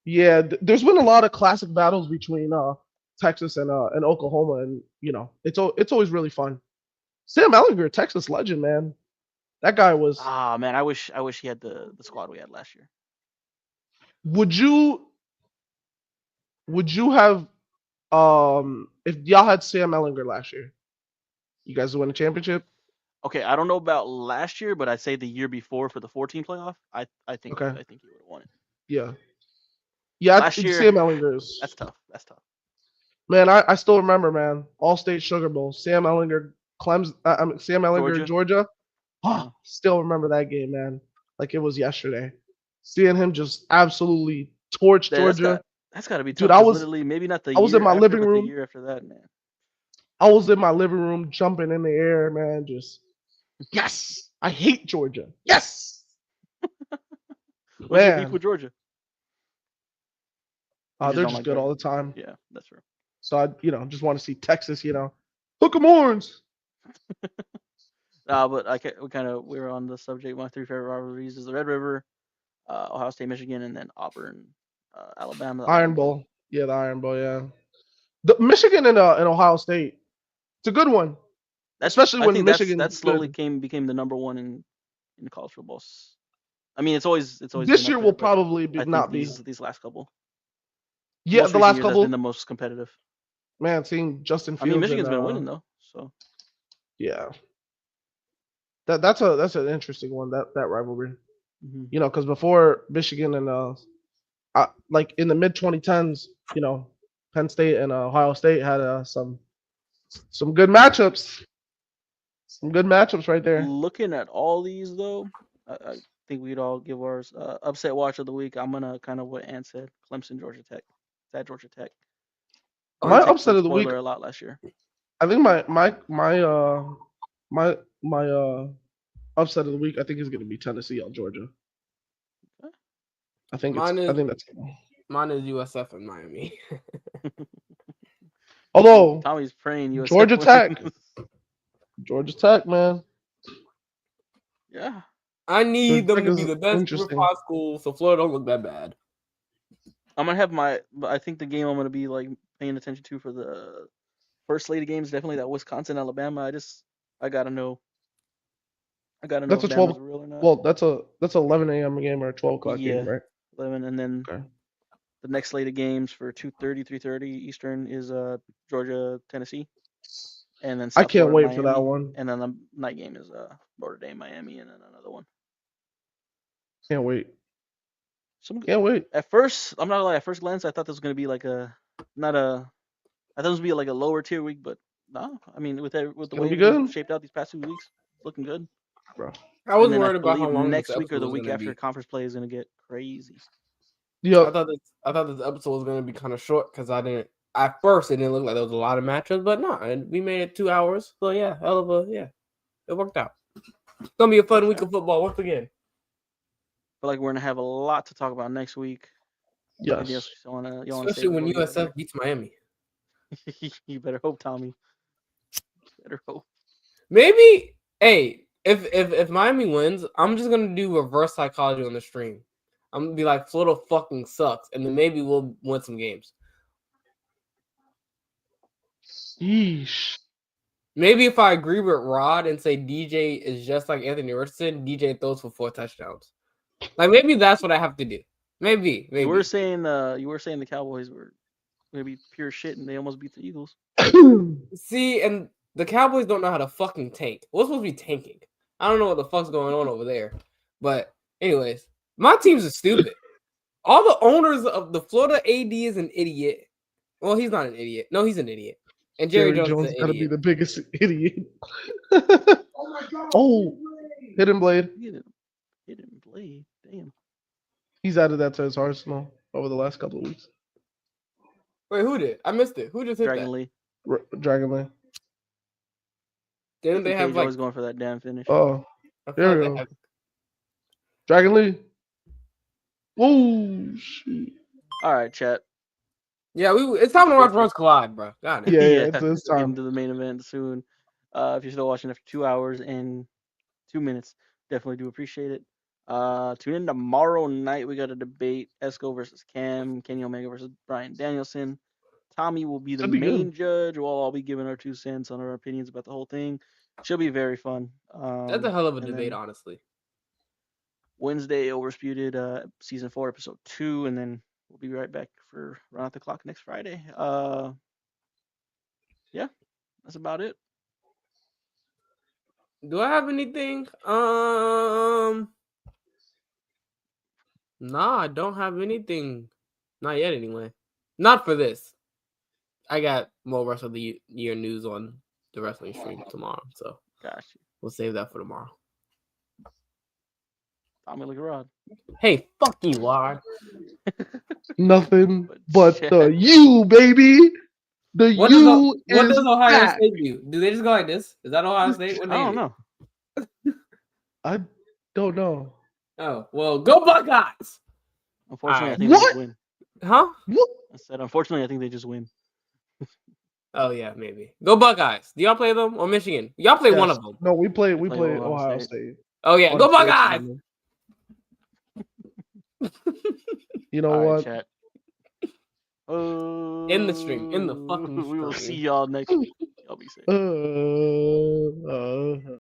Yeah, there's been a lot of classic battles between Texas and Oklahoma, and it's always really fun. Sam Ellinger, Texas legend, man. That guy was. Ah man, I wish he had the squad we had last year. Would you have if y'all had Sam Ellinger last year, you guys would win a championship? Okay, I don't know about last year, but I'd say the year before for the 14 playoff, I think Okay. I think he would have won it. Yeah. Last year, Sam Ellinger's. That's tough. Man, I still remember, man. All-State Sugar Bowl. Sam Ellinger, Sam Ellinger, Georgia. Oh, still remember that game, man. Like it was yesterday. Seeing him just absolutely torch Georgia. That's got to be tough. Dude, I was literally maybe not the I was year in my after, living but room. the year after that, man. I was in my living room jumping in the air, man. Just yes. I hate Georgia. Yes. What's your beef with Georgia? They're just good all the time. Yeah, that's true. So I, just want to see Texas, hook 'em horns. But we were on the subject. My three favorite rivalries is the Red River, Ohio State, Michigan, and then Auburn, Alabama. Iron Bowl. Yeah, the Iron Bowl. Yeah. The Michigan and Ohio State. It's a good one. Especially when Michigan that slowly became the number one in the college football. I mean, it's always this year will probably not be these last couple. Yeah, the last couple has been the most competitive. Man, seeing Justin Fields. I mean, Michigan's been winning though, so yeah. That's an interesting one, that rivalry. Mm-hmm. Because before Michigan and like in the mid 2010s, Penn State and Ohio State had some good matchups. Some good matchups right there. Looking at all these though, I think we'd all give ours upset watch of the week. I'm gonna kind of what Ant said: Clemson, Georgia Tech. It's at Georgia Tech. My upset of the week. A lot last year. I think my upset of the week, I think, is going to be Tennessee on Georgia. I think that's mine is USF and Miami. Although Tommy's praying USF Georgia Tech, Georgia Tech, man. Yeah. I need Georgia them Tech to be is the best group interesting. of high school, so Florida don't look that bad. I'm gonna have I think the game I'm gonna be like paying attention to for the first slate of games definitely that Wisconsin Alabama. I gotta know. I gotta know That's if a Bama's 12. real or not. Well, that's 11 a.m. game or a 12 o'clock Yeah, game, right? 11, and then Okay. the next slate of games for 2:30, 3:30 Eastern is Georgia Tennessee, and then I South can't Florida wait for that Miami, one. and then the night game is Notre Dame Miami, and then another one. Can't wait. Some Can't wait. At first, I'm not gonna lie. At first glance, I thought this was gonna be like not a. I thought it was gonna be like a lower tier week, but no. I mean, with the It's way gonna be everything's good, shaped out these past 2 weeks, it's looking good. bro. I was And then I worried about how believe long this next week or episode the was week gonna after be. conference play is gonna get crazy. Yep. I thought this episode was gonna be kind of short because at first it didn't look like there was a lot of matchups, but no, and we made it 2 hours. So yeah, it worked out. It's gonna be a fun week of football once again. Feel like we're gonna have a lot to talk about next week. Anything else Yes. you wanna say Especially when before we get out USF beats Miami. of here? You better hope, Tommy. Better hope. Maybe, hey, if Miami wins, I'm just gonna do reverse psychology on the stream. I'm gonna be like, Florida fucking sucks, and then maybe we'll win some games. Yeesh. Maybe if I agree with Rod and say DJ is just like Anthony Richardson, DJ throws for 4 touchdowns. Like maybe that's what I have to do. Maybe. You were saying the Cowboys were gonna be pure shit and they almost beat the Eagles. See, and the Cowboys don't know how to fucking tank. We're supposed to be tanking. I don't know what the fuck's going on over there. But anyways, my teams are stupid. All the owners of the Florida AD is an idiot. Well, he's not an idiot. No, he's an idiot. And Jerry Jones is an gotta be idiot. the biggest idiot. Oh, hidden blade. Hidden blade. Damn. He's added that to his arsenal over the last couple of weeks. Wait, who did? I missed it. Who just hit Dragon that? Lee. Dragon Lane. Didn't they have like always going for that damn finish? Oh, I there feel we like go. Dragon Lee. Oh shoot. All right, chat. Yeah, it's time to watch Runs Collide, bro. God damn. Yeah, it's Getting time. to the main event soon. If you're still watching after 2 hours and 2 minutes, definitely do appreciate it. Tune in tomorrow night. We got a debate: Esco versus Cam, Kenny Omega versus Brian Danielson. Tommy will be the Should be main good. judge. We'll all be giving our 2 cents on our opinions about the whole thing. Should be very fun. That's a hell of a and debate, then honestly. Wednesday, Oversputed, season 4, episode 2, and then we'll be right back for Run Out the Clock next Friday. Yeah, that's about it. Do I have anything? Nah, I don't have anything. Not yet, anyway. Not for this. I got more rest of the year news on the wrestling stream tomorrow, so Gosh, we'll save that for tomorrow. Tommy like a rod. Hey, fuck you, Ward. Nothing But but the U, baby. The What U does is Ohio back. State do? Do they just go like this? Is that Ohio State? What I don't they know. I don't know. do? Oh, well, go Buckeyes! Unfortunately, I Alright. think they What? just win. Huh? What? I said, unfortunately, I think they just win. Oh, yeah, maybe. Go Buckeyes. Do y'all play them or Michigan? Y'all play one Yes. of them. No, we play play Ohio Ohio State. Oh, yeah. Go Buckeyes! Unfortunately. You know All right, what? chat. In the stream. In the fucking We will stream. see y'all next week. Y'all be safe.